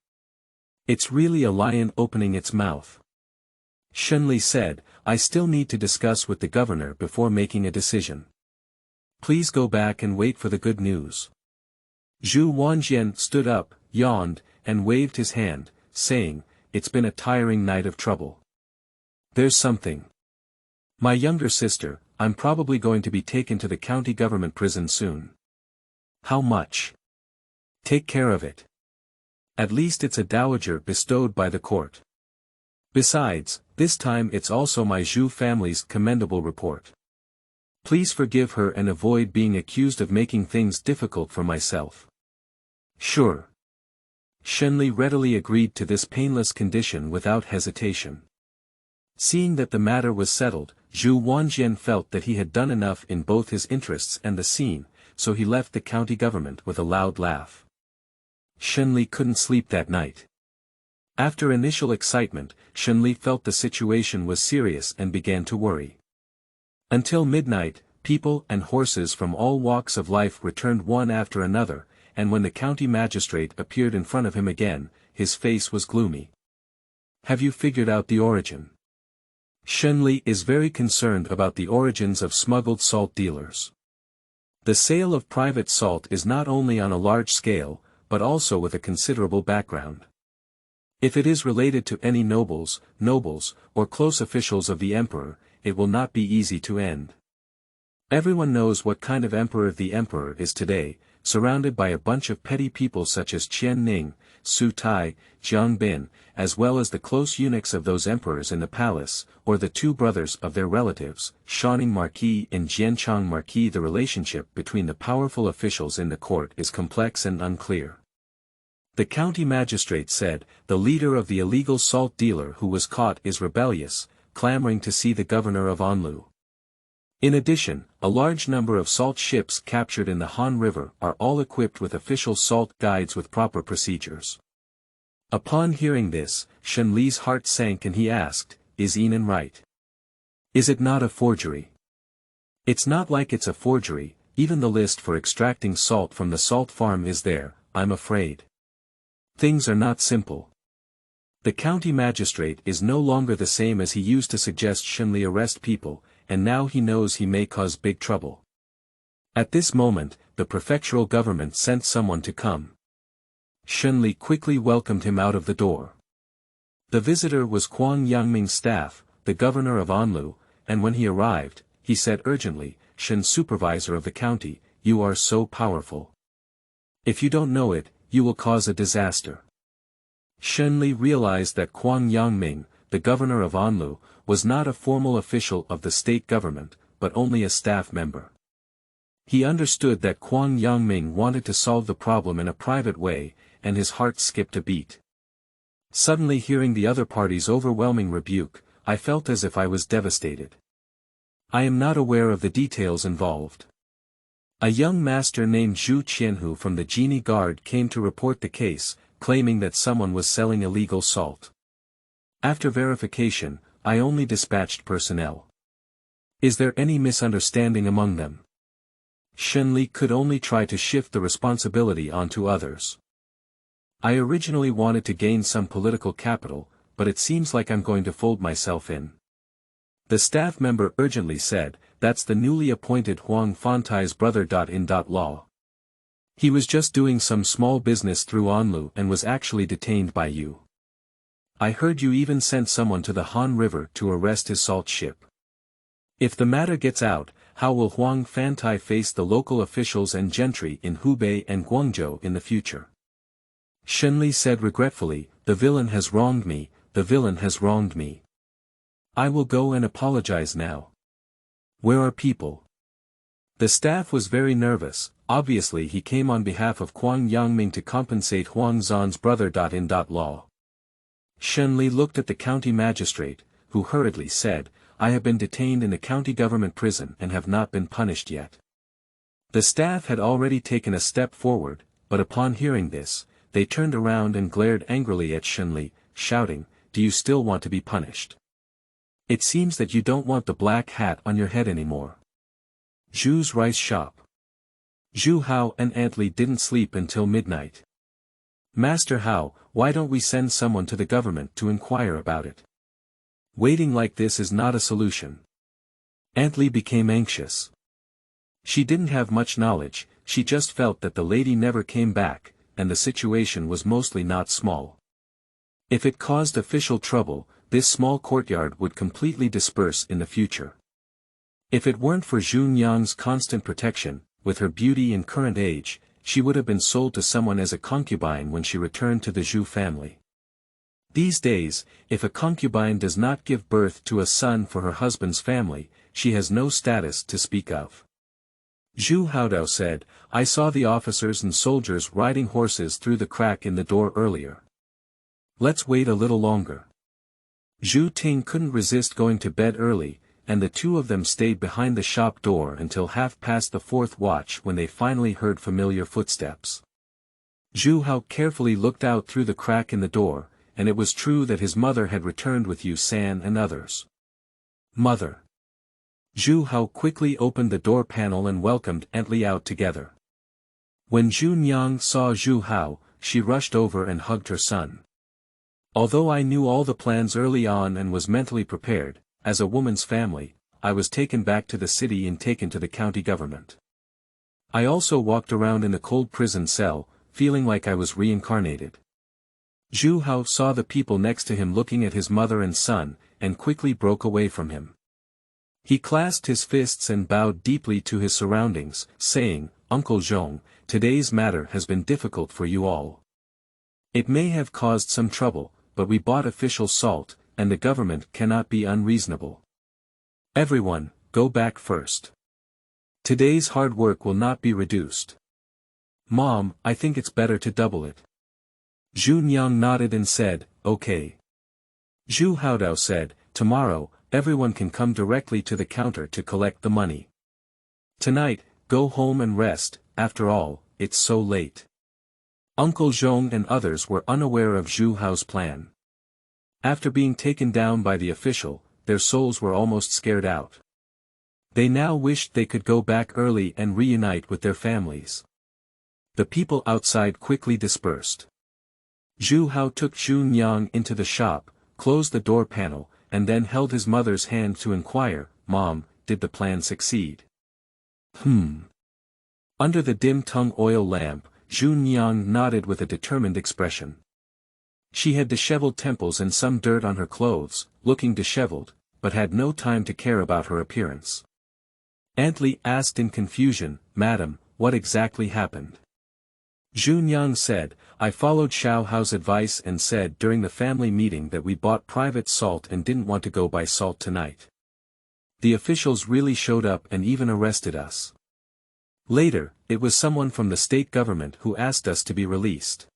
It's really a lion opening its mouth. Shen Li said, I still need to discuss with the governor before making a decision. Please go back and wait for the good news. Zhu Wanjian stood up, yawned, and waved his hand, saying, it's been a tiring night of trouble. There's something. My younger sister, I'm probably going to be taken to the county government prison soon. How much? Take care of it. At least it's a dowager bestowed by the court. Besides, this time it's also my Zhu family's commendable report. Please forgive her and avoid being accused of making things difficult for myself. Sure. Shenli readily agreed to this painless condition without hesitation. Seeing that the matter was settled, Zhu Wanjian felt that he had done enough in both his interests and the scene, so he left the county government with a loud laugh. Shenli couldn't sleep that night. After initial excitement, Shenli felt the situation was serious and began to worry. Until midnight, people and horses from all walks of life returned one after another, and when the county magistrate appeared in front of him again, his face was gloomy. Have you figured out the origin? Shenli is very concerned about the origins of smuggled salt dealers. The sale of private salt is not only on a large scale, but also with a considerable background. If it is related to any nobles, or close officials of the emperor, it will not be easy to end. Everyone knows what kind of emperor the emperor is today, surrounded by a bunch of petty people such as Qian Ning, Su Tai, Jiang Bin, as well as the close eunuchs of those emperors in the palace, or the two brothers of their relatives, Shaning Marquis and Jianchang Marquis. The relationship between the powerful officials in the court is complex and unclear. The county magistrate said, the leader of the illegal salt dealer who was caught is rebellious, clamoring to see the governor of Anlu. In addition, a large number of salt ships captured in the Han River are all equipped with official salt guides with proper procedures. Upon hearing this, Shenli's heart sank and he asked, is Yinan right? Is it not a forgery? It's not like it's a forgery, even the list for extracting salt from the salt farm is there, I'm afraid. Things are not simple. The county magistrate is no longer the same as he used to suggest Shenli arrest people, and now he knows he may cause big trouble. At this moment, the prefectural government sent someone to come. Shenli quickly welcomed him out of the door. The visitor was Kuang Yangming's staff, the governor of Anlu, and when he arrived, he said urgently, Shen supervisor of the county, you are so powerful. If you don't know it, you will cause a disaster. Shenli realized that Kuang Yangming, the governor of Anlu, was not a formal official of the state government, but only a staff member. He understood that Kuang Yangming wanted to solve the problem in a private way, and his heart skipped a beat. Suddenly hearing the other party's overwhelming rebuke, I felt as if I was devastated. I am not aware of the details involved. A young master named Zhu Qianhu from the Jinyi Guard came to report the case, claiming that someone was selling illegal salt. After verification, I only dispatched personnel. Is there any misunderstanding among them? Shenli could only try to shift the responsibility onto others. I originally wanted to gain some political capital, but it seems like I'm going to fold myself in. The staff member urgently said, that's the newly appointed Huang Fantai's brother. Law. He was just doing some small business through Anlu and was actually detained by you. I heard you even sent someone to the Han River to arrest his salt ship. If the matter gets out, how will Huang Fantai face the local officials and gentry in Hubei and Guangzhou in the future? Shenli said regretfully, the villain has wronged me, the villain has wronged me. I will go and apologize now. Where are people? The staff was very nervous, obviously he came on behalf of Kuang Yangming to compensate Huang Zan's brother. Law. Shenli looked at the county magistrate, who hurriedly said, I have been detained in the county government prison and have not been punished yet. The staff had already taken a step forward, but upon hearing this, they turned around and glared angrily at Shenli, shouting, do you still want to be punished? It seems that you don't want the black hat on your head anymore. Zhu's rice shop. Zhu Hao and Anlu didn't sleep until midnight. Master Hao, why don't we send someone to the government to inquire about it? Waiting like this is not a solution. Anlu became anxious. She didn't have much knowledge, she just felt that the lady never came back, and the situation was mostly not small. If it caused official trouble, this small courtyard would completely disperse in the future. If it weren't for Zhun Yang's constant protection, with her beauty and current age, she would have been sold to someone as a concubine when she returned to the Zhu family. These days, if a concubine does not give birth to a son for her husband's family, she has no status to speak of. Zhu Hougui said, I saw the officers and soldiers riding horses through the crack in the door earlier. Let's wait a little longer. Zhu Ting couldn't resist going to bed early, and the two of them stayed behind the shop door until 4:30 watch when they finally heard familiar footsteps. Zhu Hougui carefully looked out through the crack in the door, and it was true that his mother had returned with Yu San and others. Mother. Zhu Hougui quickly opened the door panel and welcomed Aunt Li out together. When Zhu Nyang saw Zhu Hougui, she rushed over and hugged her son. Although I knew all the plans early on and was mentally prepared, as a woman's family, I was taken back to the city and taken to the county government. I also walked around in the cold prison cell, feeling like I was reincarnated. Zhu Hougui saw the people next to him looking at his mother and son, and quickly broke away from him. He clasped his fists and bowed deeply to his surroundings, saying, Uncle Zhong, today's matter has been difficult for you all. It may have caused some trouble, but we bought official salt, and the government cannot be unreasonable. Everyone, go back first. Today's hard work will not be reduced. Mom, I think it's better to double it. Zhu Nyang nodded and said, okay. Zhu Hougui said, tomorrow, everyone can come directly to the counter to collect the money. Tonight, go home and rest, after all, it's so late. Uncle Zhong and others were unaware of Zhu Hao's plan. After being taken down by the official, their souls were almost scared out. They now wished they could go back early and reunite with their families. The people outside quickly dispersed. Zhu Hougui took Zhu Nyang into the shop, closed the door panel, and then held his mother's hand to inquire, Mom, did the plan succeed? Under the dim-tung oil lamp, Zhu Nyang nodded with a determined expression. She had disheveled temples and some dirt on her clothes, looking disheveled, but had no time to care about her appearance. Aunt Li asked in confusion, Madam, what exactly happened? Zhu Nyang said, I followed Xiao Hao's advice and said during the family meeting that we bought private salt and didn't want to go buy salt tonight. The officials really showed up and even arrested us. Later, it was someone from the state government who asked us to be released.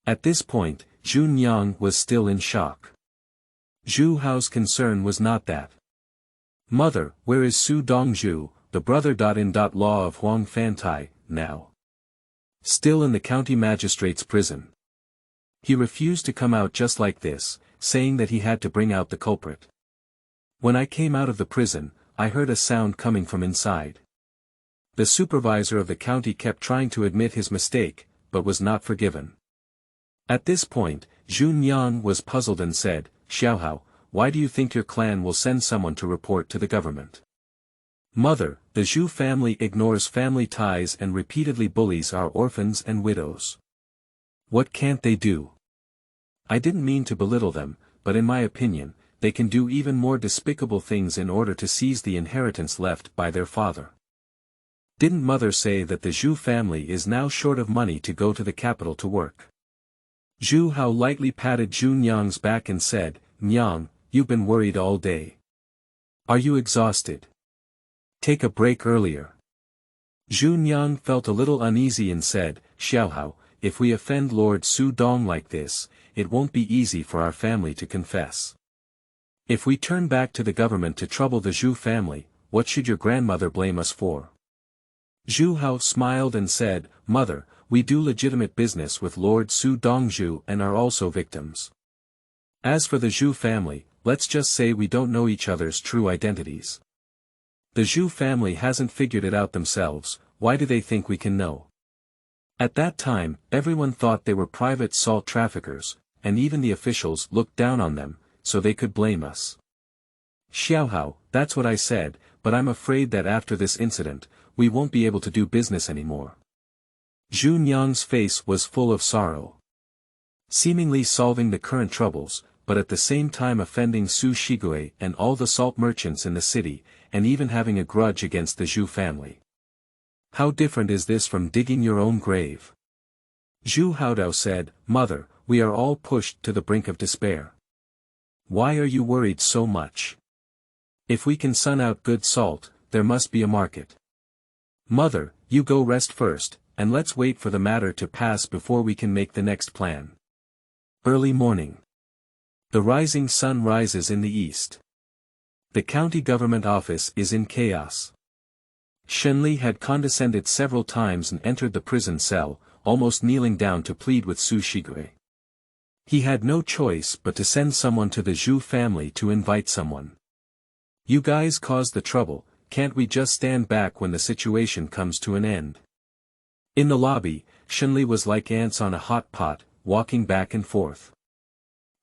At this point, Zhu Nyang was still in shock. Zhu Hao's concern was not that. Mother, where is Su Dongzhu, the brother-in-law of Huang Fantai, now? Still in the county magistrate's prison. He refused to come out just like this, saying that he had to bring out the culprit. When I came out of the prison, I heard a sound coming from inside. The supervisor of the county kept trying to admit his mistake, but was not forgiven. At this point, Zhu Nyang was puzzled and said, Xiaohao, why do you think your clan will send someone to report to the government? Mother, the Zhu family ignores family ties and repeatedly bullies our orphans and widows. What can't they do? I didn't mean to belittle them, but in my opinion, they can do even more despicable things in order to seize the inheritance left by their father. Didn't Mother say that the Zhu family is now short of money to go to the capital to work? Zhu Hao lightly patted Zhu Nyang's back and said, Nyang, you've been worried all day. Are you exhausted? Take a break earlier. Zhu Nyang felt a little uneasy and said, Xiaohao, if we offend Lord Su Dong like this, it won't be easy for our family to confess. If we turn back to the government to trouble the Zhu family, what should your grandmother blame us for? Zhu Hao smiled and said, Mother, we do legitimate business with Lord Su Dongzhu and are also victims. As for the Zhu family, let's just say we don't know each other's true identities. The Zhu family hasn't figured it out themselves, why do they think we can know? At that time, everyone thought they were private salt traffickers, and even the officials looked down on them, so they could blame us. Xiaohao, that's what I said, but I'm afraid that after this incident, we won't be able to do business anymore. Zhu Nyang's face was full of sorrow. Seemingly solving the current troubles, but at the same time offending Su Shigui and all the salt merchants in the city, and even having a grudge against the Zhu family. How different is this from digging your own grave? Zhu Hougui said, Mother, we are all pushed to the brink of despair. Why are you worried so much? If we can sun out good salt, there must be a market. Mother, you go rest first, and let's wait for the matter to pass before we can make the next plan. Early morning. The rising sun rises in the east. The county government office is in chaos. Shenli had condescended several times and entered the prison cell, almost kneeling down to plead with Zhu Hougui. He had no choice but to send someone to the Zhu family to invite someone. You guys caused the trouble, can't we just stand back when the situation comes to an end? In the lobby, Shenli was like ants on a hot pot, walking back and forth.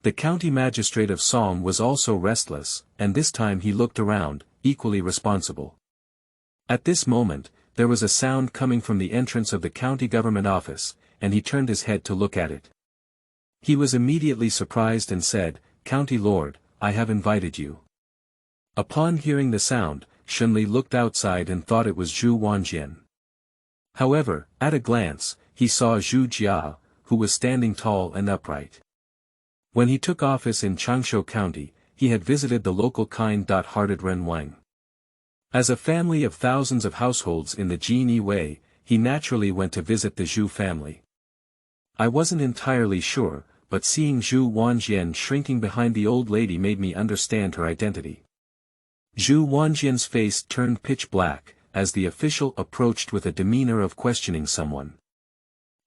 The county magistrate of Song was also restless, and this time he looked around, equally responsible. At this moment, there was a sound coming from the entrance of the county government office, and he turned his head to look at it. He was immediately surprised and said, County Lord, I have invited you. Upon hearing the sound, Shenli looked outside and thought it was Zhu Wanjian. However, at a glance, he saw Zhu Jia, who was standing tall and upright. When he took office in Changshu County, he had visited the local kind-hearted Ren Wang. As a family of thousands of households in the Jin Yi Wei, he naturally went to visit the Zhu family. I wasn't entirely sure, but seeing Zhu Wanjian shrinking behind the old lady made me understand her identity. Zhu Wanjian's face turned pitch black, as the official approached with a demeanor of questioning someone.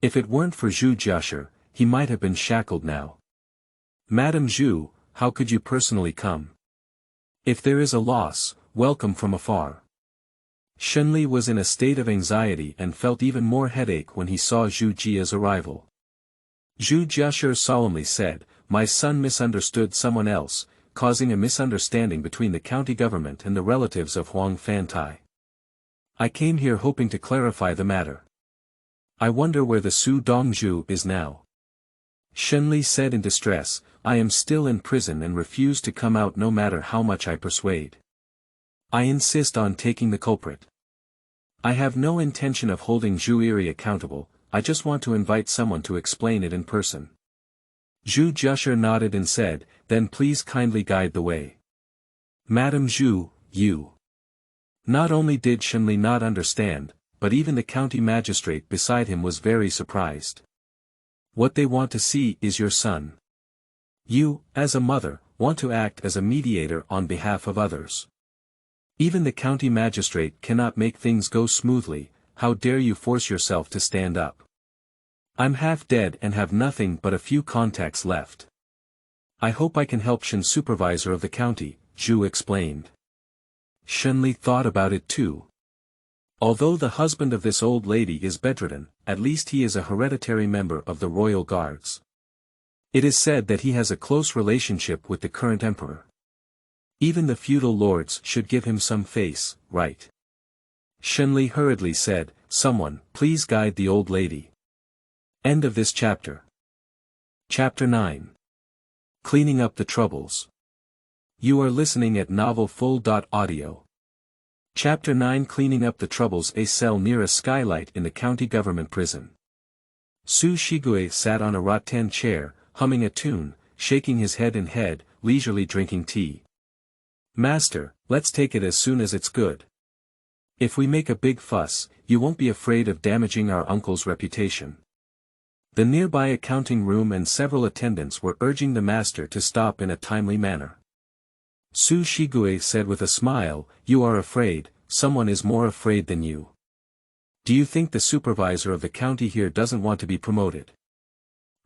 If it weren't for Zhu Jiasher, he might have been shackled now. Madam Zhu, how could you personally come? If there is a loss, welcome from afar. Shenli was in a state of anxiety and felt even more headache when he saw Zhu Jia's arrival. Zhu Jiasher solemnly said, My son misunderstood someone else, causing a misunderstanding between the county government and the relatives of Huang Fantai. I came here hoping to clarify the matter. I wonder where the Su Dongzhu is now. Shenli said in distress, I am still in prison and refuse to come out no matter how much I persuade. I insist on taking the culprit. I have no intention of holding Zhu Iri accountable, I just want to invite someone to explain it in person. Zhu Jiasher nodded and said, Then please kindly guide the way. Madam Zhu, you. Not only did Shenli not understand, but even the county magistrate beside him was very surprised. What they want to see is your son. You, as a mother, want to act as a mediator on behalf of others. Even the county magistrate cannot make things go smoothly, how dare you force yourself to stand up? I'm half dead and have nothing but a few contacts left. I hope I can help Shen supervisor of the county, Zhu explained. Shenli thought about it too. Although the husband of this old lady is bedridden, at least he is a hereditary member of the royal guards. It is said that he has a close relationship with the current emperor. Even the feudal lords should give him some face, right? Shenli hurriedly said, Someone, please guide the old lady. End of this chapter. Chapter 9. Cleaning up the troubles. You are listening at novelfull.audio. Chapter 9 Cleaning up the troubles. A cell near a skylight in the county government prison. Zhu Hougui sat on a rattan chair, humming a tune, shaking his head and head, leisurely drinking tea. Master, let's take it as soon as it's good. If we make a big fuss, you won't be afraid of damaging our uncle's reputation. The nearby accounting room and several attendants were urging the master to stop in a timely manner. Zhu Hougui said with a smile, You are afraid, someone is more afraid than you. Do you think the supervisor of the county here doesn't want to be promoted?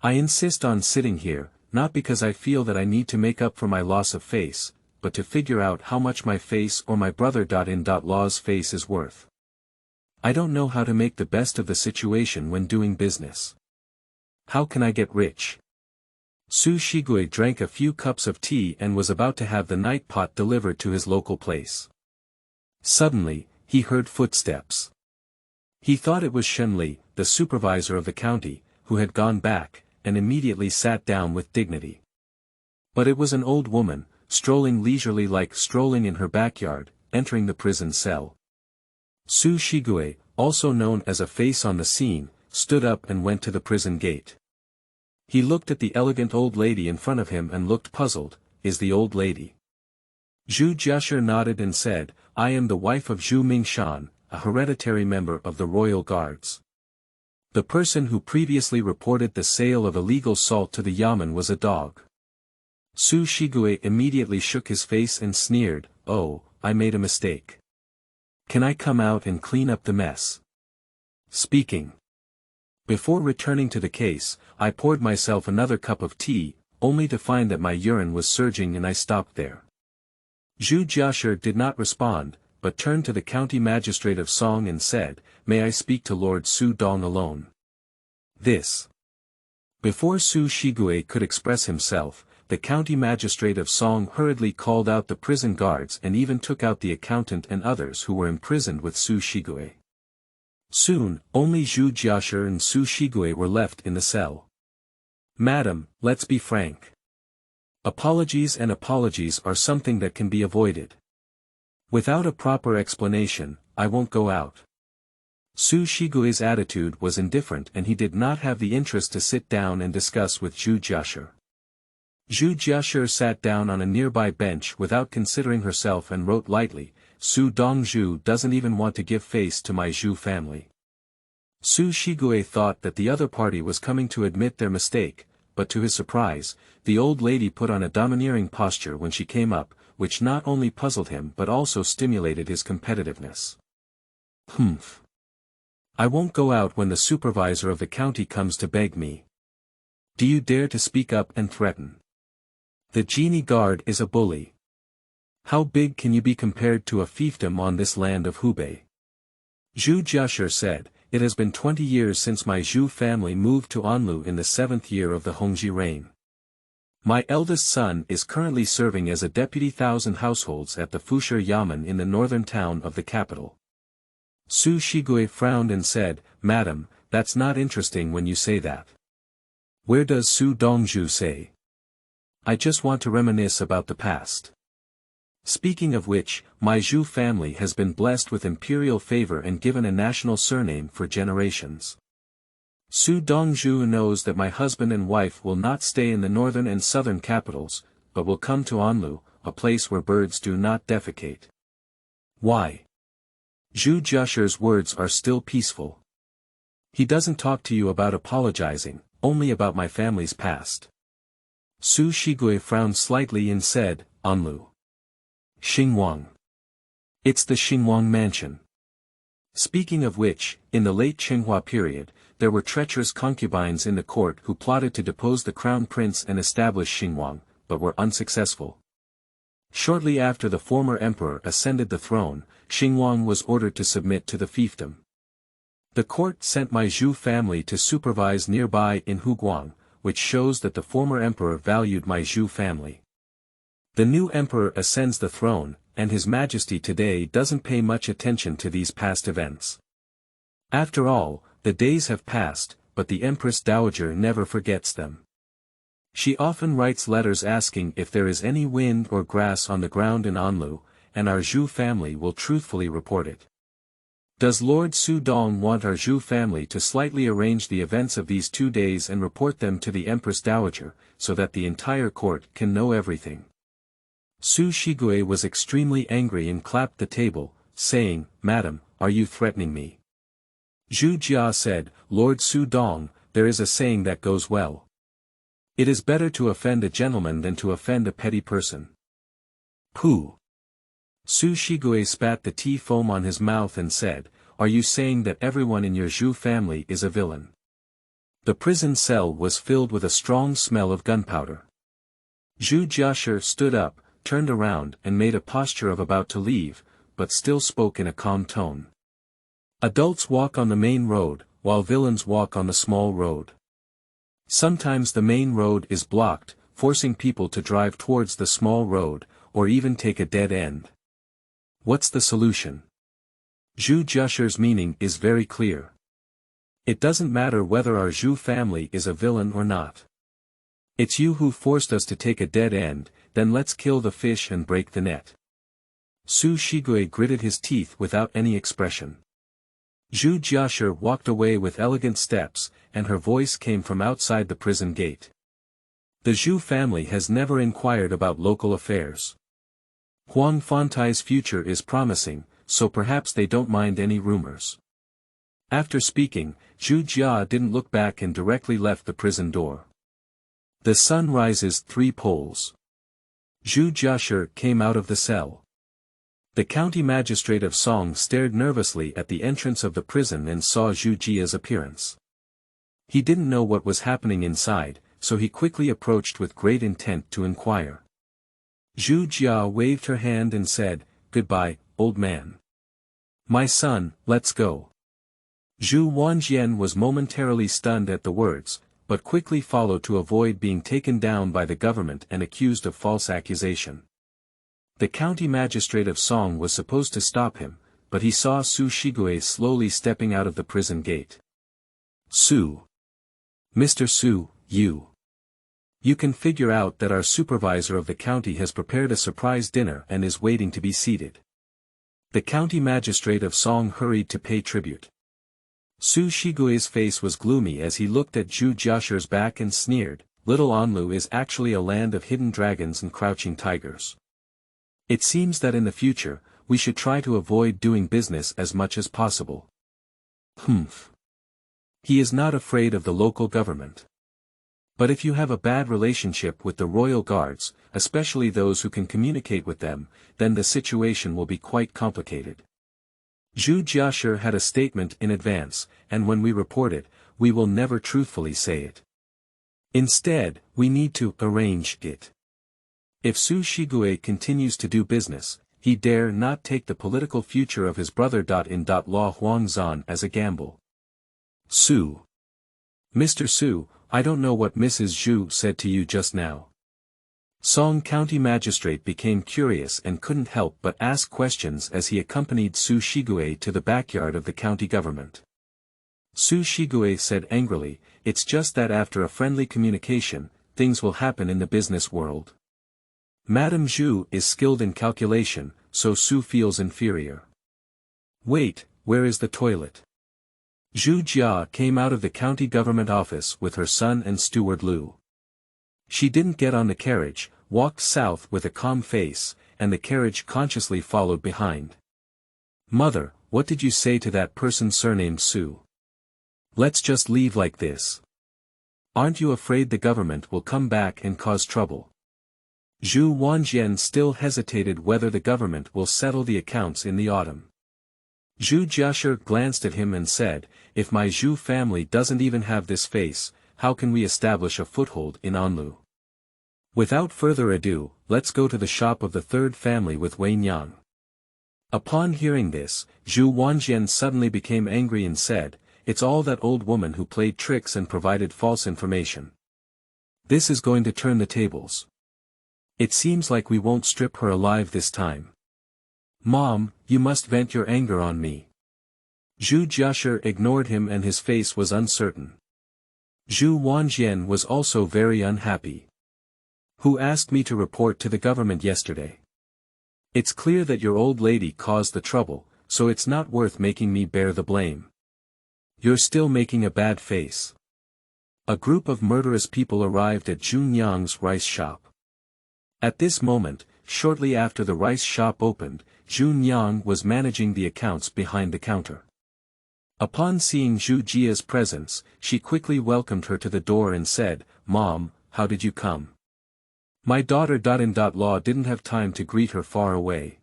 I insist on sitting here, not because I feel that I need to make up for my loss of face, but to figure out how much my face or my brother-in-law's face is worth. I don't know how to make the best of the situation when doing business. How can I get rich? Zhu Hougui drank a few cups of tea and was about to have the night pot delivered to his local place. Suddenly, he heard footsteps. He thought it was Shenli, the supervisor of the county, who had gone back, and immediately sat down with dignity. But it was an old woman, strolling leisurely like strolling in her backyard, entering the prison cell. Zhu Hougui, also known as a face on the scene, stood up and went to the prison gate. He looked at the elegant old lady in front of him and looked puzzled. Is the old lady? Zhu Jiashi nodded and said, I am the wife of Zhu Mingshan, a hereditary member of the royal guards. The person who previously reported the sale of illegal salt to the yamen was a dog. Zhu Hougui immediately shook his face and sneered, oh, I made a mistake. Can I come out and clean up the mess? Speaking. Before returning to the case, I poured myself another cup of tea, only to find that my urine was surging and I stopped there. Zhu Jiashi did not respond, but turned to the county magistrate of Song and said, May I speak to Lord Su Dong alone? This. Before Zhu Hougui could express himself, the county magistrate of Song hurriedly called out the prison guards and even took out the accountant and others who were imprisoned with Zhu Hougui. Soon, only Zhu Jiashi and Zhu Hougui were left in the cell. Madam, let's be frank. Apologies are something that can be avoided. Without a proper explanation, I won't go out. Zhu Houguy's attitude was indifferent and he did not have the interest to sit down and discuss with Zhu Jiashi. Zhu Jiashi sat down on a nearby bench without considering herself and wrote lightly, Su Dongzhu doesn't even want to give face to my Zhu family. Zhu Hougui thought that the other party was coming to admit their mistake, but to his surprise, the old lady put on a domineering posture when she came up, which not only puzzled him but also stimulated his competitiveness. Humph. I won't go out when the supervisor of the county comes to beg me. Do you dare to speak up and threaten? The Jinyi guard is a bully. How big can you be compared to a fiefdom on this land of Hubei? Zhu Jiashi said, It has been 20 years since my Zhu family moved to Anlu in the 7th year of the Hongji reign. My eldest son is currently serving as a deputy 1,000 households at the Fushi Yamen in the northern town of the capital. Zhu Hougui frowned and said, Madam, that's not interesting when you say that. Where does Su Dongzhu say? I just want to reminisce about the past. Speaking of which, my Zhu family has been blessed with imperial favor and given a national surname for generations. Su Dongzhu knows that my husband and wife will not stay in the northern and southern capitals, but will come to Anlu, a place where birds do not defecate. Why? Zhu Jiashi's words are still peaceful. He doesn't talk to you about apologizing, only about my family's past. Zhu Hougui frowned slightly and said, Anlu. Xingwang. It's the Xingwang Mansion. Speaking of which, in the late Qinghua period, there were treacherous concubines in the court who plotted to depose the crown prince and establish Xingwang, but were unsuccessful. Shortly after the former emperor ascended the throne, Xingwang was ordered to submit to the fiefdom. The court sent my Zhu family to supervise nearby in Huguang, which shows that the former emperor valued my Zhu family. The new emperor ascends the throne, and his majesty today doesn't pay much attention to these past events. After all, the days have passed, but the Empress Dowager never forgets them. She often writes letters asking if there is any wind or grass on the ground in Anlu, and our Zhu family will truthfully report it. Does Lord Su Dong want our Zhu family to slightly arrange the events of these 2 days and report them to the Empress Dowager, so that the entire court can know everything? Zhu Hougui was extremely angry and clapped the table, saying, Madam, are you threatening me? Zhu Jia said, Lord Su Dong, there is a saying that goes well. It is better to offend a gentleman than to offend a petty person. Pooh! Zhu Hougui spat the tea foam on his mouth and said, Are you saying that everyone in your Zhu family is a villain? The prison cell was filled with a strong smell of gunpowder. Zhu Jiashi stood up, turned around and made a posture of about to leave, but still spoke in a calm tone. Adults walk on the main road, while villains walk on the small road. Sometimes the main road is blocked, forcing people to drive towards the small road, or even take a dead end. What's the solution? Zhu Jiashi's meaning is very clear. It doesn't matter whether our Zhu family is a villain or not. It's you who forced us to take a dead end, then let's kill the fish and break the net. Zhu Hougui gritted his teeth without any expression. Zhu Jiashe walked away with elegant steps, and her voice came from outside the prison gate. The Zhu family has never inquired about local affairs. Huang Fantai's future is promising, so perhaps they don't mind any rumors. After speaking, Zhu Jia didn't look back and directly left the prison door. The sun rises 3 poles. Zhu Jiashe came out of the cell. The county magistrate of Song stared nervously at the entrance of the prison and saw Zhu Jia's appearance. He didn't know what was happening inside, so he quickly approached with great intent to inquire. Zhu Jia waved her hand and said, "Goodbye, old man. My son, let's go." Zhu Wanjian was momentarily stunned at the words, but quickly followed to avoid being taken down by the government and accused of false accusation. The county magistrate of Song was supposed to stop him, but he saw Zhu Hougui slowly stepping out of the prison gate. "Su. Mr. Su, you can figure out that our supervisor of the county has prepared a surprise dinner and is waiting to be seated." The county magistrate of Song hurried to pay tribute. Zhu Hougui's face was gloomy as he looked at Zhu Jiashe's back and sneered, "Little Anlu is actually a land of hidden dragons and crouching tigers. It seems that in the future, we should try to avoid doing business as much as possible." Humph. He is not afraid of the local government. But if you have a bad relationship with the royal guards, especially those who can communicate with them, then the situation will be quite complicated. Zhu Jiashe had a statement in advance, and when we report it, we will never truthfully say it. Instead, we need to arrange it. If Zhu Hougui continues to do business, he dare not take the political future of his brother-in-law Huangzhan as a gamble. Su. Mr. Su, I don't know what Mrs. Zhu said to you just now. Song County Magistrate became curious and couldn't help but ask questions as he accompanied Zhu Hougui to the backyard of the county government. Zhu Hougui said angrily, "It's just that after a friendly communication, things will happen in the business world. Madame Zhu is skilled in calculation, so Su feels inferior." "Wait, where is the toilet?" Zhu Jia came out of the county government office with her son and steward Lu. She didn't get on the carriage, walked south with a calm face, and the carriage consciously followed behind. "Mother, what did you say to that person surnamed Su? Let's just leave like this. Aren't you afraid the government will come back and cause trouble?" Zhu Wanjian still hesitated whether the government will settle the accounts in the autumn. Zhu Jiashe glanced at him and said, "If my Zhu family doesn't even have this face, how can we establish a foothold in Anlu? Without further ado, let's go to the shop of the third family with Wei Nyang." Upon hearing this, Zhu Wanjian suddenly became angry and said, "It's all that old woman who played tricks and provided false information. This is going to turn the tables. It seems like we won't strip her alive this time. Mom, you must vent your anger on me." Zhu Jiashe ignored him and his face was uncertain. Zhu Wanjian was also very unhappy. "Who asked me to report to the government yesterday? It's clear that your old lady caused the trouble, so it's not worth making me bear the blame. You're still making a bad face." A group of murderous people arrived at Zhu Nyang's rice shop. At this moment, shortly after the rice shop opened, Zhu Nyang was managing the accounts behind the counter. Upon seeing Zhu Jia's presence, she quickly welcomed her to the door and said, "Mom, how did you come?" My daughter-in-law didn't have time to greet her far away.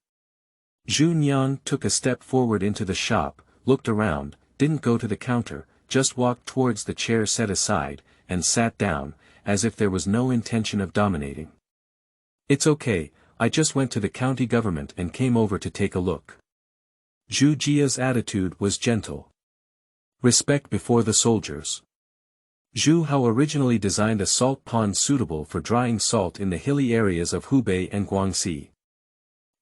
Zhu Nyang took a step forward into the shop, looked around, didn't go to the counter, just walked towards the chair set aside, and sat down, as if there was no intention of dominating. "It's okay, I just went to the county government and came over to take a look." Zhu Jia's attitude was gentle. Respect before the soldiers. Zhu Hao originally designed a salt pond suitable for drying salt in the hilly areas of Hubei and Guangxi.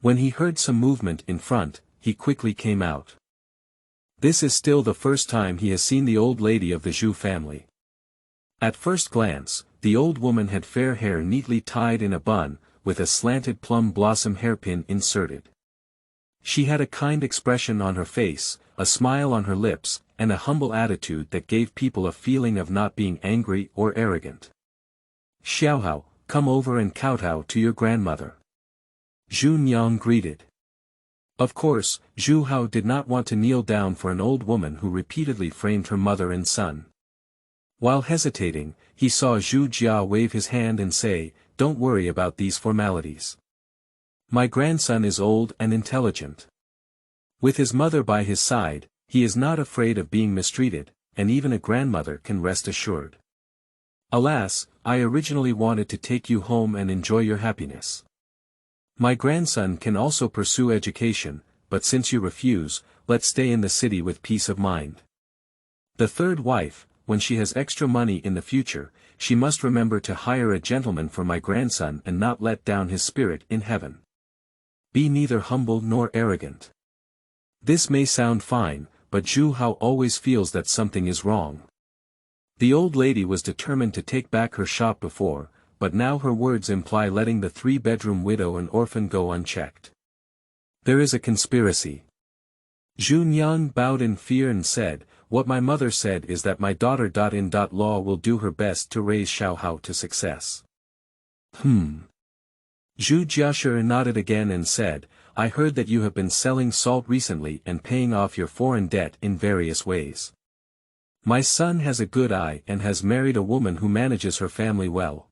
When he heard some movement in front, he quickly came out. This is still the first time he has seen the old lady of the Zhu family. At first glance, the old woman had fair hair neatly tied in a bun, with a slanted plum blossom hairpin inserted. She had a kind expression on her face, a smile on her lips, and a humble attitude that gave people a feeling of not being angry or arrogant. "Xiaohao, come over and kowtow to your grandmother," Zhu Nyang greeted. Of course, Zhu Hao did not want to kneel down for an old woman who repeatedly framed her mother and son. While hesitating, he saw Zhu Jia wave his hand and say, "Don't worry about these formalities. My grandson is old and intelligent. With his mother by his side, he is not afraid of being mistreated, and even a grandmother can rest assured. Alas, I originally wanted to take you home and enjoy your happiness. My grandson can also pursue education, but since you refuse, let's stay in the city with peace of mind. The third wife, when she has extra money in the future, she must remember to hire a gentleman for my grandson and not let down his spirit in heaven. Be neither humble nor arrogant." This may sound fine, but Zhu Hao always feels that something is wrong. The old lady was determined to take back her shop before, but now her words imply letting the three-bedroom widow and orphan go unchecked. There is a conspiracy. Zhu Nyang bowed in fear and said, "What my mother said is that my daughter-in-law will do her best to raise Xiaohao to success." Zhu Jiashir nodded again and said, "I heard that you have been selling salt recently and paying off your foreign debt in various ways. My son has a good eye and has married a woman who manages her family well."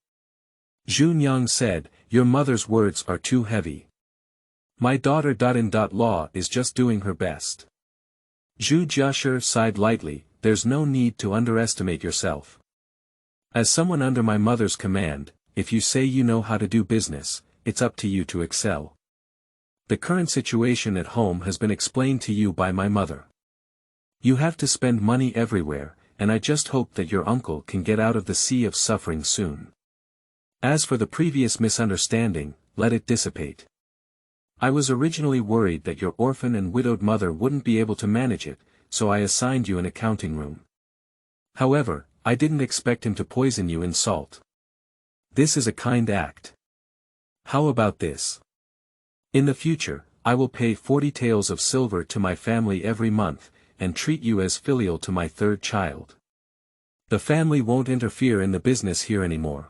Zhu Nyang said, "Your mother's words are too heavy. My daughter-in-law is just doing her best." Zhu Jiashir sighed lightly, "There's no need to underestimate yourself. As someone under my mother's command, if you say you know how to do business, it's up to you to excel. The current situation at home has been explained to you by my mother. You have to spend money everywhere, and I just hope that your uncle can get out of the sea of suffering soon. As for the previous misunderstanding, let it dissipate. I was originally worried that your orphan and widowed mother wouldn't be able to manage it, so I assigned you an accounting room. However, I didn't expect him to poison you in salt. This is a kind act. How about this? In the future, I will pay 40 taels of silver to my family every month, and treat you as filial to my third child. The family won't interfere in the business here anymore.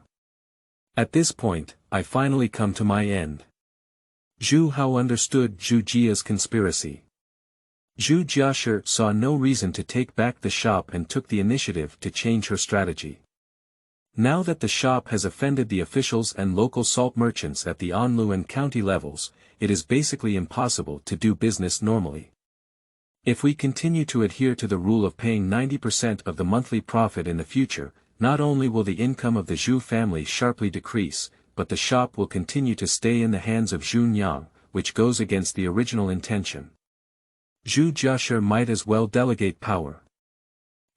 At this point, I finally come to my end." Zhu Hao understood Zhu Jia's conspiracy. Zhu Jiashir saw no reason to take back the shop and took the initiative to change her strategy. Now that the shop has offended the officials and local salt merchants at the Anlu and county levels, it is basically impossible to do business normally. If we continue to adhere to the rule of paying 90% of the monthly profit in the future, not only will the income of the Zhu family sharply decrease, but the shop will continue to stay in the hands of Zhu Nyang, which goes against the original intention. Zhu Jiashir might as well delegate power.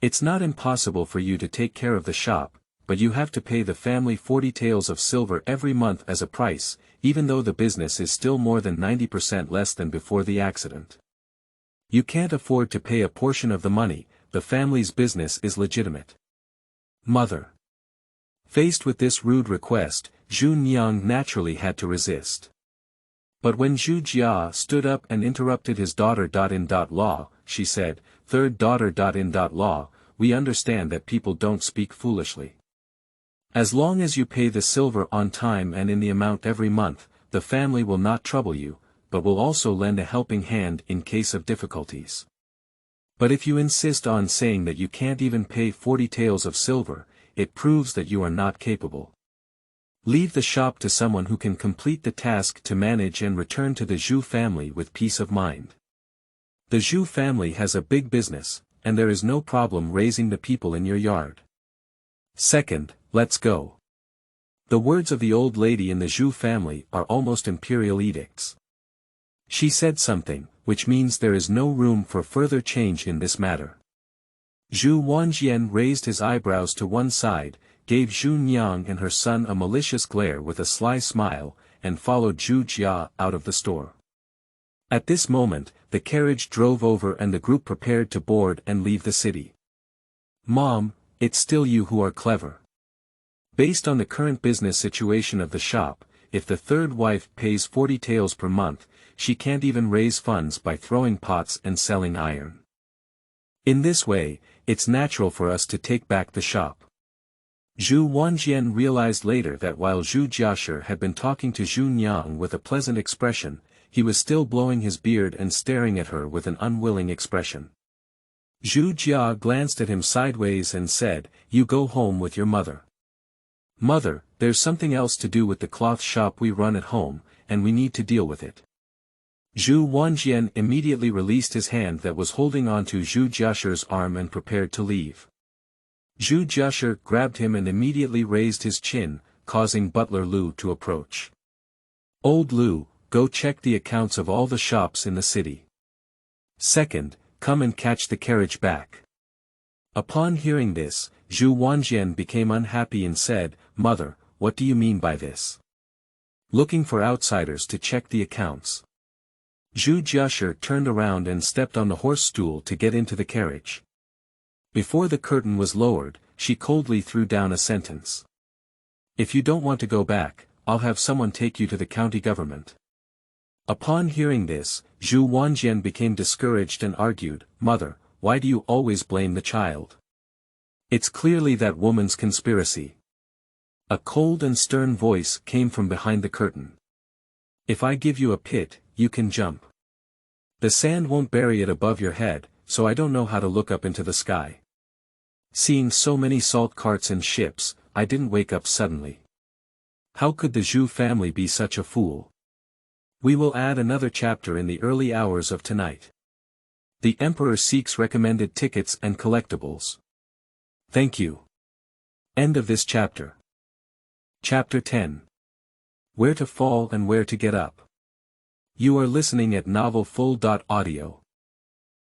It's not impossible for you to take care of the shop, but you have to pay the family 40 taels of silver every month as a price, even though the business is still more than 90% less than before the accident. You can't afford to pay a portion of the money, the family's business is legitimate. Mother. Faced with this rude request, Zhu Nyang naturally had to resist. But when Zhu Jia stood up and interrupted his daughter-in-law, she said, "Third daughter-in-law, we understand that people don't speak foolishly. As long as you pay the silver on time and in the amount every month, the family will not trouble you, but will also lend a helping hand in case of difficulties. But if you insist on saying that you can't even pay 40 taels of silver, it proves that you are not capable. Leave the shop to someone who can complete the task to manage and return to the Zhu family with peace of mind. The Zhu family has a big business, and there is no problem raising the people in your yard. Second, let's go." The words of the old lady in the Zhu family are almost imperial edicts. She said something, which means there is no room for further change in this matter. Zhu Wanjian raised his eyebrows to one side, gave Zhu Nyang and her son a malicious glare with a sly smile, and followed Zhu Jia out of the store. At this moment, the carriage drove over and the group prepared to board and leave the city. "Mom, it's still you who are clever. Based on the current business situation of the shop, if the third wife pays 40 taels per month, she can't even raise funds by throwing pots and selling iron. In this way, it's natural for us to take back the shop. Zhu Wanjian realized later that while Zhu Jiashi had been talking to Zhu Nyang with a pleasant expression, he was still blowing his beard and staring at her with an unwilling expression. Zhu Jia glanced at him sideways and said, "You go home with your mother." "Mother, there's something else to do with the cloth shop we run at home, and we need to deal with it." Zhu Wanjian immediately released his hand that was holding onto Zhu Jiashi's arm and prepared to leave. Zhu Jiashi grabbed him and immediately raised his chin, causing butler Lu to approach. "Old Lu, go check the accounts of all the shops in the city. Second, come and catch the carriage back." Upon hearing this, Zhu Wanjian became unhappy and said, "Mother, what do you mean by this? Looking for outsiders to check the accounts?" Zhu Jiashi turned around and stepped on the horse stool to get into the carriage. Before the curtain was lowered, she coldly threw down a sentence. "If you don't want to go back, I'll have someone take you to the county government." Upon hearing this, Zhu Wanjian became discouraged and argued, "Mother, why do you always blame the child? It's clearly that woman's conspiracy." A cold and stern voice came from behind the curtain. "If I give you a pit, you can jump. The sand won't bury it above your head, so I don't know how to look up into the sky. Seeing so many salt carts and ships, I didn't wake up suddenly. How could the Zhu family be such a fool? We will add another chapter in the early hours of tonight. The Emperor seeks recommended tickets and collectibles. Thank you. End of this chapter. Chapter 10. Where to Fall and Where to Get Up. You are listening at novelfull.audio.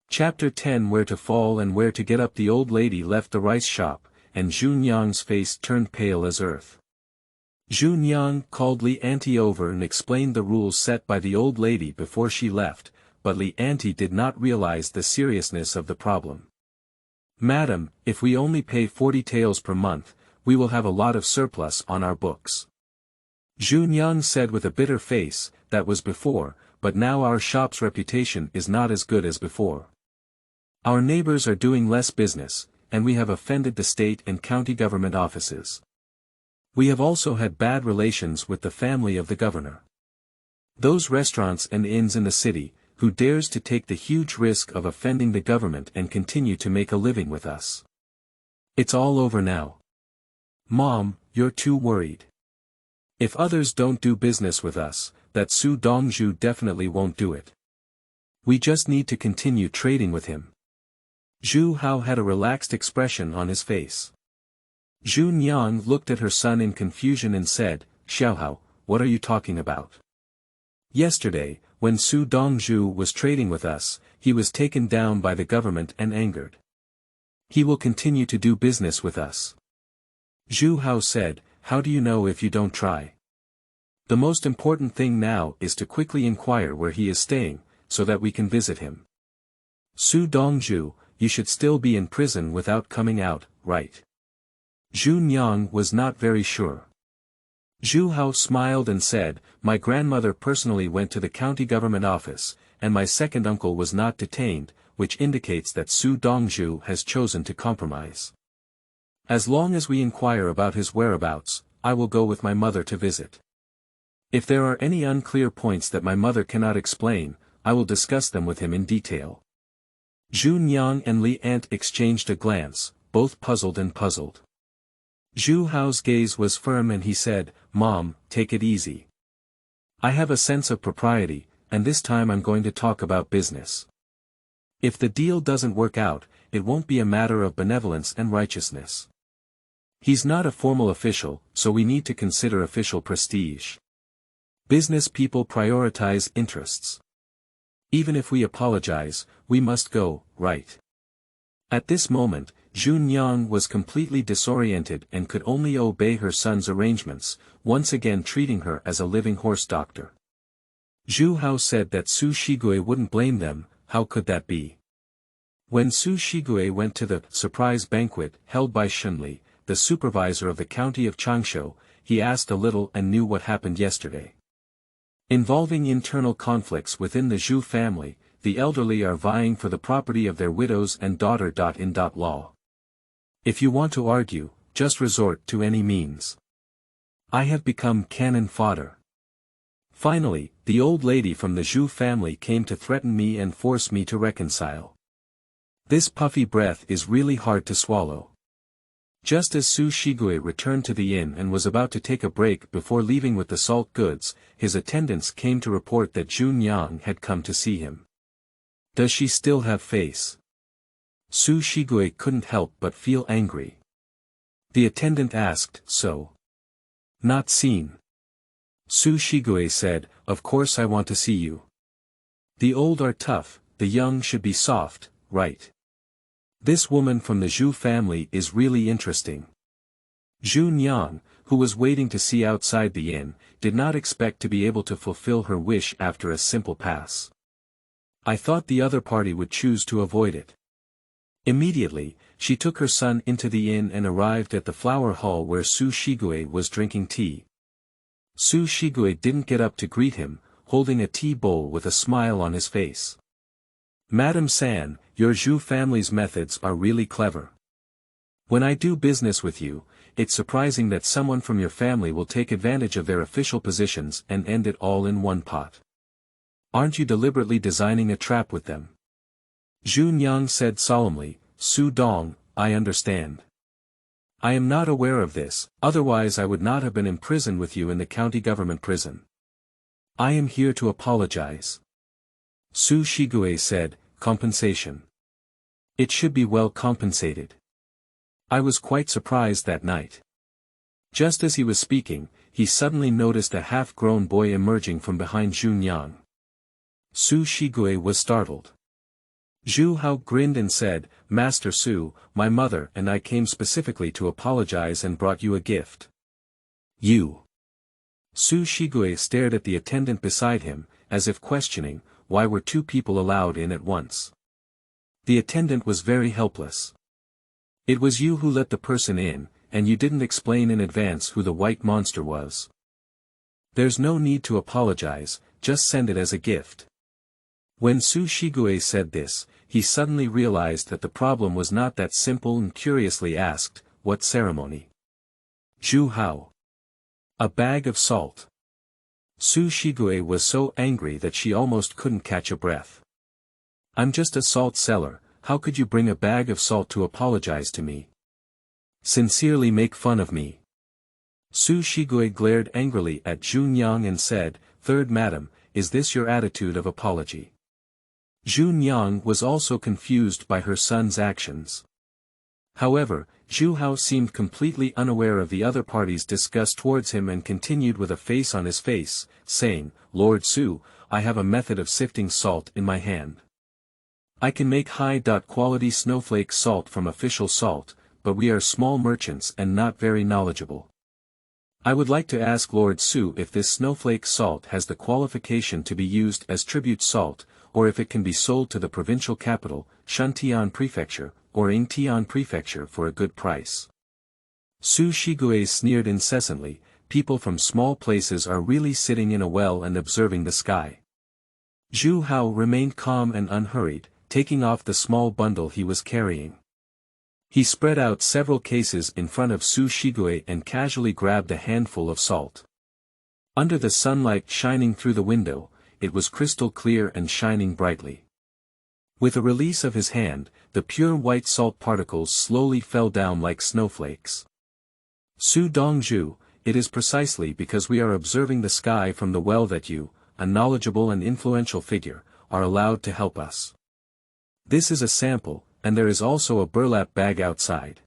Chapter 10. Where to Fall and Where to Get Up. The old lady left the rice shop, and Zhu Nyang's face turned pale as earth. Zhu Nyang called Li Auntie over and explained the rules set by the old lady before she left, but Li Auntie did not realize the seriousness of the problem. "Madam, if we only pay 40 taels per month, we will have a lot of surplus on our books." Zhu Nyang said with a bitter face, "That was before, but now our shop's reputation is not as good as before. Our neighbors are doing less business, and we have offended the state and county government offices. We have also had bad relations with the family of the governor. Those restaurants and inns in the city, who dares to take the huge risk of offending the government and continue to make a living with us? It's all over now. Mom, you're too worried. If others don't do business with us, that Su Dongzhu definitely won't do it. We just need to continue trading with him." Zhu Hao had a relaxed expression on his face. Zhu Nyang looked at her son in confusion and said, "Xiaohao, what are you talking about? Yesterday, when Su Dongzhu was trading with us, he was taken down by the government and angered. He will continue to do business with us." Zhu Hao said, "How do you know if you don't try? The most important thing now is to quickly inquire where he is staying, so that we can visit him. Su Dongzhu, you should still be in prison without coming out, right?" Zhu Nyang was not very sure. Zhu Hao smiled and said, "My grandmother personally went to the county government office, and my second uncle was not detained, which indicates that Su Dongzhu has chosen to compromise. As long as we inquire about his whereabouts, I will go with my mother to visit. If there are any unclear points that my mother cannot explain, I will discuss them with him in detail." Zhu Nyang and Li Ant exchanged a glance, both puzzled and puzzled. Zhu Hao's gaze was firm and he said, "Mom, take it easy. I have a sense of propriety, and this time I'm going to talk about business. If the deal doesn't work out, it won't be a matter of benevolence and righteousness. He's not a formal official, so we need to consider official prestige. Business people prioritize interests. Even if we apologize, we must go, right?" At this moment, Zhu Nyang was completely disoriented and could only obey her son's arrangements, once again treating her as a living horse doctor. Zhu Hao said that Su Shigui wouldn't blame them. How could that be? When Su Shigui went to the surprise banquet held by Shunli, the supervisor of the county of Changshu, he asked a little and knew what happened yesterday. Involving internal conflicts within the Zhu family, the elderly are vying for the property of their widows and daughter. In law. If you want to argue, just resort to any means. I have become cannon fodder. Finally, the old lady from the Zhu family came to threaten me and force me to reconcile. This puffy breath is really hard to swallow. Just as Zhu Hougui returned to the inn and was about to take a break before leaving with the salt goods, his attendants came to report that Zhu Yang had come to see him. Does she still have face? Zhu Hougui couldn't help but feel angry. The attendant asked, so? Not seen. Zhu Hougui said, of course I want to see you. The old are tough, the young should be soft, right? This woman from the Zhu family is really interesting. Zhu Yang, who was waiting to see outside the inn, did not expect to be able to fulfill her wish after a simple pass. I thought the other party would choose to avoid it. Immediately, she took her son into the inn and arrived at the flower hall where Zhu Hougui was drinking tea. Zhu Hougui didn't get up to greet him, holding a tea bowl with a smile on his face. Madam San, your Zhu family's methods are really clever. When I do business with you, it's surprising that someone from your family will take advantage of their official positions and end it all in one pot. Aren't you deliberately designing a trap with them? Zhu Yang said solemnly, Su Dong, I understand. I am not aware of this, otherwise I would not have been imprisoned with you in the county government prison. I am here to apologize. Zhu Hougui said, compensation. It should be well compensated. I was quite surprised that night. Just as he was speaking, he suddenly noticed a half-grown boy emerging from behind Zhu Yang. Zhu Hougui was startled. Zhu Hao grinned and said, Master Su, my mother and I came specifically to apologize and brought you a gift. You. Zhu Hougui stared at the attendant beside him, as if questioning, why were two people allowed in at once? The attendant was very helpless. It was you who let the person in, and you didn't explain in advance who the white monster was. There's no need to apologize, just send it as a gift. When Zhu Hougui said this, he suddenly realized that the problem was not that simple and curiously asked, what ceremony? Zhu Hao. A bag of salt. Zhu Hougui was so angry that she almost couldn't catch a breath. I'm just a salt seller, how could you bring a bag of salt to apologize to me? Sincerely make fun of me. Zhu Hougui glared angrily at Zhu Yang and said, Third Madam, is this your attitude of apology? Zhu Yang was also confused by her son's actions. However, Zhu Hao seemed completely unaware of the other party's disgust towards him and continued with a face on his face, saying, Lord Su, I have a method of sifting salt in my hand. I can make high-quality snowflake salt from official salt, but we are small merchants and not very knowledgeable. I would like to ask Lord Su if this snowflake salt has the qualification to be used as tribute salt, or if it can be sold to the provincial capital, Shantian Prefecture, or Yingtian Prefecture for a good price. Zhu Hougui sneered incessantly, people from small places are really sitting in a well and observing the sky. Zhu Hao remained calm and unhurried, taking off the small bundle he was carrying. He spread out several cases in front of Zhu Hougui and casually grabbed a handful of salt. Under the sunlight shining through the window, it was crystal clear and shining brightly. With a release of his hand, the pure white salt particles slowly fell down like snowflakes. Su Dongzhu, it is precisely because we are observing the sky from the well that you, a knowledgeable and influential figure, are allowed to help us. This is a sample, and there is also a burlap bag outside.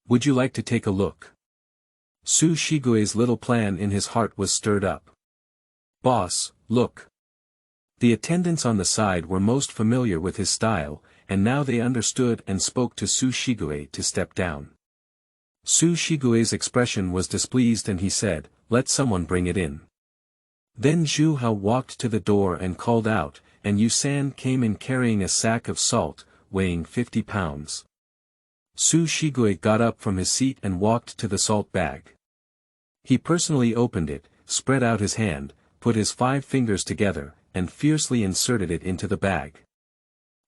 Would you like to take a look? Zhu Houguy's little plan in his heart was stirred up. Boss, look. The attendants on the side were most familiar with his style, and now they understood and spoke to Zhu Hougui to step down. Zhu Houguy's expression was displeased and he said, let someone bring it in. Then Zhu Hao walked to the door and called out, and Yu San came in carrying a sack of salt, weighing 50 pounds. Zhu Hougui got up from his seat and walked to the salt bag. He personally opened it, spread out his hand, put his 5 fingers together, and fiercely inserted it into the bag.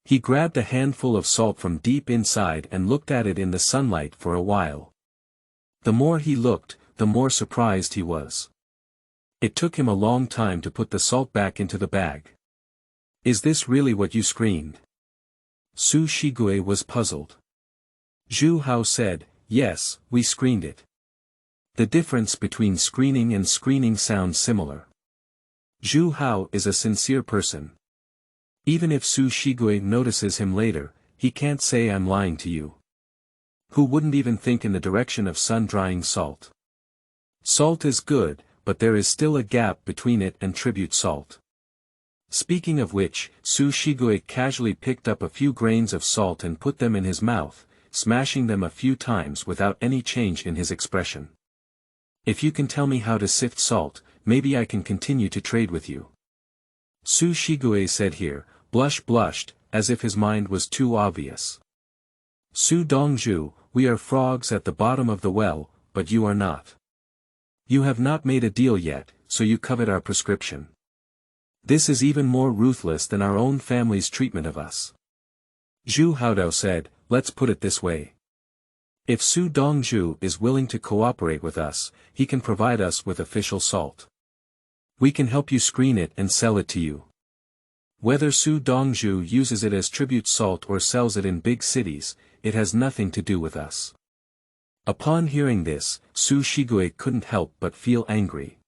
He grabbed a handful of salt from deep inside and looked at it in the sunlight for a while. The more he looked, the more surprised he was. It took him a long time to put the salt back into the bag. "Is this really what you screened?" Zhu Hougui was puzzled. Zhu Hao said, "Yes, we screened it." The difference between screening and screening sounds similar. Zhu Hao is a sincere person. Even if Zhu Hougui notices him later, he can't say "I'm lying to you." Who wouldn't even think in the direction of sun-drying salt? Salt is good, but there is still a gap between it and tribute salt. Speaking of which, Zhu Hougui casually picked up a few grains of salt and put them in his mouth, smashing them a few times without any change in his expression. "If you can tell me how to sift salt, maybe I can continue to trade with you." Zhu Hougui said here, blushed, as if his mind was too obvious. "Su Dongzhu, we are frogs at the bottom of the well, but you are not. You have not made a deal yet, so you covet our prescription. This is even more ruthless than our own family's treatment of us." Zhu Haodao said, "Let's put it this way. If Su Dongzhu is willing to cooperate with us, he can provide us with official salt. We can help you screen it and sell it to you. Whether Su Dongzhu uses it as tribute salt or sells it in big cities, it has nothing to do with us." Upon hearing this, Zhu Hougui couldn't help but feel angry.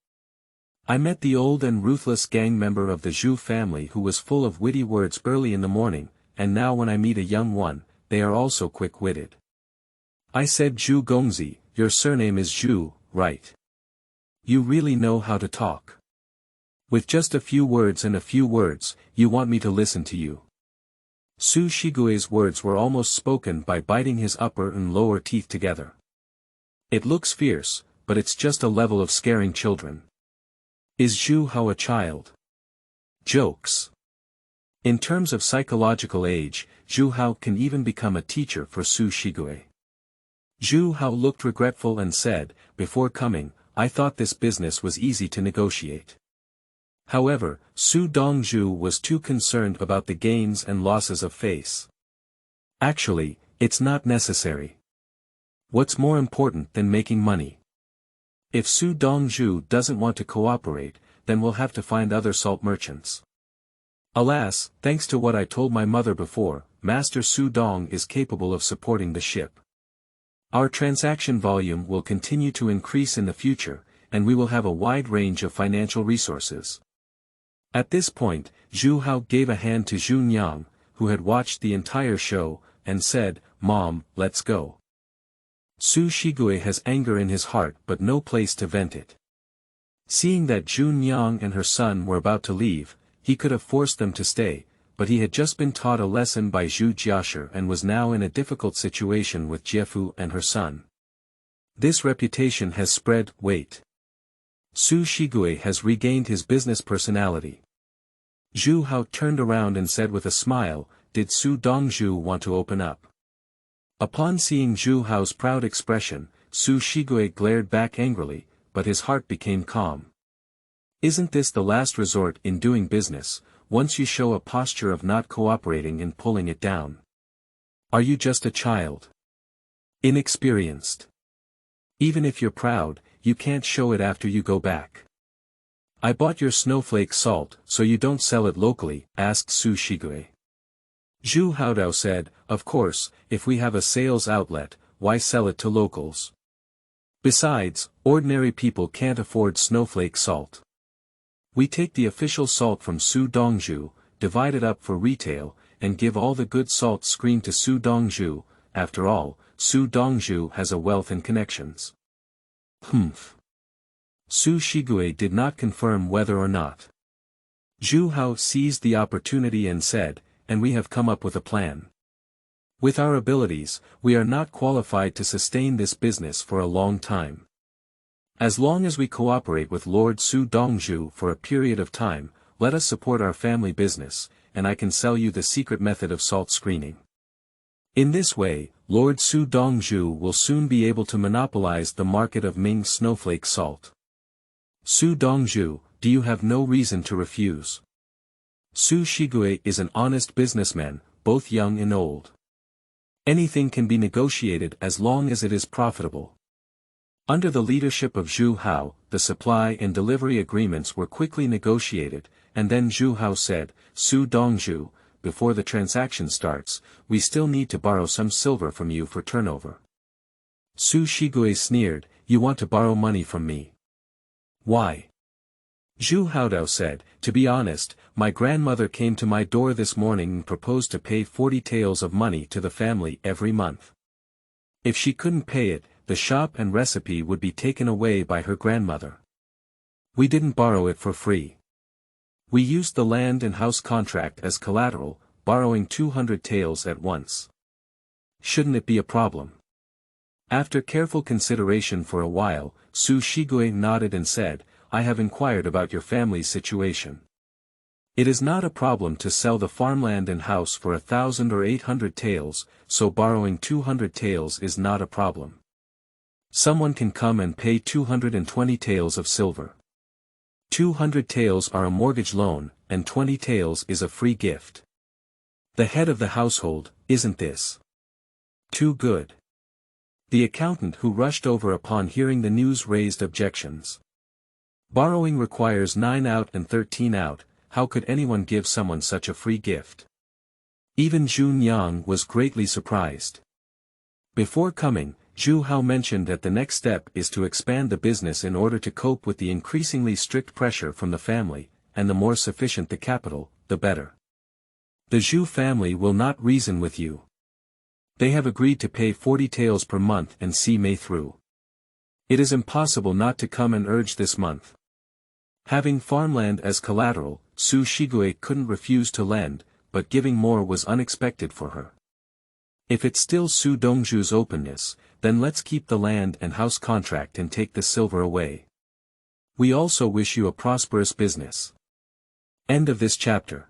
"I met the old and ruthless gang member of the Zhu family who was full of witty words early in the morning, and now when I meet a young one, they are also quick-witted. I said, 'Zhu Gongzi, your surname is Zhu, right? You really know how to talk. With just a few words, you want me to listen to you.'" Zhu Houguy's words were almost spoken by biting his upper and lower teeth together. "It looks fierce, but it's just a level of scaring children. Is Zhu Hao a child? Jokes. In terms of psychological age, Zhu Hao can even become a teacher for Zhu Hougui." Zhu Hao looked regretful and said, "Before coming, I thought this business was easy to negotiate." However, Su Dongzhu was too concerned about the gains and losses of face. "Actually, it's not necessary. What's more important than making money? If Su Dongzhu doesn't want to cooperate, then we'll have to find other salt merchants. Alas, thanks to what I told my mother before, Master Su Dong is capable of supporting the ship. Our transaction volume will continue to increase in the future, and we will have a wide range of financial resources." At this point, Zhu Hao gave a hand to Zhu Nyang, who had watched the entire show, and said, "Mom, let's go." Zhu Hougui has anger in his heart but no place to vent it. Seeing that Zhu Nyang and her son were about to leave, he could have forced them to stay, but he had just been taught a lesson by Zhu Jiashi and was now in a difficult situation with Jiefu and her son. This reputation has spread. Wait. Zhu Hougui has regained his business personality. Zhu Hao turned around and said with a smile, "Did Su Dongzhu want to open up?" Upon seeing Zhu Hao's proud expression, Zhu Hougui glared back angrily, but his heart became calm. Isn't this the last resort in doing business, once you show a posture of not cooperating and pulling it down? Are you just a child? Inexperienced? Even if you're proud, you can't show it after you go back. "I bought your snowflake salt, so you don't sell it locally?" asked Zhu Hougui. Zhu Haodao said, "Of course, if we have a sales outlet, why sell it to locals? Besides, ordinary people can't afford snowflake salt. We take the official salt from Su Dongzhu, divide it up for retail, and give all the good salt screened to Su Dongzhu. After all, Su Dongzhu has a wealth and connections." Humph. Zhu Hougui did not confirm whether or not. Zhu Hao seized the opportunity and said, "And we have come up with a plan. With our abilities, we are not qualified to sustain this business for a long time. As long as we cooperate with Lord Su Dongzhu for a period of time, let us support our family business, and I can sell you the secret method of salt screening. In this way, Lord Su Dongzhu will soon be able to monopolize the market of Ming snowflake salt. Su Dongzhu, do you have no reason to refuse? Zhu Hougui is an honest businessman, both young and old. Anything can be negotiated as long as it is profitable. Under the leadership of Zhu Hao, the supply and delivery agreements were quickly negotiated, and then Zhu Hao said, Su Dongzhu, before the transaction starts, we still need to borrow some silver from you for turnover. Zhu Hougui sneered, you want to borrow money from me? Why? Zhu Haodao said, to be honest, my grandmother came to my door this morning and proposed to pay 40 taels of money to the family every month. If she couldn't pay it, the shop and recipe would be taken away by her grandmother. We didn't borrow it for free. We used the land and house contract as collateral, borrowing 200 taels at once. Shouldn't it be a problem? After careful consideration for a while, Zhu Hougui nodded and said, I have inquired about your family's situation. It is not a problem to sell the farmland and house for 1,000 or 800 taels, so borrowing 200 taels is not a problem. Someone can come and pay 220 taels of silver. 200 taels are a mortgage loan, and 20 taels is a free gift. The head of the household, isn't this too good? The accountant who rushed over upon hearing the news raised objections. Borrowing requires 9 out and 13 out, how could anyone give someone such a free gift? Even Zhu Yang was greatly surprised. Before coming, Zhu Hao mentioned that the next step is to expand the business in order to cope with the increasingly strict pressure from the family, and the more sufficient the capital, the better. The Zhu family will not reason with you. They have agreed to pay 40 taels per month and see May through. It is impossible not to come and urge this month. Having farmland as collateral, Zhu Hougui couldn't refuse to lend, but giving more was unexpected for her. If it's still Su Dongzhu's openness, then let's keep the land and house contract and take the silver away. We also wish you a prosperous business. End of this chapter.